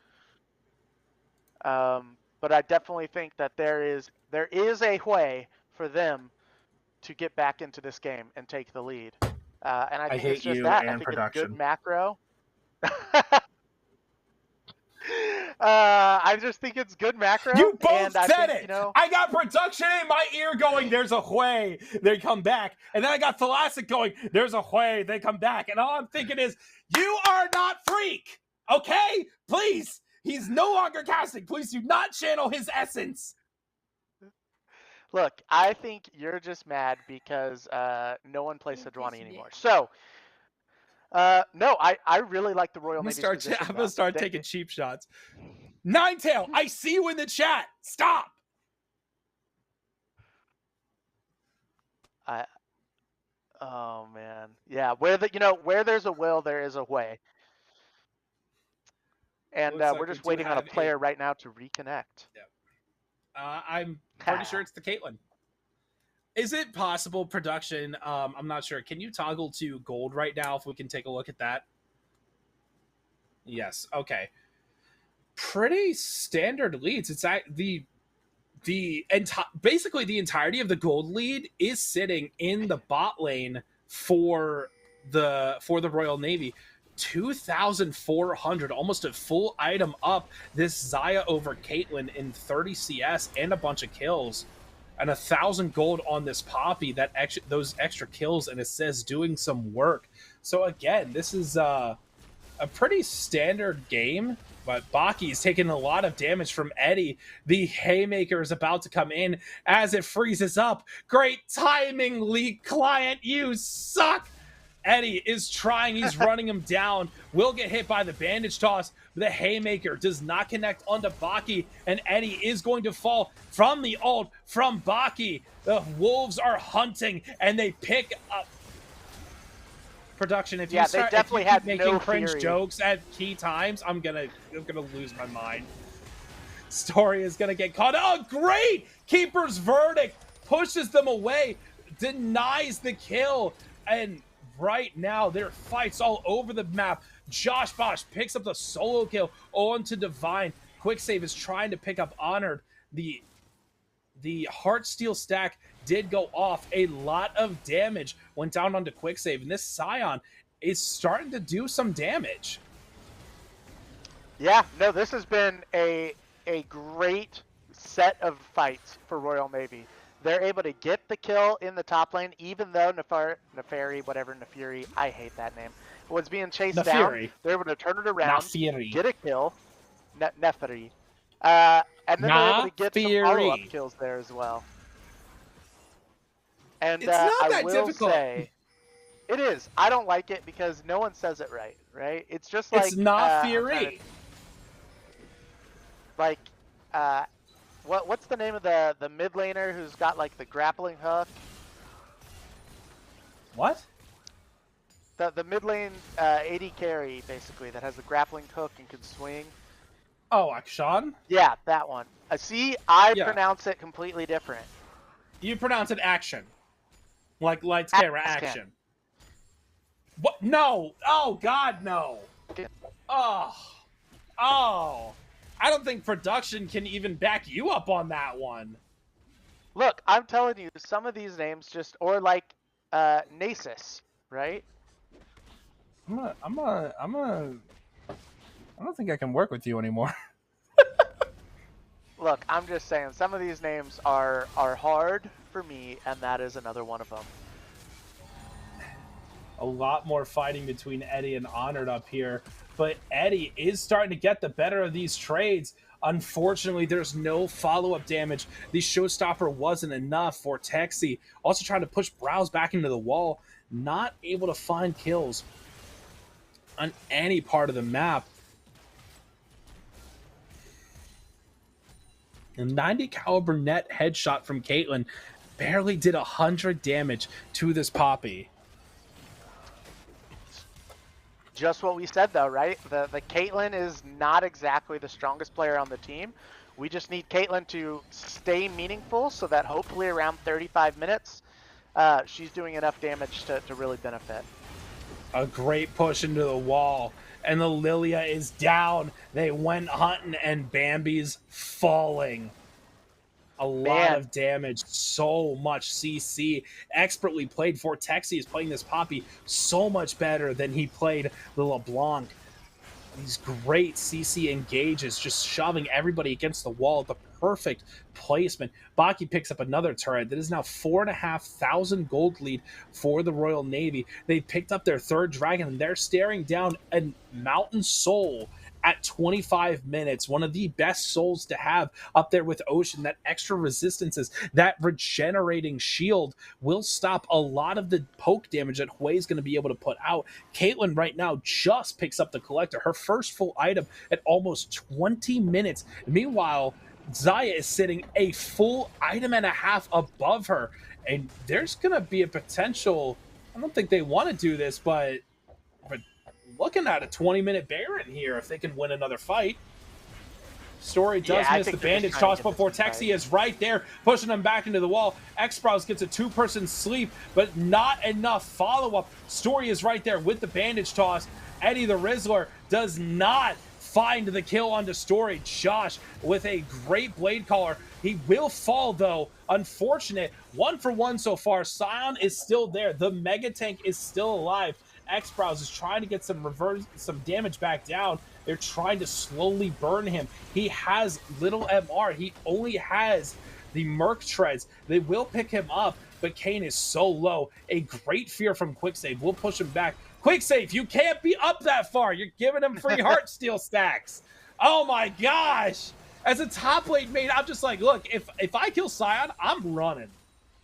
But I definitely think that there is a way for them to get back into this game and take the lead. And I think it's just that. I think it's good macro. I just think it's good macro. You both and said I think, it. You know, I got production in my ear going, there's a Hui, they come back. And then I got Thalassic going, there's a Hui, they come back. And all I'm thinking is, you are not Freak, okay? Please, he's no longer casting. Please do not channel his essence. Look, I think you're just mad because no one plays Sejuani anymore. So, no, I really like the Royal Navy's position. I'm going to start taking cheap shots. Ninetail, I see you in the chat. Stop. Oh man, yeah. Where there's a will, there is a way. And we're just waiting on a player right now to reconnect. Yeah. I'm pretty sure it's the Caitlyn. Is it possible, production? I'm not sure. Can you toggle to gold right now if we can take a look at that? Yes. Okay. Pretty standard leads. It's basically the entirety of the gold lead is sitting in the bot lane for the Royal Navy. 2,400, almost a full item up. This Xayah over Caitlyn in 30 CS and a bunch of kills, and 1,000 gold on this Poppy. Those extra kills and assists doing some work. So again, this is a pretty standard game. But Baki's taking a lot of damage from Eddie. The Haymaker is about to come in as it freezes up. Great timing, League client. You suck. Eddie is trying. He's running him down. Will get hit by the bandage toss. The Haymaker does not connect onto Baki. And Eddie is going to fall from the ult from Baki. The Wolves are hunting and they pick up. Production, if you start making cringe jokes at key times, I'm gonna lose my mind. Story is gonna get caught. Oh, great! Keeper's verdict pushes them away, denies the kill, and right now there are fights all over the map. Josh Bosch picks up the solo kill onto Divine. Quicksave is trying to pick up Honored. The Heartsteel stack did go off. A lot of damage went down onto Quicksave, and this Scion is starting to do some damage. Yeah, no, this has been a great set of fights for Royal Navy. They're able to get the kill in the top lane, even though Neferi, I hate that name, was being chased down. They're able to turn it around, get a kill. Neferi. And then they're able to get some follow-up kills there as well. And it's not I that will difficult. say, it is. I don't like it because no one says it right? It's just like... It's not Fury. Like, what's the name of the mid laner who's got like the grappling hook? What? The mid lane AD carry, basically, that has the grappling hook and can swing. Oh, Akshan? Yeah, that one. See, I Yeah. pronounce it completely different. You pronounce it action. Like lights, camera, Ascan. action. What? No. Oh, God, no. Oh. Oh. I don't think production can even back you up on that one. Look, I'm telling you, some of these names just, or like Nasus, right? I don't think I can work with you anymore. Look, I'm just saying, some of these names are hard for me, and that is another one of them. A lot more fighting between Eddie and Honored up here, but Eddie is starting to get the better of these trades. Unfortunately, there's no follow-up damage. The showstopper wasn't enough for Texi. Also trying to push Browse back into the wall. Not able to find kills on any part of the map. A 90 caliber net headshot from Caitlyn barely did 100 damage to this Poppy. Just what we said, though, right? The Caitlyn is not exactly the strongest player on the team. We just need Caitlyn to stay meaningful so that hopefully around 35 minutes, she's doing enough damage to really benefit. A great push into the wall, and the Lilia is down. They went hunting, and Bambi's falling. A lot of damage, so much CC. Expertly played for Texi is playing this Poppy so much better than he played the LeBlanc. These great CC engages, just shoving everybody against the wall. The perfect placement. Baki picks up another turret that is now 4,500 gold lead for the Royal Navy. They picked up their third dragon, and they're staring down a Mountain Soul at 25 minutes. One of the best souls to have up there with Ocean. That extra resistances, that regenerating shield will stop a lot of the poke damage that Hui's going to be able to put out. Caitlyn right now just picks up the Collector, her first full item at almost 20 minutes. Meanwhile, Zaya is sitting a full item and a half above her, and there's going to be a potential, I don't think they want to do this, but looking at a 20-minute Baron here if they can win another fight. Story does miss the bandage toss before Texi is right there, pushing him back into the wall. X-Browse gets a two-person sleep, but not enough follow-up. Story is right there with the bandage toss. Eddie the Rizzler does not find the kill onto Story. Josh with a great blade collar. He will fall, though. Unfortunate. 1 for 1 so far. Scion is still there. The Mega Tank is still alive. X-Browse is trying to get some damage back down. They're trying to slowly burn him. He has little MR. He only has the Merc Treads. They will pick him up, but Kane is so low. A great fear from Quicksave will push him back. Quicksave, you can't be up that far. You're giving him free heart steal stacks. Oh my gosh. As a top lane mate, I'm just like, look, if I kill Scion, I'm running.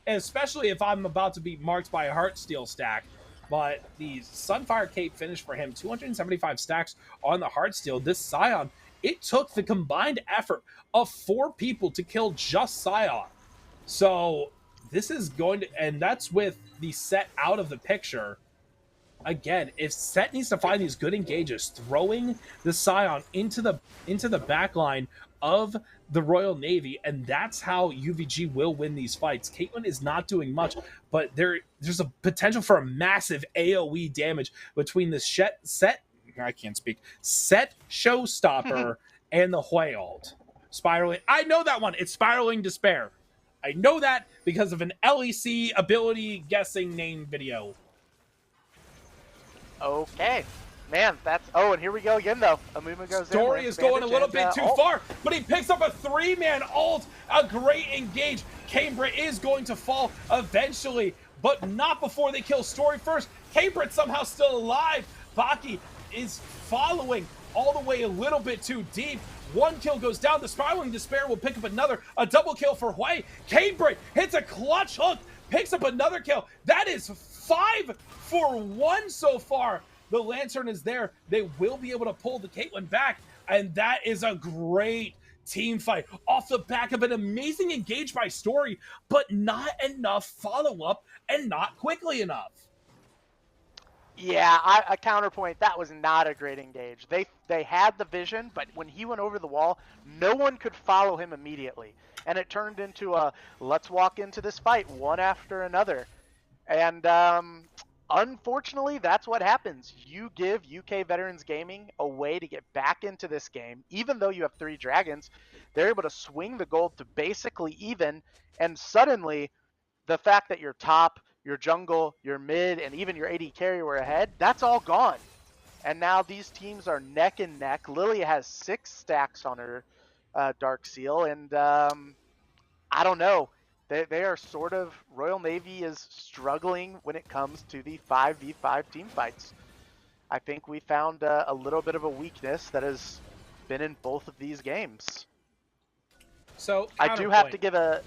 And especially if I'm about to be marked by a heart steal stack. But the Sunfire Cape finished for him, 275 stacks on the Heartsteel. This Scion, it took the combined effort of 4 people to kill just Scion. So this is going to, and that's with the set out of the picture. Again, if Set needs to find these good engages, throwing the Scion into the back line of the Royal Navy, and that's how UVG will win these fights. Caitlyn is not doing much, but there's a potential for a massive AoE damage between the Set Showstopper and the Hui ult. Spiraling, I know that one. It's Spiraling Despair. I know that because of an LEC ability guessing name video. Okay. Man, that's... Oh, and here we go again, though. A movement goes in. Story is going a little bit too far, but he picks up a 3-man ult. A great engage. Cambridge is going to fall eventually, but not before they kill Story first. Cambridge somehow still alive. Baki is following all the way a little bit too deep. 1 kill goes down. The Spiraling Despair will pick up another. A double kill for Hui. Cambridge hits a clutch hook, picks up another kill. That is 5 for 1 so far. The Lantern is there. They will be able to pull the Caitlyn back, and that is a great team fight off the back of an amazing engage by Story, but not enough follow-up and not quickly enough. Yeah, a counterpoint. That was not a great engage. They had the vision, but when he went over the wall, no one could follow him immediately, and it turned into a let's walk into this fight one after another. And unfortunately, that's what happens. You give UK Veterans Gaming a way to get back into this game, even though you have 3 dragons. They're able to swing the gold to basically even, and suddenly the fact that your top, your jungle, your mid, and even your AD carry were ahead, that's all gone. And now these teams are neck and neck. Lilia has 6 stacks on her Dark Seal, and I don't know. They are sort of, Royal Navy is struggling when it comes to the 5v5 team fights. I think we found a little bit of a weakness that has been in both of these games. So I do have to give a.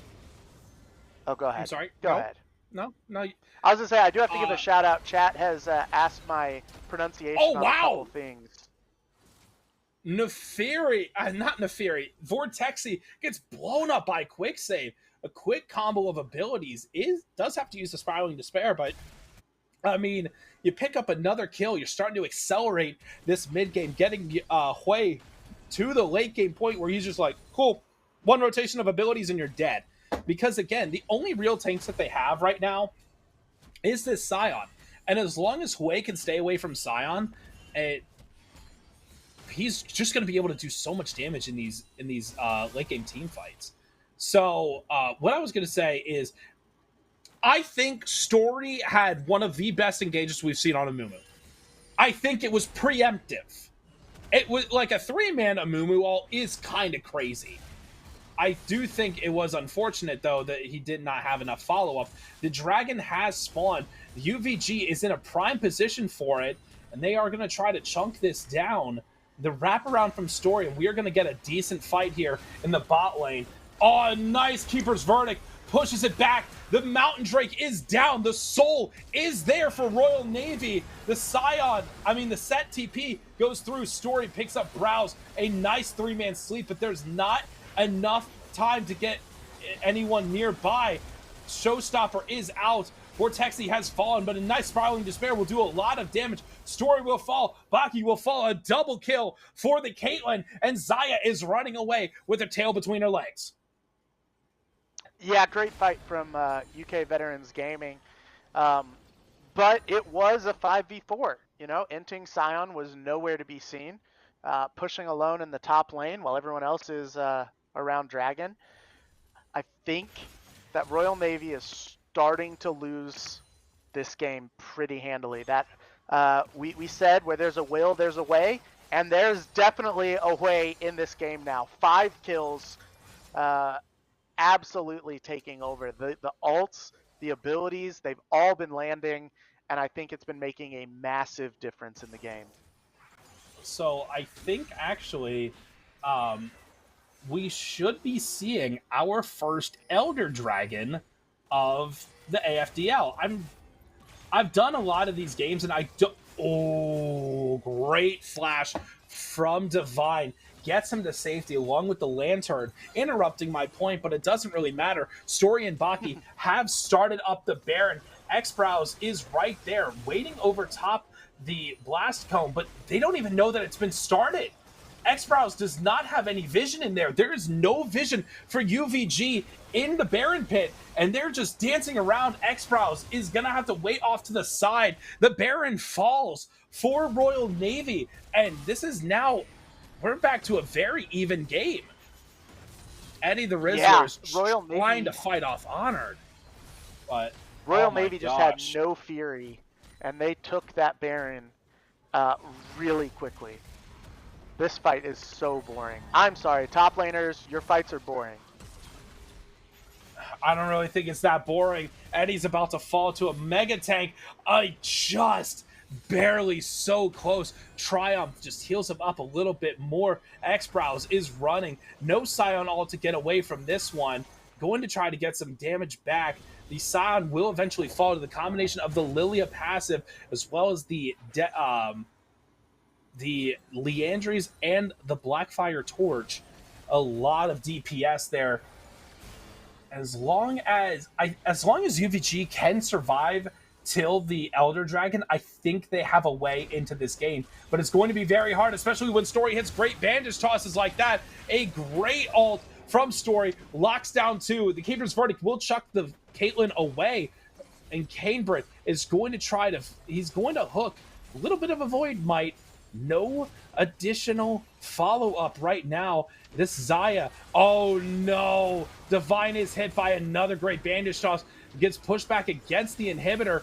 Oh, go ahead. I'm sorry. Go no, ahead. No. I was gonna say I do have to give a shout out. Chat has asked my pronunciation on a couple things. Neferi, not Neferi, Vortexy gets blown up by Quick Save. A quick combo of abilities does have to use the Spiraling Despair, but I mean, you pick up another kill. You're starting to accelerate this mid game, getting Hui to the late game point where he's just like, cool, one rotation of abilities and you're dead. Because again, the only real tanks that they have right now is this Scion, and as long as Hui can stay away from Scion, he's just going to be able to do so much damage in these late game team fights. So what I was going to say is, I think Story had one of the best engages we've seen on Amumu. I think it was preemptive. It was like a 3-man Amumu ult is kind of crazy. I do think it was unfortunate, though, that he did not have enough follow-up. The Dragon has spawned. The UVG is in a prime position for it, and they are going to try to chunk this down. The wraparound from Story, and we are going to get a decent fight here in the bot lane. Oh, nice Keeper's Verdict. Pushes it back. The Mountain Drake is down. The Soul is there for Royal Navy. The Set TP goes through. Story picks up Browse. A nice 3-man sleep, but there's not enough time to get anyone nearby. Showstopper is out. Vortexy has fallen, but a nice Spiraling Despair will do a lot of damage. Story will fall. Baki will fall. A double kill for the Caitlyn, and Xayah is running away with her tail between her legs. Yeah, great fight from UK Veterans Gaming. But it was a 5v4. Inting Scion was nowhere to be seen, pushing alone in the top lane while everyone else is around Dragon. I think that Royal Navy is starting to lose this game pretty handily. That we said where there's a will, there's a way, and there's definitely a way in this game now. 5 kills, absolutely taking over. The ults, the abilities, they've all been landing, and I think it's been making a massive difference in the game. So I think actually we should be seeing our first Elder Dragon of the AFDL. I've done a lot of these games, and great flash from Divine. Gets him to safety along with the Lantern, interrupting my point, but it doesn't really matter. Story and Baki have started up the Baron. X-Browse is right there, waiting over top the Blast Cone, but they don't even know that it's been started. X-Browse does not have any vision in there. There is no vision for UVG in the Baron pit, and they're just dancing around. X-Browse is going to have to wait off to the side. The Baron falls for Royal Navy, and this is now, we're back to a very even game. Eddie the Rizzler's trying to fight off Honored. But Royal Navy just had no fury, and they took that Baron really quickly. This fight is so boring. I'm sorry, top laners, your fights are boring. I don't really think it's that boring. Eddie's about to fall to a mega tank. Just barely so close. Triumph just heals him up a little bit more. X-Browse is running. No Scion ult to get away from this one. Going to try to get some damage back. The Scion will eventually fall to the combination of the Lilia passive as well as the Liandry's and the Blackfire Torch. A lot of DPS there. As long as UVG can survive till the Elder Dragon, I think they have a way into this game. But it's going to be very hard, especially when Story hits great bandage tosses like that. A great ult from Story, locks down 2. The Keeper's Verdict will chuck the Caitlyn away, and Canebrett is going to try to, he's going to hook a little bit of a Void Might. No additional follow-up right now. This Xayah, oh no, Divine is hit by another great bandage toss, gets pushed back against the inhibitor.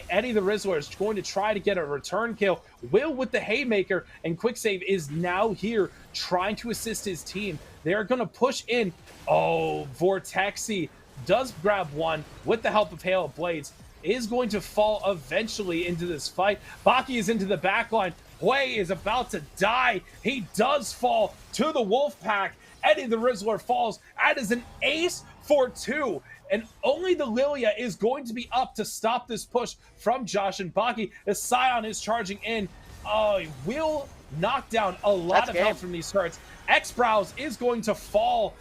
Eddie the Rizzler is going to try to get a return kill. Will with the Haymaker, and Quicksave is now here trying to assist his team. They're going to push in. Oh, Vortexy does grab one with the help of Hail of Blades. Is going to fall eventually into this fight. Baki is into the backline. Hui is about to die. He does fall to the wolf pack. Eddie the Rizzler falls. That is an ace for 2. And only the Lilia is going to be up to stop this push from Josh and Baki. The Scion is charging in. He will knock down a lot of help from these turrets. X-Brows is going to fall.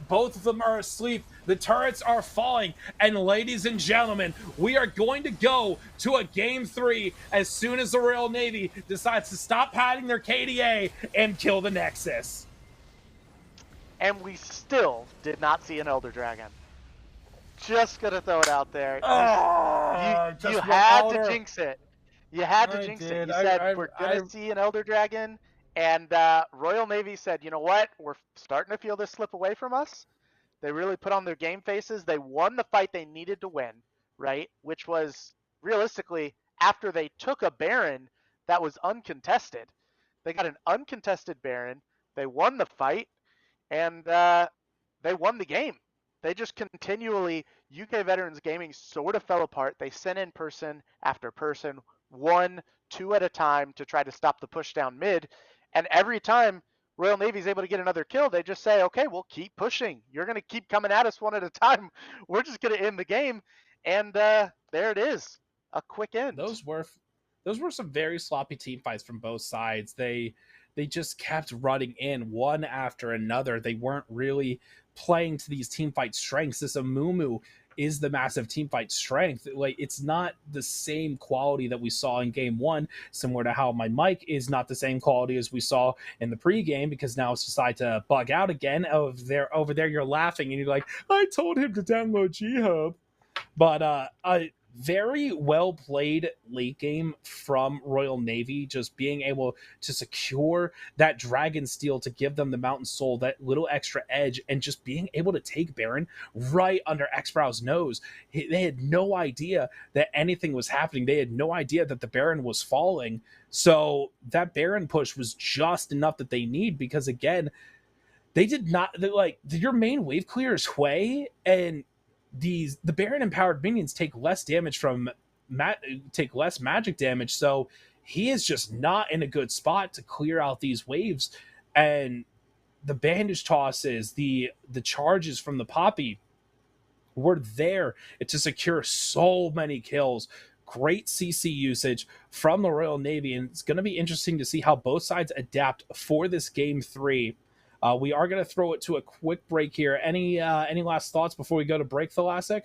Both of them are asleep. The turrets are falling. And ladies and gentlemen, we are going to go to a game 3 as soon as the Royal Navy decides to stop padding their KDA and kill the Nexus. And we still did not see an Elder Dragon. Just gonna throw it out there. You had to jinx it. You had to jinx it. You said we're gonna see an Elder Dragon, and Royal Navy said, you know what? We're starting to feel this slip away from us. They really put on their game faces. They won the fight they needed to win, right? Which was realistically after they took a Baron that was uncontested. They got an uncontested Baron. They won the fight, and they won the game. They just continually, UK Veterans Gaming sort of fell apart. They sent in person after person, 1, 2 at a time to try to stop the push down mid. And every time Royal Navy is able to get another kill, they just say, okay, we'll keep pushing. You're going to keep coming at us one at a time. We're just going to end the game. And there it is, a quick end. Those were some very sloppy team fights from both sides. They just kept running in one after another. They weren't really playing to these team fight strengths. This Amumu is the massive team fight strength. Like, it's not the same quality that we saw in game 1, similar to how my mic is not the same quality as we saw in the pregame, because now it's decided to bug out again. Over there you're laughing and you're like, I told him to download G-Hub. But very well played late game from Royal Navy, just being able to secure that Dragon Steel to give them the Mountain Soul, that little extra edge, and just being able to take Baron right under X-Brow's nose. They had no idea that anything was happening. They had no idea that the Baron was falling. So that Baron push was just enough that they need, because again, they did not, your main wave clear is Hui, and the Baron empowered minions take less damage take less magic damage, so he is just not in a good spot to clear out these waves. And the bandage tosses, the charges from the Poppy were there to secure so many kills. Great CC usage from the Royal Navy, and it's going to be interesting to see how both sides adapt for this game 3. We are going to throw it to a quick break here. Any last thoughts before we go to break, Thalassic?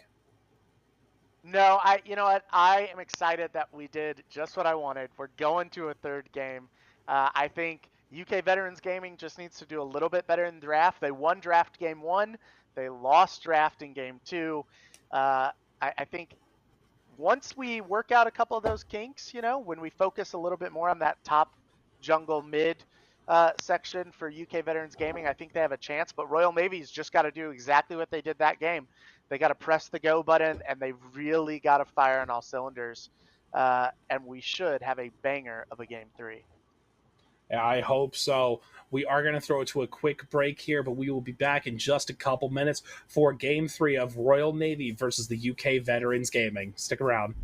No, you know what? I am excited that we did just what I wanted. We're going to a third game. I think UK Veterans Gaming just needs to do a little bit better in draft. They won draft game 1. They lost draft in game 2. I think once we work out a couple of those kinks, when we focus a little bit more on that top jungle mid section for UK Veterans Gaming, I think they have a chance. But Royal Navy's just got to do exactly what they did that game. They got to press the go button, and they really got to fire on all cylinders. And we should have a banger of a game 3. Yeah, I hope so. We are going to throw it to a quick break here, but we will be back in just a couple minutes for game 3 of Royal Navy versus the UK Veterans Gaming. Stick around.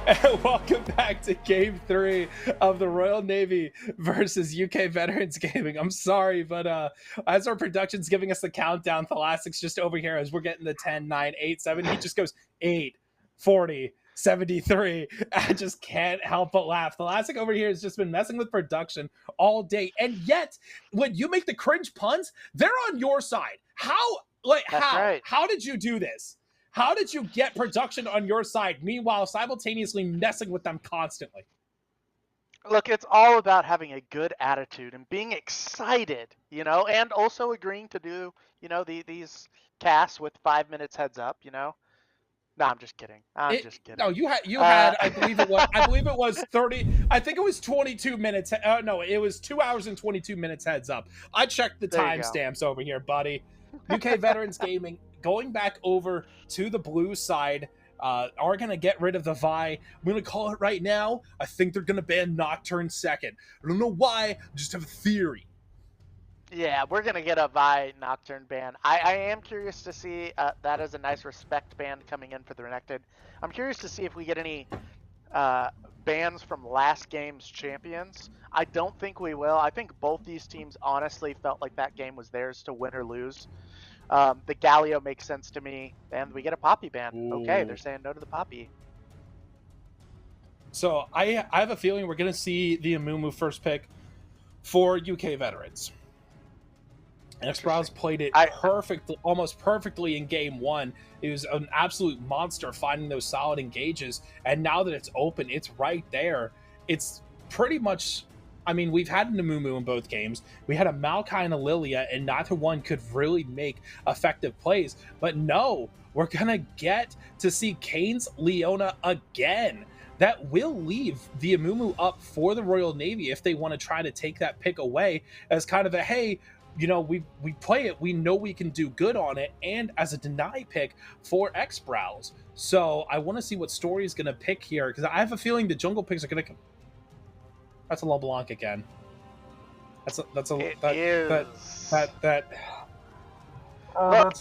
And welcome back to Game 3 of the Royal Navy versus UK Veterans Gaming. I'm sorry, but as our production's giving us the countdown, Thalasic's just over here as we're getting the 10, 9, 8, 7. He just goes 8, 40, 73. I just can't help but laugh. Thalasic over here has just been messing with production all day. And yet, when you make the cringe puns, they're on your side. How? That's right. How did you do this? How did you get production on your side, meanwhile simultaneously messing with them constantly? Look, it's all about having a good attitude and being excited, and also agreeing to do, these casts with 5 minutes heads up, No, I'm just kidding. Just kidding. No, you had I believe it was 30. I think it was 22 minutes. No, it was 2 hours and 22 minutes heads up. I checked the timestamps over here, buddy. UK Veterans Gaming going back over to the blue side are going to get rid of the Vi. I'm going to call it right now. I think they're going to ban Nocturne second. I don't know why. I just have a theory. Yeah, we're going to get a Vi Nocturne ban. I am curious to see that as a nice respect ban coming in for the Renekton. I'm curious to see if we get any bans from last game's champions. I don't think we will. I think both these teams honestly felt like that game was theirs to win or lose. The Galio makes sense to me, and we get a Poppy ban. Ooh. Okay, they're saying no to the Poppy. So I have a feeling we're going to see the Amumu first pick for UK Veterans. X-Browse played it almost perfectly in game 1. It was an absolute monster finding those solid engages, and now that it's open, it's right there. It's pretty much... I mean, we've had an Amumu in both games. We had a Maokai and a Lilia, and neither one could really make effective plays. But no, we're going to get to see Kane's Leona again. That will leave the Amumu up for the Royal Navy if they want to try to take that pick away as kind of a, hey, we play it, we know we can do good on it, and as a deny pick for X-Browse. So I want to see what Story is going to pick here, because I have a feeling the jungle picks are going to come. That's a LeBlanc again. Look,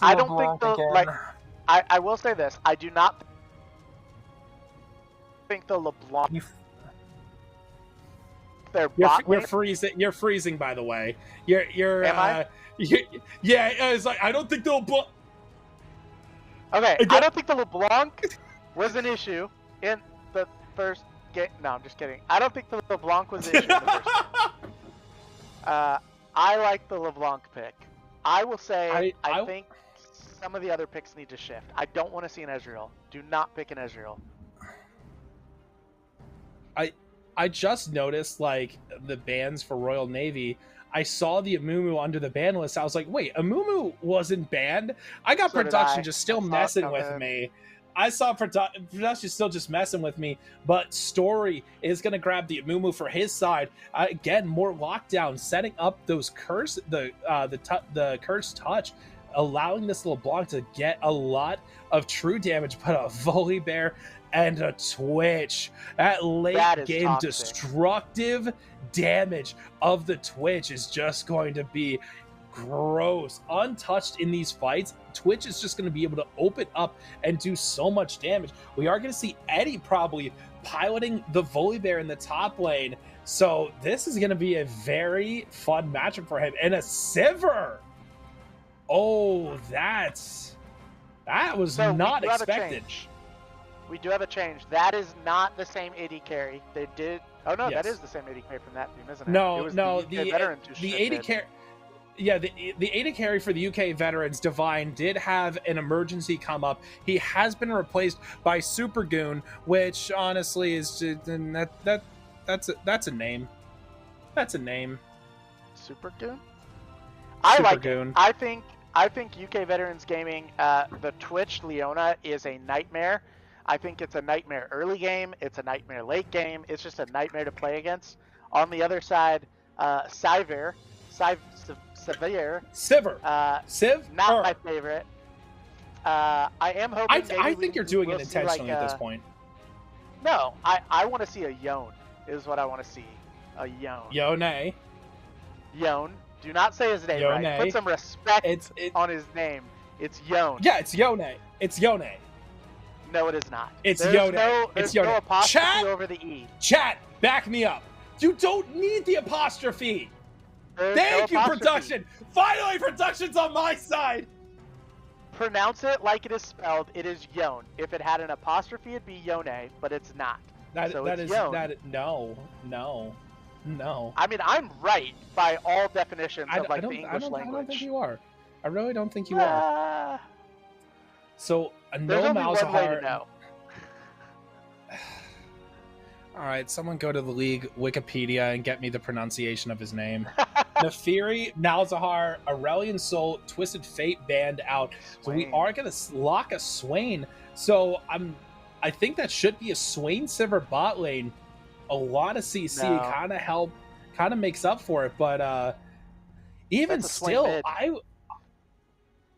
I don't think I will say this. I do not think the LeBlanc. You're freezing. By the way, you're. Am I? Yeah, it's like I don't think the LeBlanc. Okay, I don't think the LeBlanc was an issue in the first. No, I'm just kidding. I don't think the LeBlanc was the issue in the first game. I like the LeBlanc pick. I will say I think some of the other picks need to shift. I don't want to see an Ezreal. Do not pick an Ezreal. I just noticed, like, the bans for Royal Navy. I saw the Amumu under the ban list. I was like, wait, Amumu wasn't banned? I got production just still messing with me. I saw production still just messing with me, but Story is going to grab the Amumu for his side. Again, more lockdown, setting up those the cursed touch, allowing this LeBlanc to get a lot of true damage, but a Volibear and a Twitch. That late game toxic. Destructive damage of the Twitch is just going to be gross. Untouched in these fights, Twitch is just going to be able to open up and do so much damage. We are going to see Eddie probably piloting the Volibear in the top lane. So this is going to be a very fun matchup for him. And a Sivir. Oh, that was not expected. We do have a change. That is not the same AD carry. They did. Oh no, yes. That is the same AD carry from that team, isn't it? No, the AD carry. Yeah, the AD carry for the UK Veterans, Divine, did have an emergency come up. He has been replaced by Super Goon, which honestly is just, that's a name. That's a name. Super Goon. I like Goon. I think UK Veterans Gaming, the Twitch Leona is a nightmare. I think it's a nightmare early game. It's a nightmare late game. It's just a nightmare to play against. On the other side, Sivir. Civ? Not my favorite. I am hoping. I think you're doing it intentionally at this point. No, I want to see a Yone. Is what I want to see. A Yone. Yone. Yone. Do not say his name Yone. right. Put some respect on his name. It's Yone. Yeah, it's Yone. It's Yone. No, it is not. It's There's Yone. There's It's Yone. no apostrophe Chat? over the E. Chat, back me up. You don't need the apostrophe. There's Thank no you, apostrophe. production. Finally, production's on my side. Pronounce it like it is spelled. It is Yone. If it had an apostrophe, it'd be Yone, but it's not. So it's Yone. No. I mean, I'm right by all definitions of the English language. I don't think you are. I really don't think you are. So There's no only one way Malzahar. to know. All right, someone go to the league Wikipedia and get me the pronunciation of his name. Nefiri, Malzahar, Aurelion Sol, Twisted Fate banned out. So we are gonna lock a Swain. So I think that should be a Swain Sivir bot lane. A lot of CC kind of makes up for it, but even still,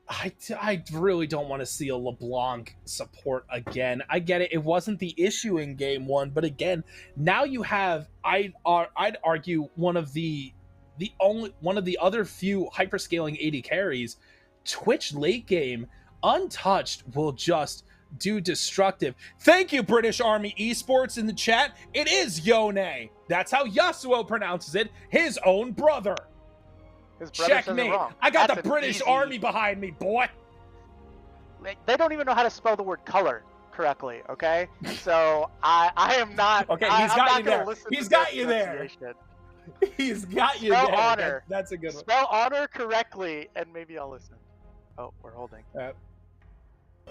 I really don't want to see a LeBlanc support again. I get it; it wasn't the issue in game one, but again, now you have I'd argue one of the other few hyperscaling AD carries. Twitch late game, untouched, will just do destructive. Thank you, British Army Esports in the chat. It is Yone. That's how Yasuo pronounces it. His own brother. Checkmate. I got the British Army behind me, boy. They don't even know how to spell the word color correctly, okay? So I am not. Okay, he's got you there. He's got you there. He's got you there. Spell honor. That's a good one. Spell honor correctly, and maybe I'll listen. Oh, we're holding.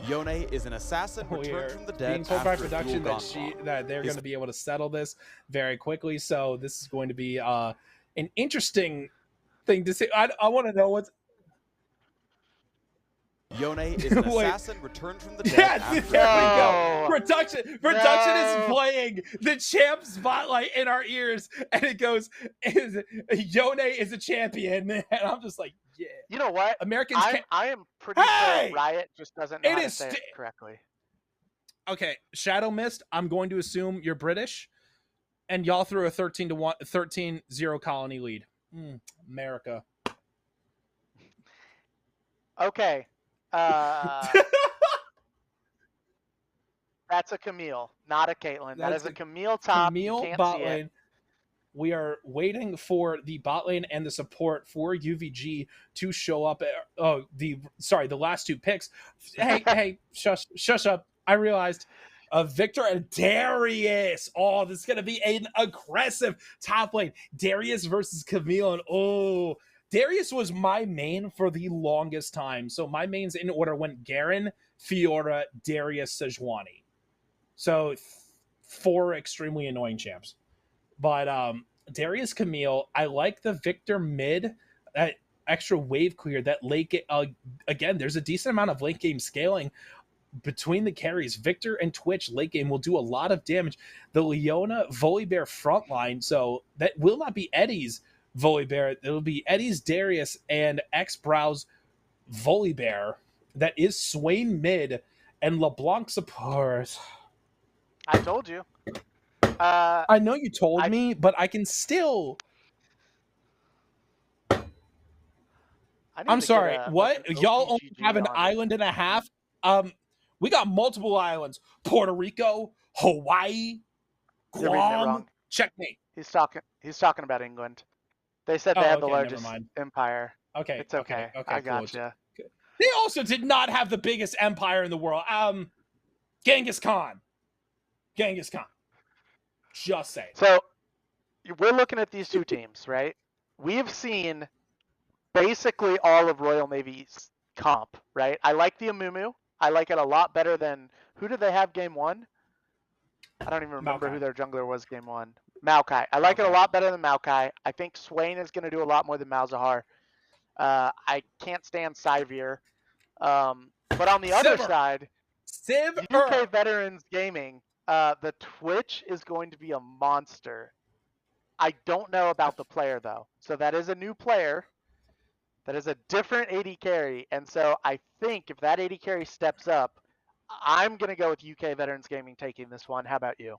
Yone is an assassin returned from the dead. Being told by production that they're going to be able to settle this very quickly, so this is going to be an interesting thing to say. I want to know what's. Yone is an assassin returned from the dead. Yes, there we go. Production is playing the champ spotlight in our ears, and it goes, Yone is a champion, and I'm just like, yeah. You know what? Americans I am pretty sure Riot just doesn't know how to say it correctly. Okay, Shadow Mist, I'm going to assume you're British, and y'all threw a 13-0 colony lead. America. Okay. That's a Camille, not a Caitlyn. That is a Camille top. Camille bot lane. We are waiting for the bot lane and the support for UVG to show up. The last two picks. Hey, shush up. I realized. Victor and Darius. Oh, this is going to be an aggressive top lane. Darius versus Camille. And Darius was my main for the longest time. So my mains in order went Garen, Fiora, Darius, Sejuani. So 4 extremely annoying champs. But Darius, Camille, I like the Victor mid, that extra wave clear, that late game. Again, there's a decent amount of late game scaling between the carries. Victor and Twitch late game will do a lot of damage. The Leona Volibear front line, so that will not be Eddie's Volibear. It'll be Eddie's Darius and X-Brow's Volibear. That is Swain mid and LeBlanc support. I told you. I know you told me, but I can still. I'm sorry. What? Y'all only have an island and a half? We got multiple islands: Puerto Rico, Hawaii, Guam. Checkmate. He's talking about England. They said they have the largest empire. Okay, it's okay. I gotcha. Cool. They also did not have the biggest empire in the world. Genghis Khan. Just saying. So we're looking at these two teams, right? We've seen basically all of Royal Navy's comp, right? I like the Amumu. I like it a lot better than who did they have game one? I don't even remember who their jungler was game one. Maokai. I like it a lot better than Maokai. I think Swain is going to do a lot more than Malzahar. I can't stand Sivir. But on the other side, UK Veterans Gaming, the Twitch is going to be a monster. I don't know about the player, though. So that is a new player. That is a different AD carry. And so I think if that AD carry steps up, I'm going to go with UK Veterans Gaming taking this one. How about you?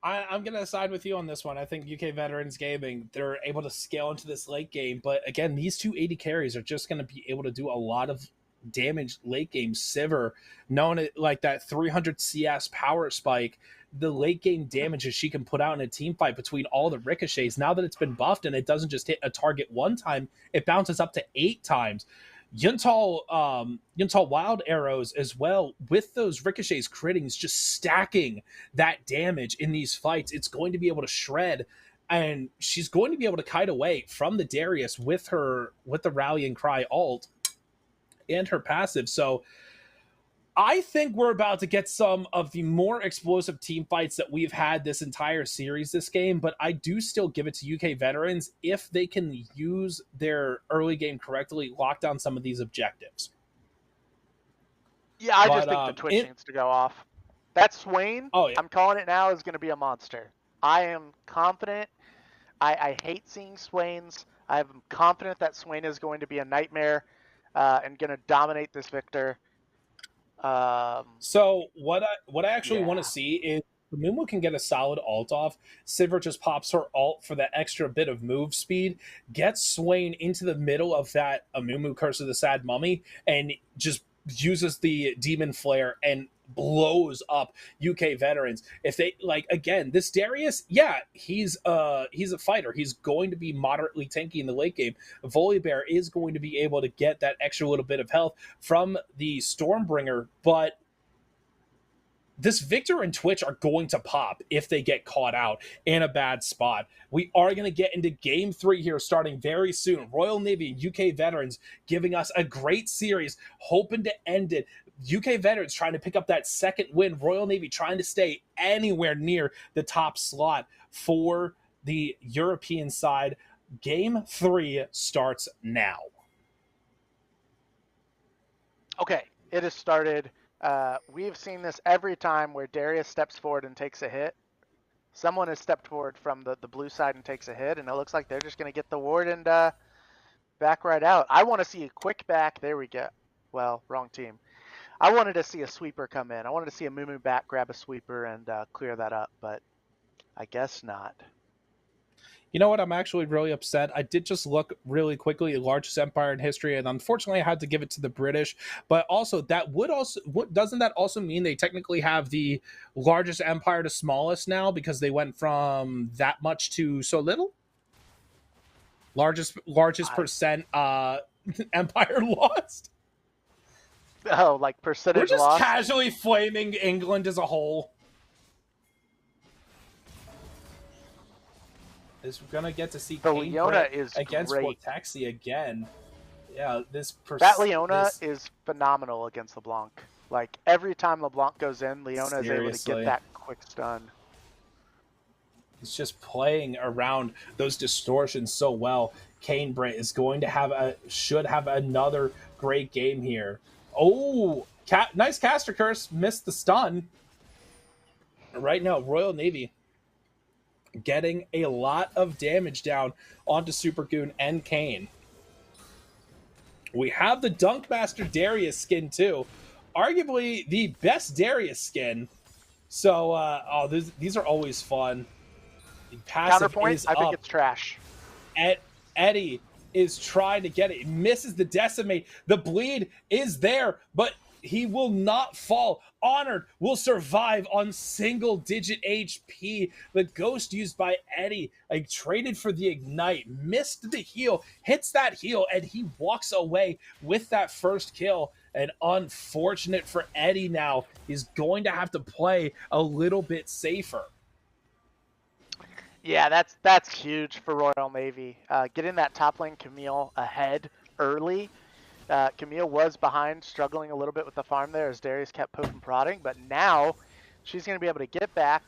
I'm going to side with you on this one. I think UK Veterans Gaming, they're able to scale into this late game. But again, these two AD carries are just going to be able to do a lot of damage late game Sivir, known as like that 300 CS power spike, the late game damages she can put out in a team fight between all the ricochets. Now that it's been buffed and it doesn't just hit a target one time, it bounces up to 8 times. Yuntal wild arrows as well, with those ricochets crittings just stacking that damage in these fights. It's going to be able to shred, and she's going to be able to kite away from the Darius with the rallying cry ult and her passive. So I think we're about to get some of the more explosive team fights that we've had this entire series this game, but I do still give it to UK Veterans if they can use their early game correctly, lock down some of these objectives. Yeah, I just think the Twitch needs to go off. That Swain, I'm calling it now, is going to be a monster. I am confident. I hate seeing Swains. I'm confident that Swain is going to be a nightmare and going to dominate this Victor. So what I actually want to see is Amumu can get a solid ult off. Sivir just pops her ult for that extra bit of move speed, gets Swain into the middle of that Amumu Curse of the Sad Mummy, and just uses the Demon Flare and blows up UK Veterans. If they again, this Darius, he's a fighter. He's going to be moderately tanky in the late game. Volibear is going to be able to get that extra little bit of health from the Stormbringer, but this Victor and Twitch are going to pop if they get caught out in a bad spot. We are going to get into game 3 here starting very soon. Royal Navy and UK Veterans giving us a great series, hoping to end it. UK Veterans trying to pick up that second win. Royal Navy trying to stay anywhere near the top slot for the European side. Game 3 starts now. Okay, it has started. We've seen this every time where Darius steps forward and takes a hit. Someone has stepped forward from the blue side and takes a hit, and it looks like they're just going to get the ward and back right out. I want to see a quick back. There we go. Well, wrong team. I wanted to see a sweeper come in. I wanted to see a Mumu back grab a sweeper and clear that up, but I guess not. You know what? I'm actually really upset. I did just look really quickly at largest empire in history, and unfortunately I had to give it to the British. But also, doesn't that also mean they technically have the largest empire to smallest now because they went from that much to so little? Largest percent empire lost? Oh, like percentage lost? We're just lost? casually flaming England as a whole. Is gonna get to see Leona is against great. Taxi again. Yeah, that Leona is phenomenal against LeBlanc. Like every time LeBlanc goes in, Leona is able to get that quick stun. He's just playing around those distortions so well. Canebrae is going to should have another great game here. Oh, nice caster curse, missed the stun. Right now, Royal Navy getting a lot of damage down onto Super Goon and Kane. We have the Dunkmaster Darius skin too. Arguably the best Darius skin. So, these are always fun. The passive Counterpoint, is I think up. it's trash. Eddie is trying to get it. He misses the decimate. The bleed is there, but he will not fall. Honored will survive on single-digit HP. The ghost used by Eddie, traded for the ignite, missed the heal, hits that heal, and he walks away with that first kill. And unfortunate for Eddie now, he's going to have to play a little bit safer. Yeah, that's huge for Royal Navy. Getting that top lane Camille ahead early. Camille was behind, struggling a little bit with the farm there as Darius kept poking prodding, but now she's going to be able to get back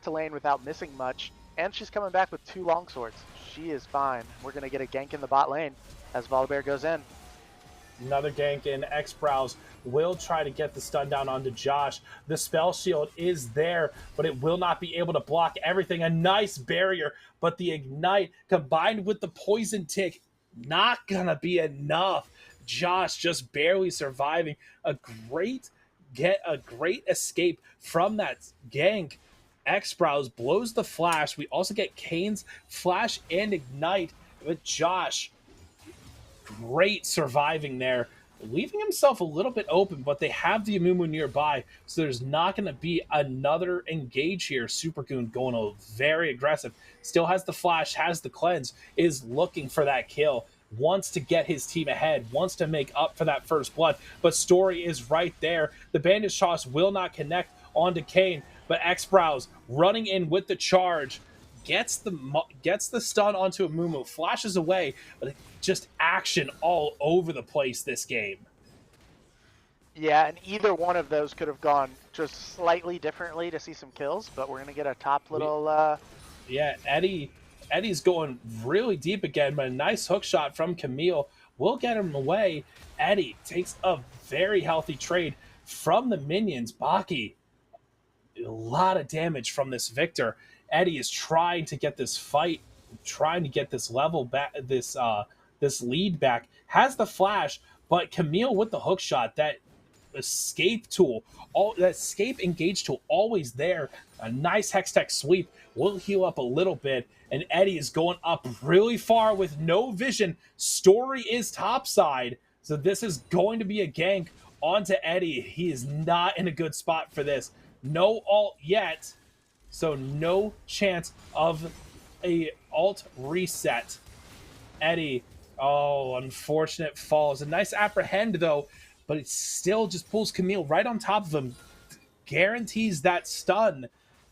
to lane without missing much, and she's coming back with 2 longswords. She is fine. We're going to get a gank in the bot lane as Volibear goes in. Another gank in. X-Browse will try to get the stun down onto Josh. The spell shield is there, but it will not be able to block everything. A nice barrier, but the ignite combined with the poison tick, not going to be enough. Josh just barely surviving. A great escape from that gank. X-Browse blows the flash. We also get Kane's flash and ignite with Josh. Great surviving there. leaving himself a little bit open, but they have the Amumu nearby, so there's not going to be another engage here. Supergoon going very aggressive, still has the flash, has the cleanse, is looking for that kill, wants to get his team ahead, wants to make up for that first blood, but Story is right there. The bandage toss will not connect onto Kane, but X-Brows running in with the charge, gets the stun onto Amumu, flashes away, but just action all over the place this game. Yeah, and either one of those could have gone just slightly differently to see some kills, but we're gonna get a top little. Yeah, Eddie's going really deep again, but a nice hook shot from Camille will get him away. Eddie takes a very healthy trade from the minions. Baki, a lot of damage from this Victor. Eddie is trying to get this fight, trying to get this level back, this lead back. Has the flash, but Camille with the hook shot, that escape tool, that escape engage tool, always there. A nice Hextech sweep will heal up a little bit, and Eddie is going up really far with no vision. Story is topside, so this is going to be a gank onto Eddie. He is not in a good spot for this. No ult yet, so no chance of a ult reset. Eddie, oh, unfortunate falls. A nice apprehend, though, but it still just pulls Camille right on top of him. Guarantees that stun,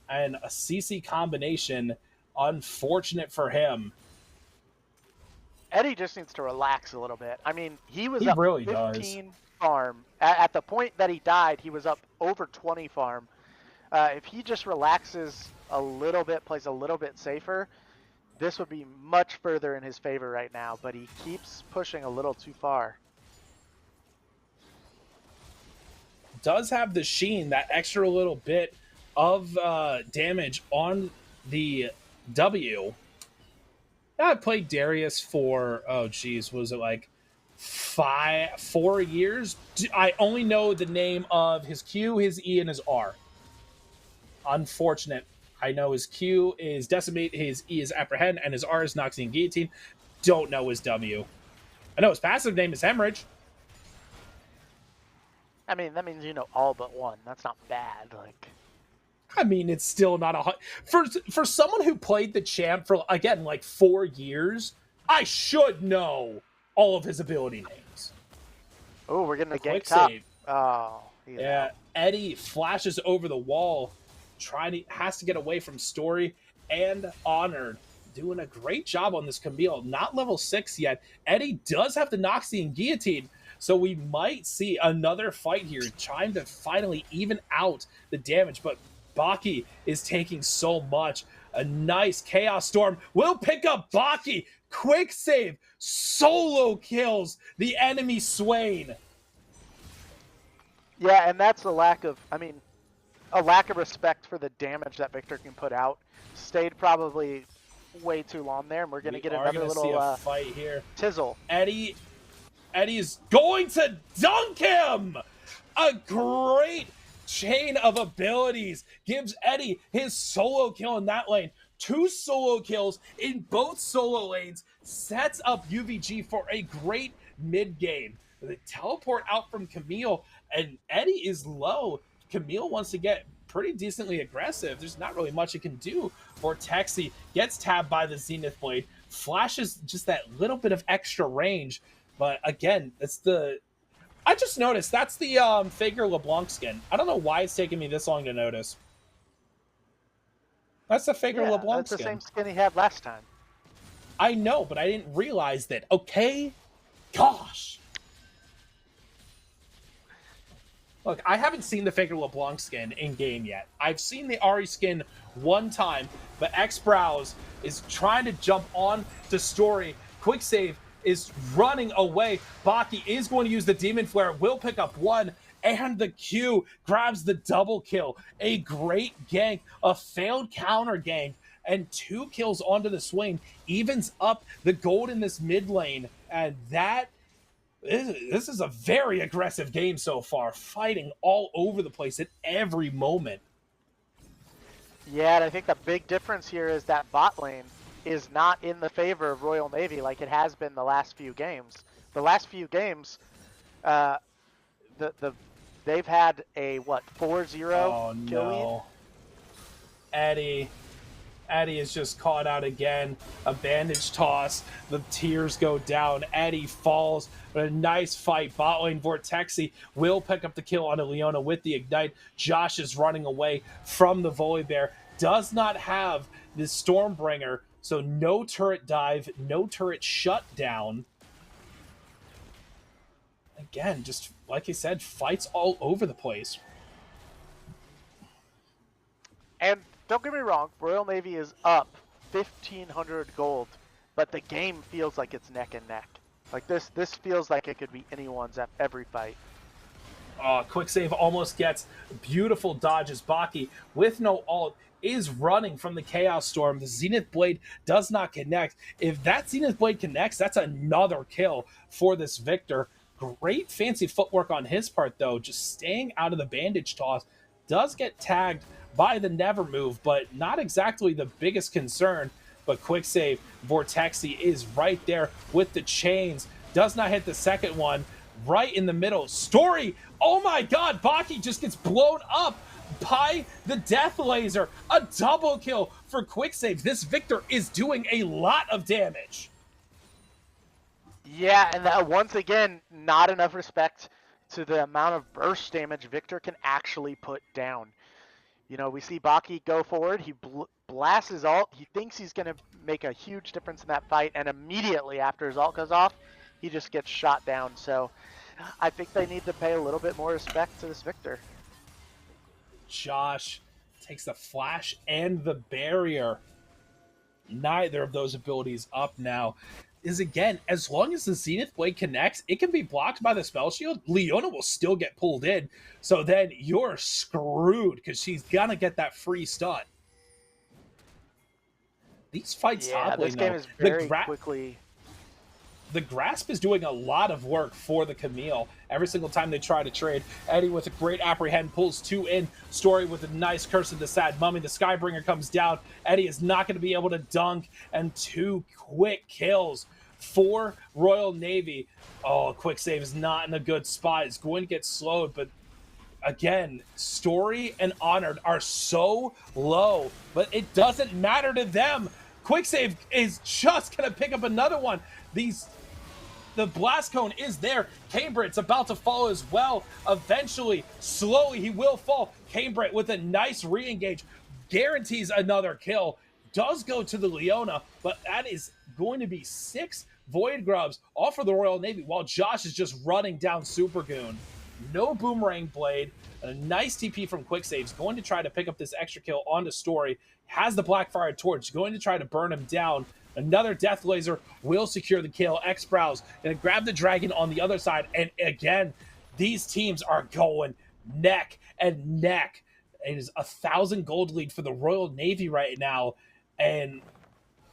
and a CC combination. Unfortunate for him. Eddie just needs to relax a little bit. I mean, he was up really 15 farm. At the point that he died, he was up over 20 farm. If he just relaxes a little bit, plays a little bit safer, this would be much further in his favor right now, but he keeps pushing a little too far. Does have the sheen, that extra little bit of damage on the W. I played Darius for, oh geez, was it like 4 years? I only know the name of his Q, his E, and his R. Unfortunate. I know his Q is Decimate, his E is Apprehend, and his R is Noxian Guillotine. Don't know his W. I know his passive name is Hemorrhage. I mean, that means you know all but one. That's not bad. Like, I mean, it's still not a for someone who played the champ for, again, like 4 years. I should know all of his ability names. oh, we're getting a gank top. Save. Oh, yeah. Eddie flashes over the wall, has to get away from Story and Honored. Doing a great job on this Camille. Not level 6 yet. Eddie does have the Noxian Guillotine, so we might see another fight here, trying to finally even out the damage, but Baki is taking so much. A nice Chaos Storm will pick up Baki. Quick save, solo kills the enemy Swain. Yeah, and that's a lack of respect for the damage that Victor can put out. Stayed probably way too long there, and we're going to get another little fight here. Tizzle. Eddie is going to dunk him. A great chain of abilities gives Eddie his solo kill in that lane. 2 solo kills in both solo lanes sets up UVG for a great mid game. The teleport out from Camille, and Eddie is low. Camille wants to get pretty decently aggressive. There's not really much he can do. Vortexi gets tabbed by the Zenith Blade, flashes just that little bit of extra range. But again, I just noticed that's the Faker LeBlanc skin. I don't know why it's taking me this long to notice. That's the Faker LeBlanc skin. That's the same skin he had last time. I know, but I didn't realize that. Okay? Gosh. Look, I haven't seen the Faker LeBlanc skin in-game yet. I've seen the Ari skin one time, but X-Brows is trying to jump on to Story. Quick save is running away. Baki is going to use the Demon Flare, will pick up 1, and the Q grabs the double kill. A great gank, a failed counter gank, and 2 kills onto the Swain. Evens up the gold in this mid lane, and this is a very aggressive game so far, fighting all over the place at every moment. Yeah, and I think the big difference here is that bot lane is not in the favor of Royal Navy like it has been the last few games. The last few games, Uh, they've had a what 4-0 kill lead. Eddie is just caught out again. A bandage toss. The tears go down. Eddie falls. But a nice fight. Bot lane Vortexy will pick up the kill on a Leona with the Ignite. Josh is running away from the Volibear. Does not have the Stormbringer. So no turret dive. No turret shutdown. Again, just like I said, fights all over the place. And don't get me wrong, Royal Navy is up 1,500 gold, but the game feels like it's neck and neck. Like this feels like it could be anyone's at every fight. Quick save almost gets beautiful dodges. Baki with no ult is running from the Chaos Storm. The Zenith Blade does not connect. If that Zenith Blade connects, that's another kill for this Victor. Great fancy footwork on his part, though, just staying out of the bandage toss. Does get tagged by the never move, but not exactly the biggest concern. But quick save, Vortexy is right there with the chains. Does not hit the second one. Right in the middle. Story! Oh my god, Baki just gets blown up by the Death Laser. A double kill for quick save. This Victor is doing a lot of damage. Yeah, and that, once again, not enough respect to the amount of burst damage Victor can actually put down. You know, we see Baki go forward, he blasts his ult, he thinks he's going to make a huge difference in that fight, and immediately after his ult goes off, he just gets shot down. So I think they need to pay a little bit more respect to this Victor. Josh takes the flash and the barrier. Neither of those abilities up now. Is again, as long as the Zenith Blade connects, it can be blocked by the spell shield. Leona will still get pulled in. So then you're screwed because she's gonna get that free stun. These fights top lane, this game is very quickly. The Grasp is doing a lot of work for the Camille every single time they try to trade. Eddie with a great apprehend pulls two in. Story with a nice Curse of the Sad Mummy. The Skybringer comes down. Eddie is not going to be able to dunk, and two quick kills for Royal Navy. Oh, quick save is not in a good spot. It's going to get slowed, but again, Story and Honored are so low, but it doesn't matter to them. Quick save is just going to pick up another one. The blast cone is there. Cambridge's about to follow as well. Eventually, slowly, he will fall. Cambridge with a nice re-engage guarantees another kill. Does go to the Leona, but that is going to be 6 Void Grubs all for the Royal Navy while Josh is just running down Super Goon. No Boomerang Blade. A nice TP from Quick Saves. Going to try to pick up this extra kill onto Story. Has the Blackfire Torch. Going to try to burn him down. Another Death Laser will secure the kill. X-Brows going to grab the Dragon on the other side. And again, these teams are going neck and neck. It is 1,000 gold lead for the Royal Navy right now. And,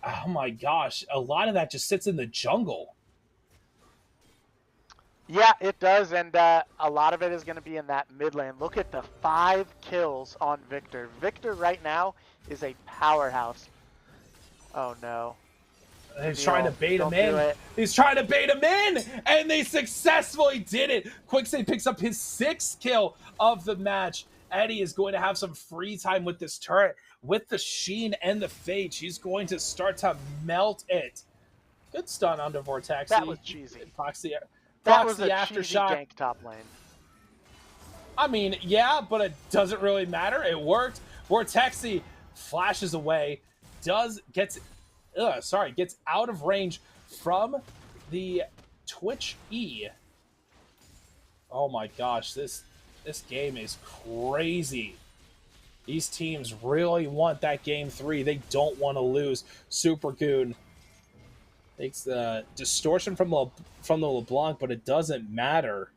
oh my gosh, a lot of that just sits in the jungle. Yeah, it does, and a lot of it is going to be in that mid lane. Look at the 5 kills on Victor. Victor right now is a powerhouse. Oh, no. He's trying to bait him in. He's trying to bait him in, and they successfully did it. Quicksave picks up his 6th kill of the match. Eddie is going to have some free time with this turret. With the Sheen and the Fade, she's going to start to melt it. Good stun onto Vortex. That was cheesy. That was a cheesy aftershock. gank top lane. I mean, yeah, but it doesn't really matter. It worked. Vortexy flashes away. Gets out of range from the Twitch E. Oh my gosh, this game is crazy. These teams really want that game 3. They don't want to lose. Super Goon takes the distortion from the LeBlanc, but it doesn't matter.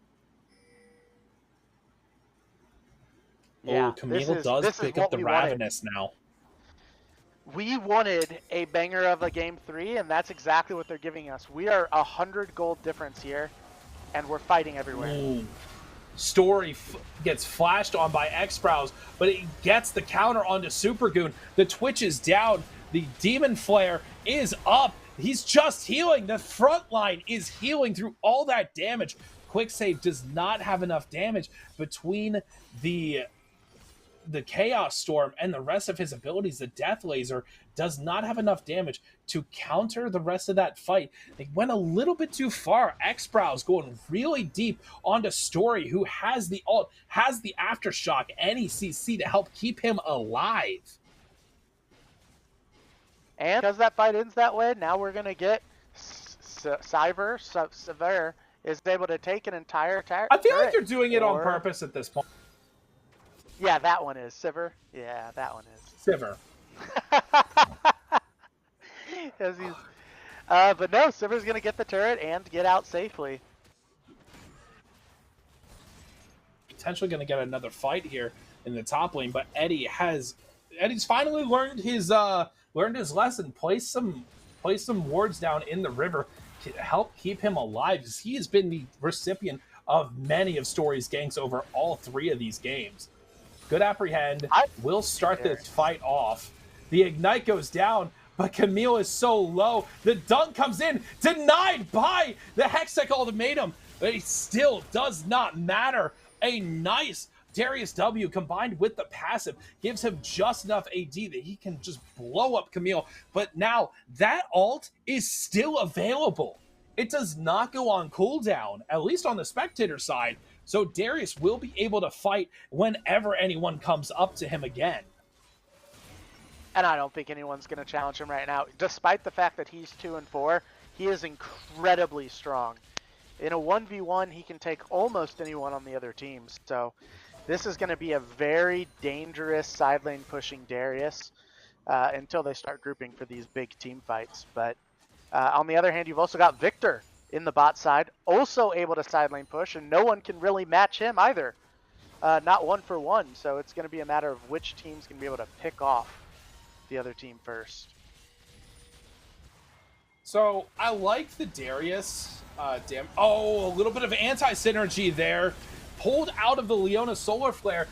Yeah, Camille does pick up the Ravenous now. We wanted a banger of a game 3, and that's exactly what they're giving us. We are 100 gold difference here, and we're fighting everywhere. Story gets flashed on by X-Brows, but it gets the counter onto Super Goon. The Twitch is down. The Demon Flare is up. He's just healing. The front line is healing through all that damage. Quick Save does not have enough damage between the Chaos Storm and the rest of his abilities. The Death Laser does not have enough damage to counter the rest of that fight. They went a little bit too far. X-Brow's going really deep onto Story, who has the ult, has the Aftershock, and CC to help keep him alive. And because that fight ends that way, now we're going to get Sever is able to take an entire turret. I feel like they're doing it on purpose at this point. Yeah, that one is. Sivir. Yeah, that one is. Sivir. As he's, but no, Sivir's going to get the turret and get out safely. Potentially going to get another fight here in the top lane, but Eddie's finally learned his lesson. Place some wards down in the river to help keep him alive. He has been the recipient of many of Story's ganks over all 3 of these games. Good apprehend. We'll start this fight off. The ignite goes down, but Camille is so low. The dunk comes in, denied by the Hextech ultimatum, but it still does not matter. A nice Darius W combined with the passive gives him just enough AD that he can just blow up Camille. But now that ult is still available. It does not go on cooldown, at least on the spectator side. So Darius will be able to fight whenever anyone comes up to him again. And I don't think anyone's going to challenge him right now. Despite the fact that he's 2 and 4, he is incredibly strong. In a 1v1, he can take almost anyone on the other teams. So this is going to be a very dangerous side lane pushing Darius until they start grouping for these big team fights. But on the other hand, you've also got Victor in the bot side, also able to side lane push, and no one can really match him either. Not 1 for 1, so it's going to be a matter of which team's going to be able to pick off the other team first. So I like the Darius. A little bit of anti-synergy there. Pulled out of the Leona Solar Flare.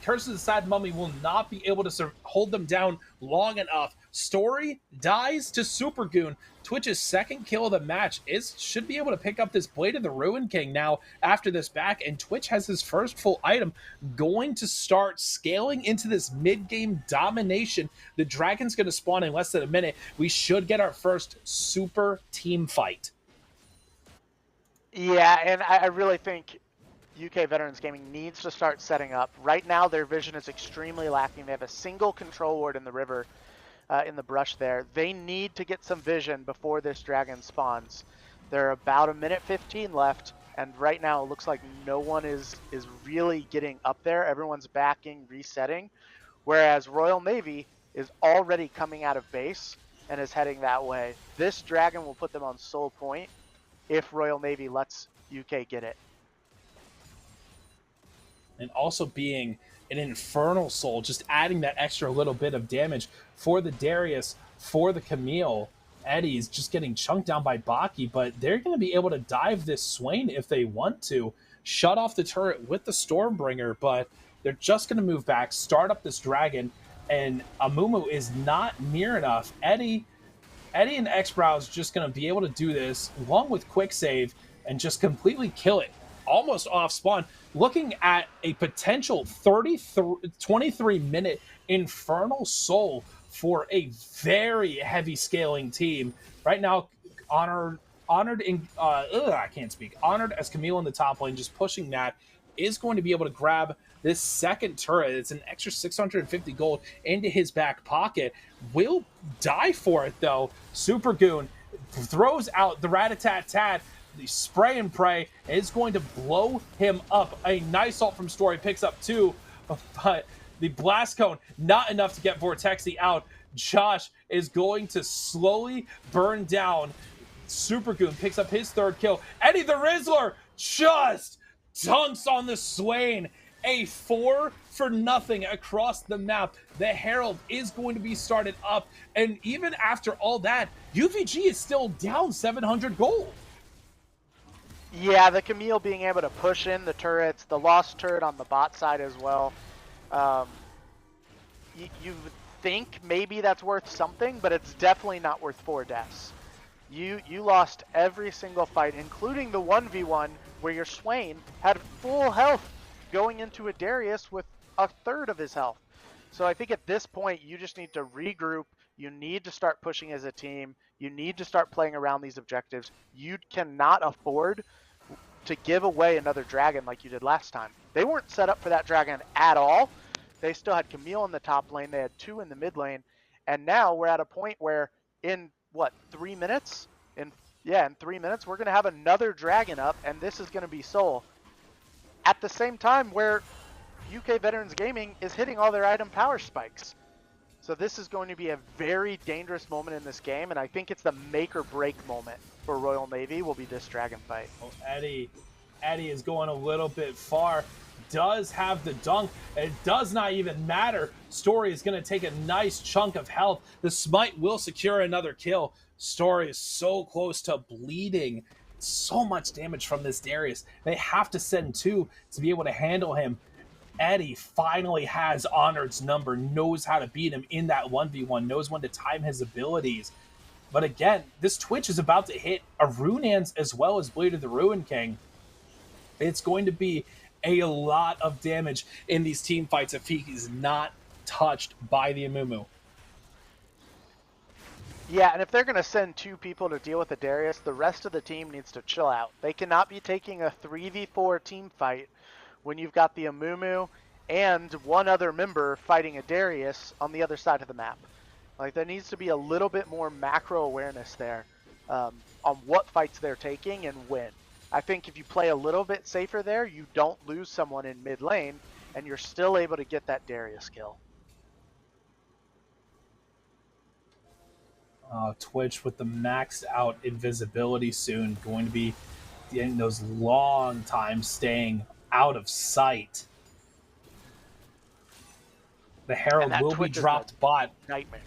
Curse of the Sad Mummy will not be able to hold them down long enough. Story dies to Super Goon. Twitch's second kill of the match should be able to pick up this Blade of the Ruin King now after this back, and Twitch has his first full item going to start scaling into this mid-game domination. The Dragon's going to spawn in less than a minute. We should get our first super team fight. Yeah, and I really think UK Veterans Gaming needs to start setting up. Right now, their vision is extremely lacking. They have a single control ward in the river, in the brush there. They need to get some vision before this dragon spawns. There are about 1:15 left, and right now it looks like no one is really getting up there. Everyone's backing, resetting, whereas Royal Navy is already coming out of base and is heading that way. This dragon will put them on soul point if Royal Navy lets UK get it. And also being an Infernal Soul, just adding that extra little bit of damage for the Darius, for the Camille. Eddie's just getting chunked down by Baki, but they're going to be able to dive this Swain if they want to. Shut off the turret with the Stormbringer, but they're just going to move back, start up this dragon, and Amumu is not near enough. Eddie and X-Brow is just going to be able to do this, along with Quick Save, and just completely kill it. Almost off spawn. Looking at a potential 23-minute Infernal Soul for a very heavy scaling team. Right now, Honored as Camille in the top lane, just pushing that, is going to be able to grab this second turret. It's an extra 650 gold into his back pocket. Will die for it, though. Super Goon throws out the Rat-a-tat-tat. The spray and pray is going to blow him up. A nice ult from Story, picks up 2, but the blast cone, not enough to get Vortexy out. Josh is going to slowly burn down. Super Goon picks up his 3rd kill. Eddie the Rizzler just dunks on the Swain. A 4 for nothing across the map. The Herald is going to be started up, and even after all that, UVG is still down 700 gold. Yeah, the Camille being able to push in the turrets, the lost turret on the bot side as well. You think maybe that's worth something, but it's definitely not worth 4 deaths. You lost every single fight, including the 1v1 where your Swain had full health going into a Darius with a third of his health. So I think at this point, you just need to regroup. You need to start pushing as a team. You need to start playing around these objectives. You cannot afford to give away another dragon like you did last time. They weren't set up for that dragon at all. They still had Camille in the top lane. They had 2 in the mid lane. And now we're at a point where in, what, 3 minutes? In 3 minutes, we're going to have another dragon up, and this is going to be Soul. At the same time where UK Veterans Gaming is hitting all their item power spikes. So this is going to be a very dangerous moment in this game, and I think it's the make or break moment for Royal Navy will be this dragon fight. Well, Eddie is going a little bit far. Does have the dunk. It does not even matter. Story is going to take a nice chunk of health. The smite will secure another kill. Story is so close to bleeding. So much damage from this Darius. They have to send 2 to be able to handle him. Eddie finally has Honored's number, knows how to beat him in that 1v1, knows when to time his abilities. But again, this Twitch is about to hit a Runaan's as well as Blade of the Ruin King. It's going to be a lot of damage in these team fights if he is not touched by the Amumu. Yeah, and if they're going to send 2 people to deal with the Darius, the rest of the team needs to chill out. They cannot be taking a 3v4 team fight when you've got the Amumu and 1 other member fighting a Darius on the other side of the map. Like, there needs to be a little bit more macro awareness there on what fights they're taking and when. I think if you play a little bit safer there, you don't lose someone in mid lane, and you're still able to get that Darius kill. Twitch with the maxed out invisibility soon, going to be in those long times staying out of sight. The Herald will be dropped bot. Nightmare.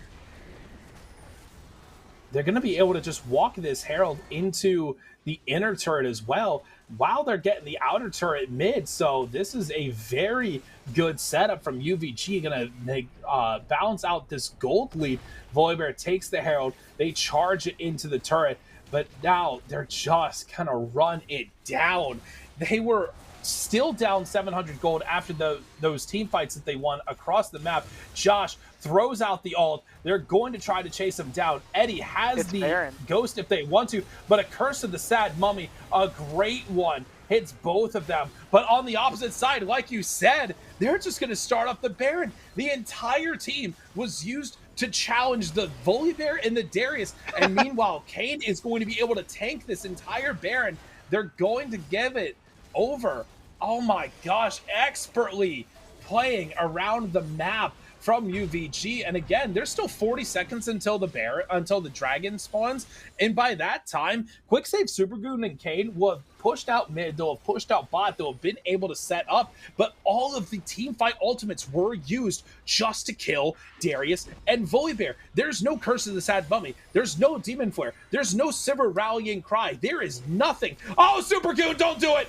They're going to be able to just walk this Herald into the inner turret as well while they're getting the outer turret mid. So this is a very good setup from UVG. Going to balance out this gold lead. Volibear takes the Herald. They charge it into the turret. But now they're just going to run it down. They were still down 700 gold after those team fights that they won across the map. Josh throws out the ult. They're going to try to chase him down. Eddie has the Baron. Ghost if they want to, but a Curse of the Sad Mummy, a great one, hits both of them. But on the opposite side, like you said, they're just going to start up the Baron. The entire team was used to challenge the Volibear and the Darius, and meanwhile, Kane is going to be able to tank this entire Baron. They're going to give it over. Oh my gosh, expertly playing around the map from UVG. And again, there's still 40 seconds until the dragon spawns. And by that time, Quicksave, Supergoon, and Kane will have pushed out mid, they'll have pushed out bot, they'll have been able to set up. But all of the team fight ultimates were used just to kill Darius and Volibear. There's no Curse of the Sad Mummy. There's no Demon Flare. There's no Sivir Rallying Cry. There is nothing. Oh, Supergoon, don't do it!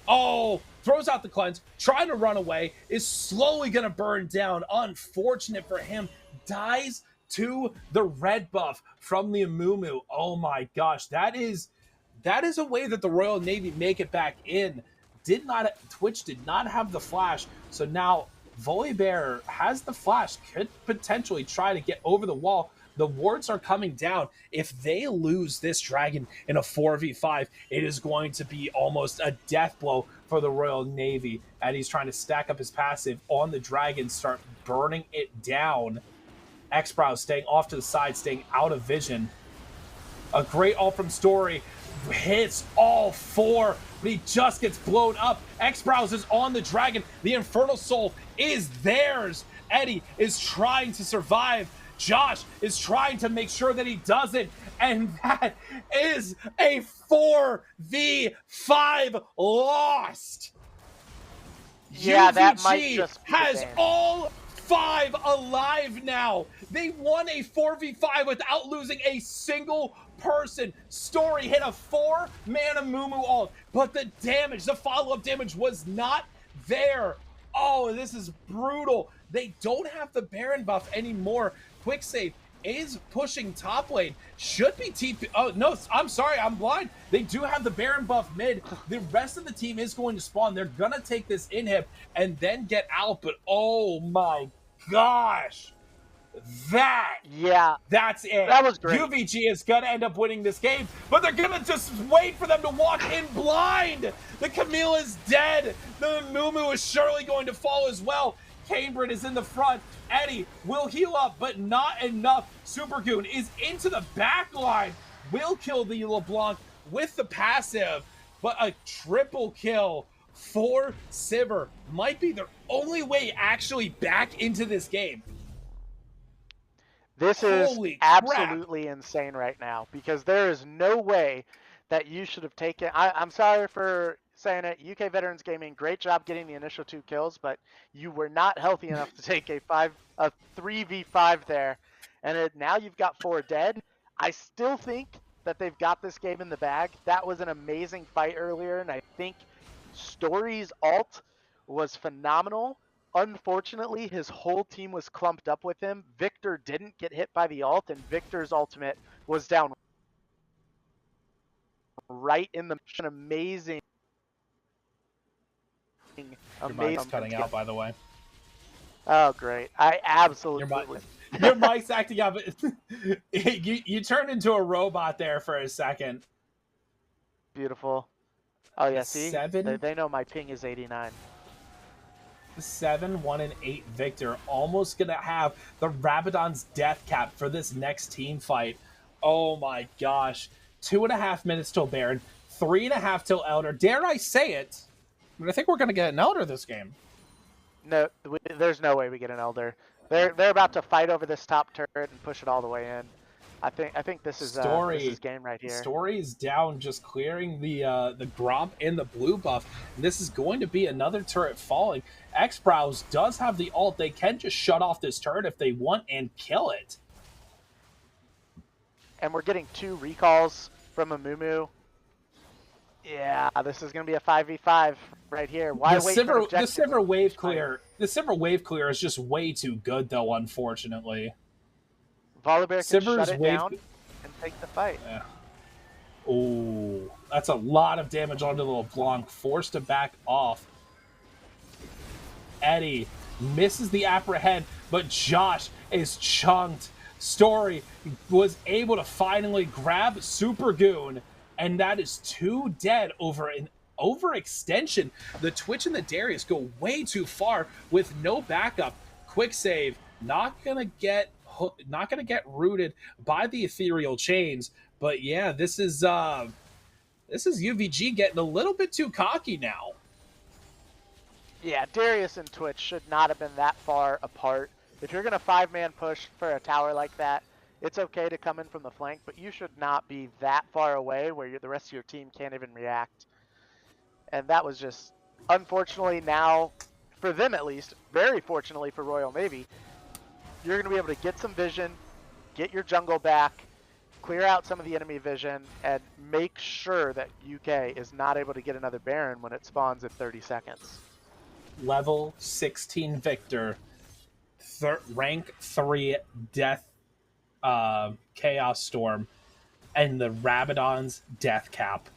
Oh, throws out the cleanse, trying to run away, is slowly going to burn down. Unfortunate for him. Dies to the red buff from the Amumu. Oh my gosh, that is a way that the Royal Navy make it back in. Twitch did not have the flash, so now Volibear has the flash, could potentially try to get over the wall. The wards are coming down. If they lose this dragon in a 4v5, it is going to be almost a death blow for the Royal Navy. And he's trying to stack up his passive on the dragon, start burning it down. X-Brow staying off to the side, staying out of vision. A great ult from Story. Hits all 4, but he just gets blown up. X-Brows is on the dragon. The Infernal Soul is theirs. Eddie is trying to survive. Josh is trying to make sure that he doesn't, and that is a 4v5 lost. Yeah, UVG that might just be has all 5 alive now. They won a 4v5 without losing a single person. Story hit a 4-mana Mumu ult, but the damage, the follow-up damage was not there. Oh, this is brutal. They don't have the Baron buff anymore. Quicksave is pushing top lane. Should be TP. Oh, no, I'm sorry. I'm blind. They do have the Baron buff mid. The rest of the team is going to spawn. They're going to take this inhib and then get out. But oh my gosh. That's it. That was great. UVG is going to end up winning this game, but they're going to just wait for them to walk in blind. The Camille is dead. The Mumu is surely going to fall as well. Cambridge is in the front. Eddie will heal up, but not enough. Supergoon is into the back line. Will kill the LeBlanc with the passive, but a triple kill for Sivir might be their only way actually back into this game. This Holy is crap. absolutely insane right now, because there is no way that you should have taken. I'm sorry for saying it. UK Veterans Gaming, great job getting the initial 2 kills, but you were not healthy enough to take a 3v5 there, and now you've got 4 dead. I still think that they've got this game in the bag. That was an amazing fight earlier, and I think Story's ult was phenomenal. Unfortunately, his whole team was clumped up with him. Victor didn't get hit by the ult, and Victor's ultimate was down right in the amazing. Your mic's cutting out, by the way. Oh, great. I absolutely. Your mic's acting up. You turned into a robot there for a second. Beautiful. Oh, yeah, see? 7? They know my ping is 89. 7, 1, and 8 Victor almost gonna have the Rabadon's death cap for this next team fight. Oh my gosh. 2.5 minutes till Baron, 3.5 till Elder. Dare I say it? But I think we're gonna get an Elder this game. No, there's no way we get an Elder. They're about to fight over this top turret and push it all the way in. I think this is game right here. Story is down, just clearing the Gromp and the blue buff. And this is going to be another turret falling. X-Brows does have the ult. They can just shut off this turret if they want and kill it. And we're getting 2 recalls from a Mumu. Yeah, this is going to be a 5v5 right here. Why wait for the Sivir wave clear? The Sivir wave clear is just way too good, though, unfortunately. Volibear can Sivir's shut it down and take the fight. Yeah. Oh, that's a lot of damage onto the LeBlanc. Forced to back off. Eddie misses the apprehend, but Josh is chunked. Story was able to finally grab Supergoon, and that is 2 dead over an overextension. The Twitch and the Darius go way too far with no backup. Quick save, not gonna get rooted by the ethereal chains. But yeah, this is UVG getting a little bit too cocky now. Yeah, Darius and Twitch should not have been that far apart. If you're gonna 5-man push for a tower like that, it's okay to come in from the flank, but you should not be that far away where the rest of your team can't even react. And that was just, unfortunately now, for them at least, very fortunately for Royal Navy, you're going to be able to get some vision, get your jungle back, clear out some of the enemy vision, and make sure that UK is not able to get another Baron when it spawns in 30 seconds. Level 16 Victor, rank 3 Death Chaos Storm, and the Rabadon's Death Cap.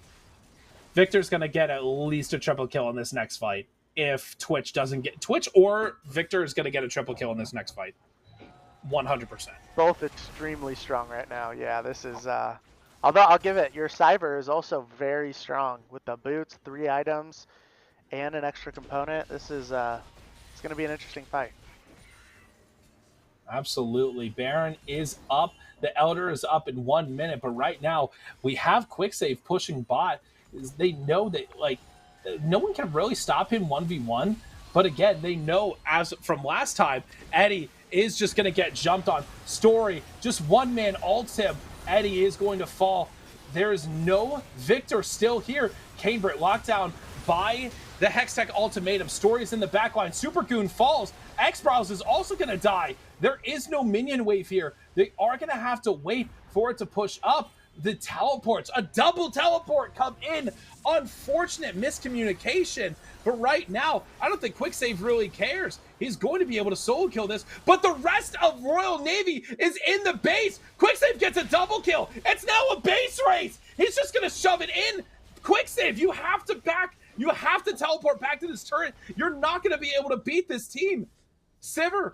Victor's going to get at least a triple kill in this next fight. If Twitch doesn't get... Twitch or Victor is going to get a triple kill in this next fight. 100%. Both extremely strong right now. Yeah, this is... although I'll give it, your Cyber is also very strong with the boots, 3 items, and an extra component. This is... it's going to be an interesting fight. Absolutely. Baron is up. The Elder is up in 1 minute. But right now, we have Quicksave pushing bot. They know that, like, no one can really stop him 1v1. But again, they know, as from last time, Eddie is just going to get jumped on. Story, just 1-man ults him. Eddie is going to fall. There is no Victor still here. Cambridge locked down by the Hextech ultimatum. Story's in the backline. Supergoon falls. X-Brows is also going to die. There is no minion wave here. They are going to have to wait for it to push up. the teleports, a double teleport come in. Unfortunate miscommunication. But right now, I don't think Quicksave really cares. He's going to be able to solo kill this, but the rest of Royal Navy is in the base. Quicksave gets a double kill. It's now a base race. He's just going to shove it in. Quicksave, you have to teleport back to this turret. You're not going to be able to beat this team. Sivir's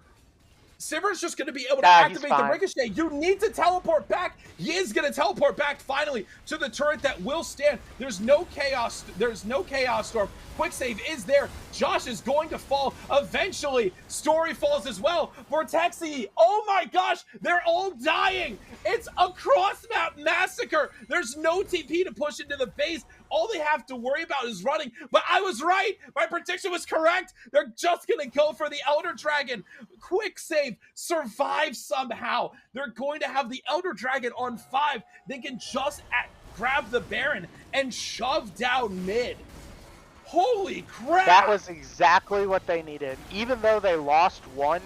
just going to be able to activate the ricochet. You need to teleport back. He is going to teleport back finally to the turret that will stand. There's no chaos. There's no chaos storm. Quicksave is there. Josh is going to fall eventually. Story falls as well. Vortexi, oh my gosh, they're all dying. It's a cross-map massacre. There's no TP to push into the base. All they have to worry about is running. But I was right. My prediction was correct. They're just going to go for the Elder Dragon. Quicksave survives somehow. They're going to have the Elder Dragon on 5. They can just grab the Baron and shove down mid. Holy crap! That was exactly what they needed. Even though they lost one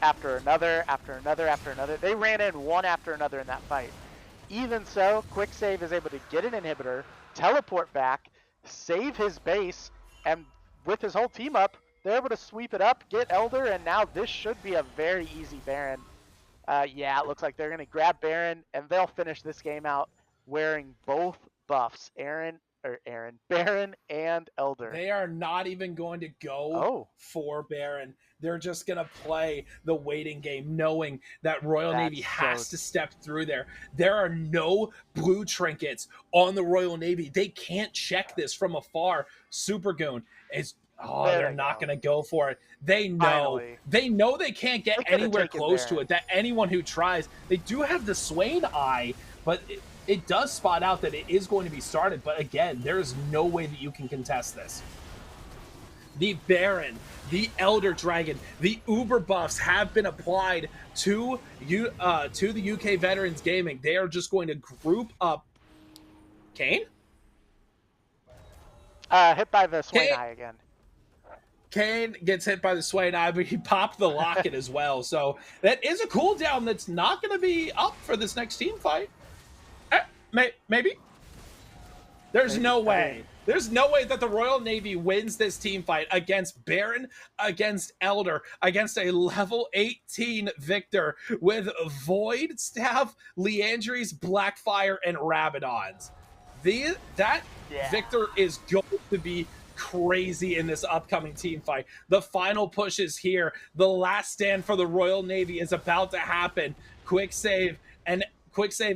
after another, they ran in one after another in that fight. Even so, Quicksave is able to get an inhibitor, teleport back, save his base, and with his whole team up, they're able to sweep it up, get Elder, and now this should be a very easy Baron. Yeah, it looks like they're going to grab Baron, and they'll finish this game out wearing both buffs, Baron and Elder. They are not even going to go for Baron. They're just going to play the waiting game, knowing that Royal Navy has to step through there. There are no blue trinkets on the Royal Navy. They can't check this from afar. Supergoon is... they're not going to go for it. They know. Finally. They know they can't get anywhere close to it. That anyone who tries, they do have the Swain eye, but it does spot out that it is going to be started. But again, there's no way that you can contest this. The Baron, the Elder Dragon, the Uber buffs have been applied to the UK Veterans Gaming. They are just going to group up. Kane? Hit by the Swain eye again. Kane gets hit by the Swain eye, but he popped the locket as well. So that is a cooldown that's not going to be up for this next team fight. Maybe. There's no way. There's no way that the Royal Navy wins this team fight against Baron, against Elder, against a level 18 Victor with Void Staff, Leandries, Blackfire, and Rabadons. Victor is going to be crazy in this upcoming team fight. The final push is here. The last stand for the Royal Navy is about to happen. Quicksave,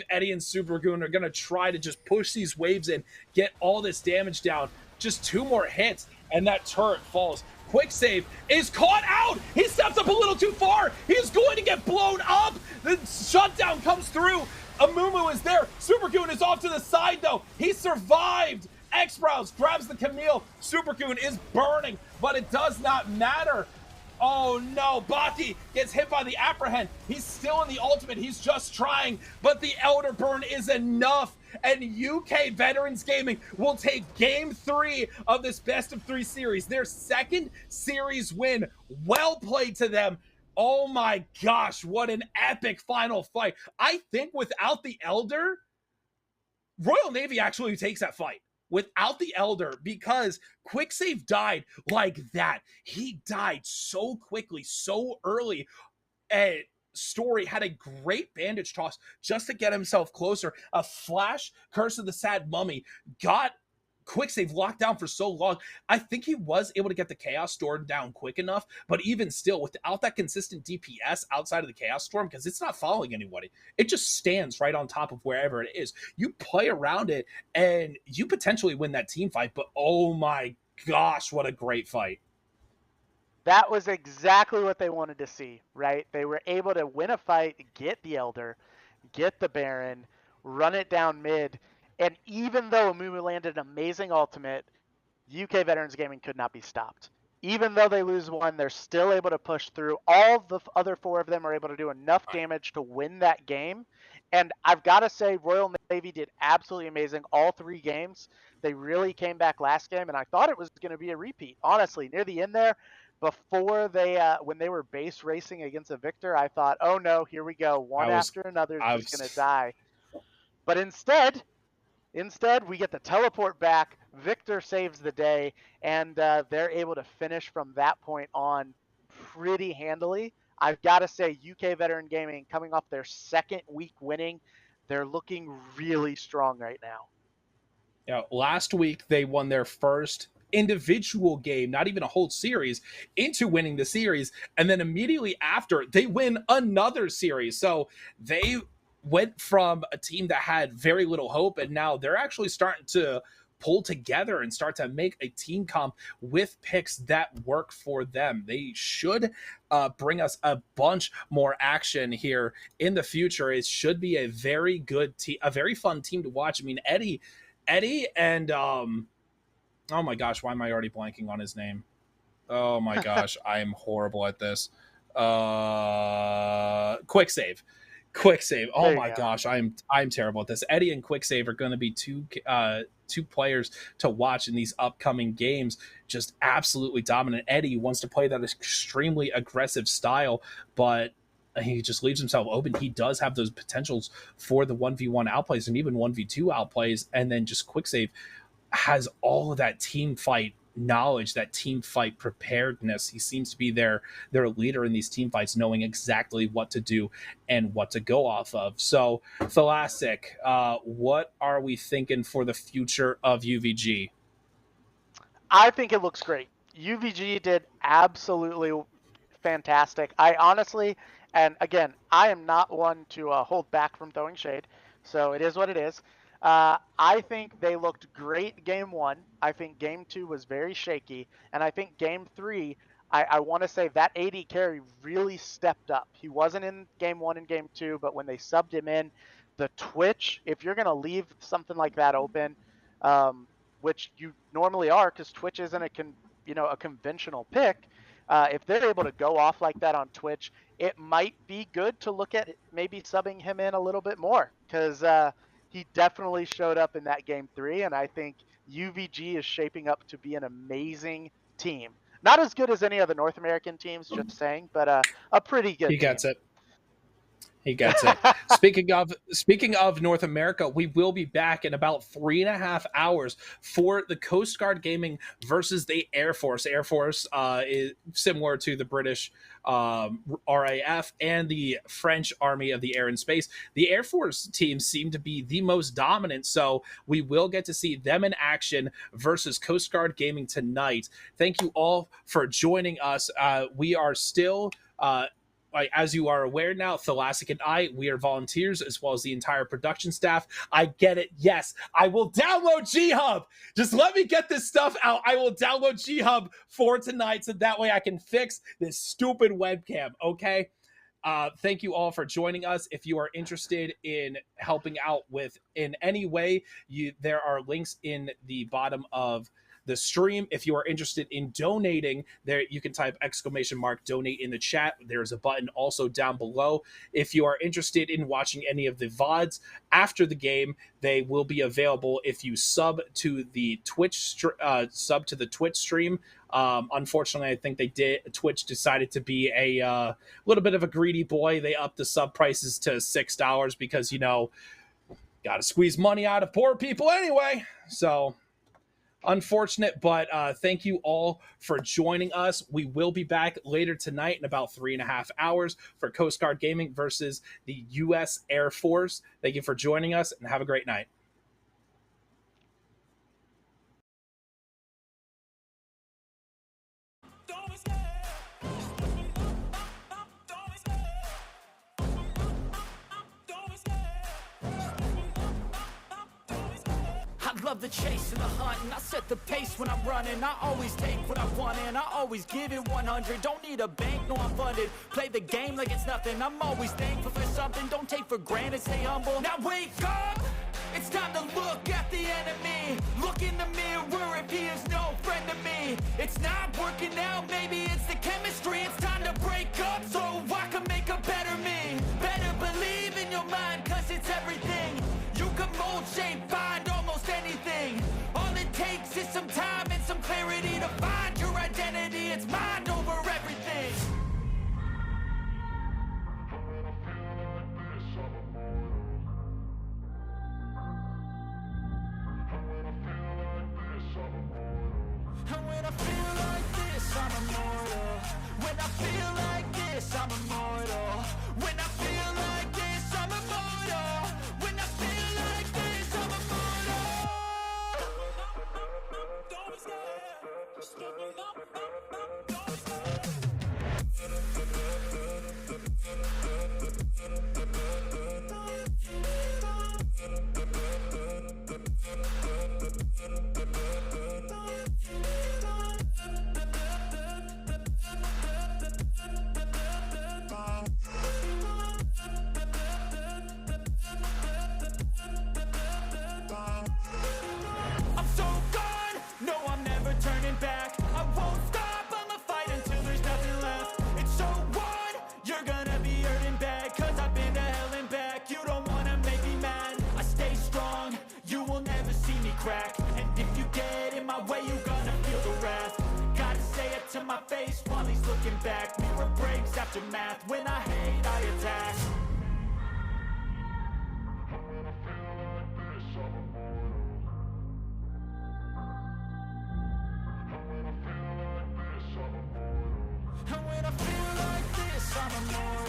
Eddie, and Supergoon are going to try to just push these waves in, get all this damage down. Just 2 more hits, and that turret falls. Quicksave is caught out. He steps up a little too far. He's going to get blown up. The shutdown comes through. Amumu is there. Supergoon is off to the side, though. He survived. X-Browse grabs the Camille. Supergoon is burning, but it does not matter. Oh no, Bati gets hit by the Apprehend. He's still in the ultimate. He's just trying, but the Elder Burn is enough. And UK Veterans Gaming will take game 3 of this best of 3 series. Their second series win. Well played to them. Oh my gosh, what an epic final fight. I think without the Elder, Royal Navy actually takes that fight. Without the Elder, because Quicksave died like that. He died so quickly, so early. And Story had a great bandage toss just to get himself closer. A flash Curse of the Sad Mummy got Quicksave locked down for so long. I think he was able to get the Chaos Storm down quick enough, but even still, without that consistent DPS outside of the Chaos Storm, because it's not following anybody, it just stands right on top of wherever it is. You play around it, and you potentially win that team fight, but oh my gosh, what a great fight. That was exactly what they wanted to see, right? They were able to win a fight, get the Elder, get the Baron, run it down mid, and even though Amumu landed an amazing ultimate, UK Veterans Gaming could not be stopped. Even though they lose one, they're still able to push through. All the other 4 of them are able to do enough damage to win that game. And I've got to say, Royal Navy did absolutely amazing all 3 games. They really came back last game, and I thought it was going to be a repeat. Honestly, near the end there, before they, when they were base racing against a Victor, I thought, oh no, here we go. One after another is just going to die. But instead, we get the teleport back. Victor saves the day, and they're able to finish from that point on pretty handily. I've got to say, UK Veteran Gaming, coming off their second week winning, they're looking really strong right now. Last week they won their first individual game, not even a whole series, into winning the series, and then immediately after they win another series. So they went from a team that had very little hope, and now they're actually starting to pull together and start to make a team comp with picks that work for them. They should bring us a bunch more action here in the future. It should be a very good team, a very fun team to watch. I mean, Eddie and oh my gosh, why am I already blanking on his name? Oh my gosh, I am horrible at this. Quick save. Oh my gosh, I'm terrible at this. Eddie and Quick Save are going to be two players to watch in these upcoming games. Just absolutely dominant. Eddie wants to play that extremely aggressive style, but he just leaves himself open. He does have those potentials for the 1v1 outplays and even 1v2 outplays. And then just Quick Save has all of that team fight knowledge, that team fight preparedness. He seems to be their leader in these team fights, knowing exactly what to do and what to go off of. So, Tholastic, what are we thinking for the future of UVG? I think it looks great. UVG did absolutely fantastic. I honestly, and again, I am not one to hold back from throwing shade, so it is what it is. I think they looked great game 1. I think game 2 was very shaky, and I think game 3, I want to say that AD carry really stepped up. He wasn't in game 1 and game 2, but when they subbed him in, the Twitch, if you're going to leave something like that open, which you normally are, because Twitch isn't a conventional pick. If they're able to go off like that on Twitch, it might be good to look at maybe subbing him in a little bit more, because he definitely showed up in that game 3, and I think UVG is shaping up to be an amazing team. Not as good as any of the North American teams, just saying, but a pretty good team. He gets it. He gets it. Speaking of North America, we will be back in about 3.5 hours for the Coast Guard Gaming versus the Air Force. Air Force is similar to the British RAF and the French Army of the Air and Space. The Air Force teams seem to be the most dominant, so we will get to see them in action versus Coast Guard Gaming tonight. Thank you all for joining us. We are still as you are aware now, Tholastic and we are volunteers as well as the entire production staff. I get it. Yes, I will download G-Hub. Just let me get this stuff out. I will download G-Hub for tonight so that way I can fix this stupid webcam, okay? Thank you all for joining us. If you are interested in helping out with in any way, there are links in the bottom of the stream. If you are interested in donating, there you can type !donate in the chat. There's a button also down below. If you are interested in watching any of the VODs after the game, they will be available if you sub to the Twitch stream. Unfortunately, I think Twitch decided to be a little bit of a greedy boy. They upped the sub prices to $6 because, gotta squeeze money out of poor people anyway. So unfortunate, but thank you all for joining us. We will be back later tonight in about 3.5 hours for Coast Guard Gaming versus the U.S. Air Force. Thank you for joining us and have a great night. I love the chase and the hunt, and I set the pace when I'm running. I always take what I want and I always give it 100. Don't need a bank, no, I'm funded. Play the game like it's nothing. I'm always thankful for something. Don't take for granted, stay humble. Now wake up! It's time to look at the enemy. Look in the mirror if he is no friend to me. It's not working out, maybe it's the chemistry. It's time to break up so I can make a better me. Better believe in your mind, cause it's everything. You can mold, shape, find almost anything. All it takes is some time and some clarity to find your identity. It's mind over everything. when I feel like this, I'm immortal. When I feel like this, I'm immortal. When I feel like this, I'm immortal. When I feel like this, I'm immortal. Don't be scared. Just looking up, don't be scared. I'm so gone, no I'm never turning back. I won't stop, I'ma fight until there's nothing left. It's so on, you're gonna be hurting bad, cause I've been to hell and back. You don't wanna make me mad, I stay strong, you will never see me crack. And if you get in my way, you gonna feel the wrath. Gotta say it to my face while he's looking back. Mirror breaks after math, when I hate I attack. And when I feel like this, I'm immortal.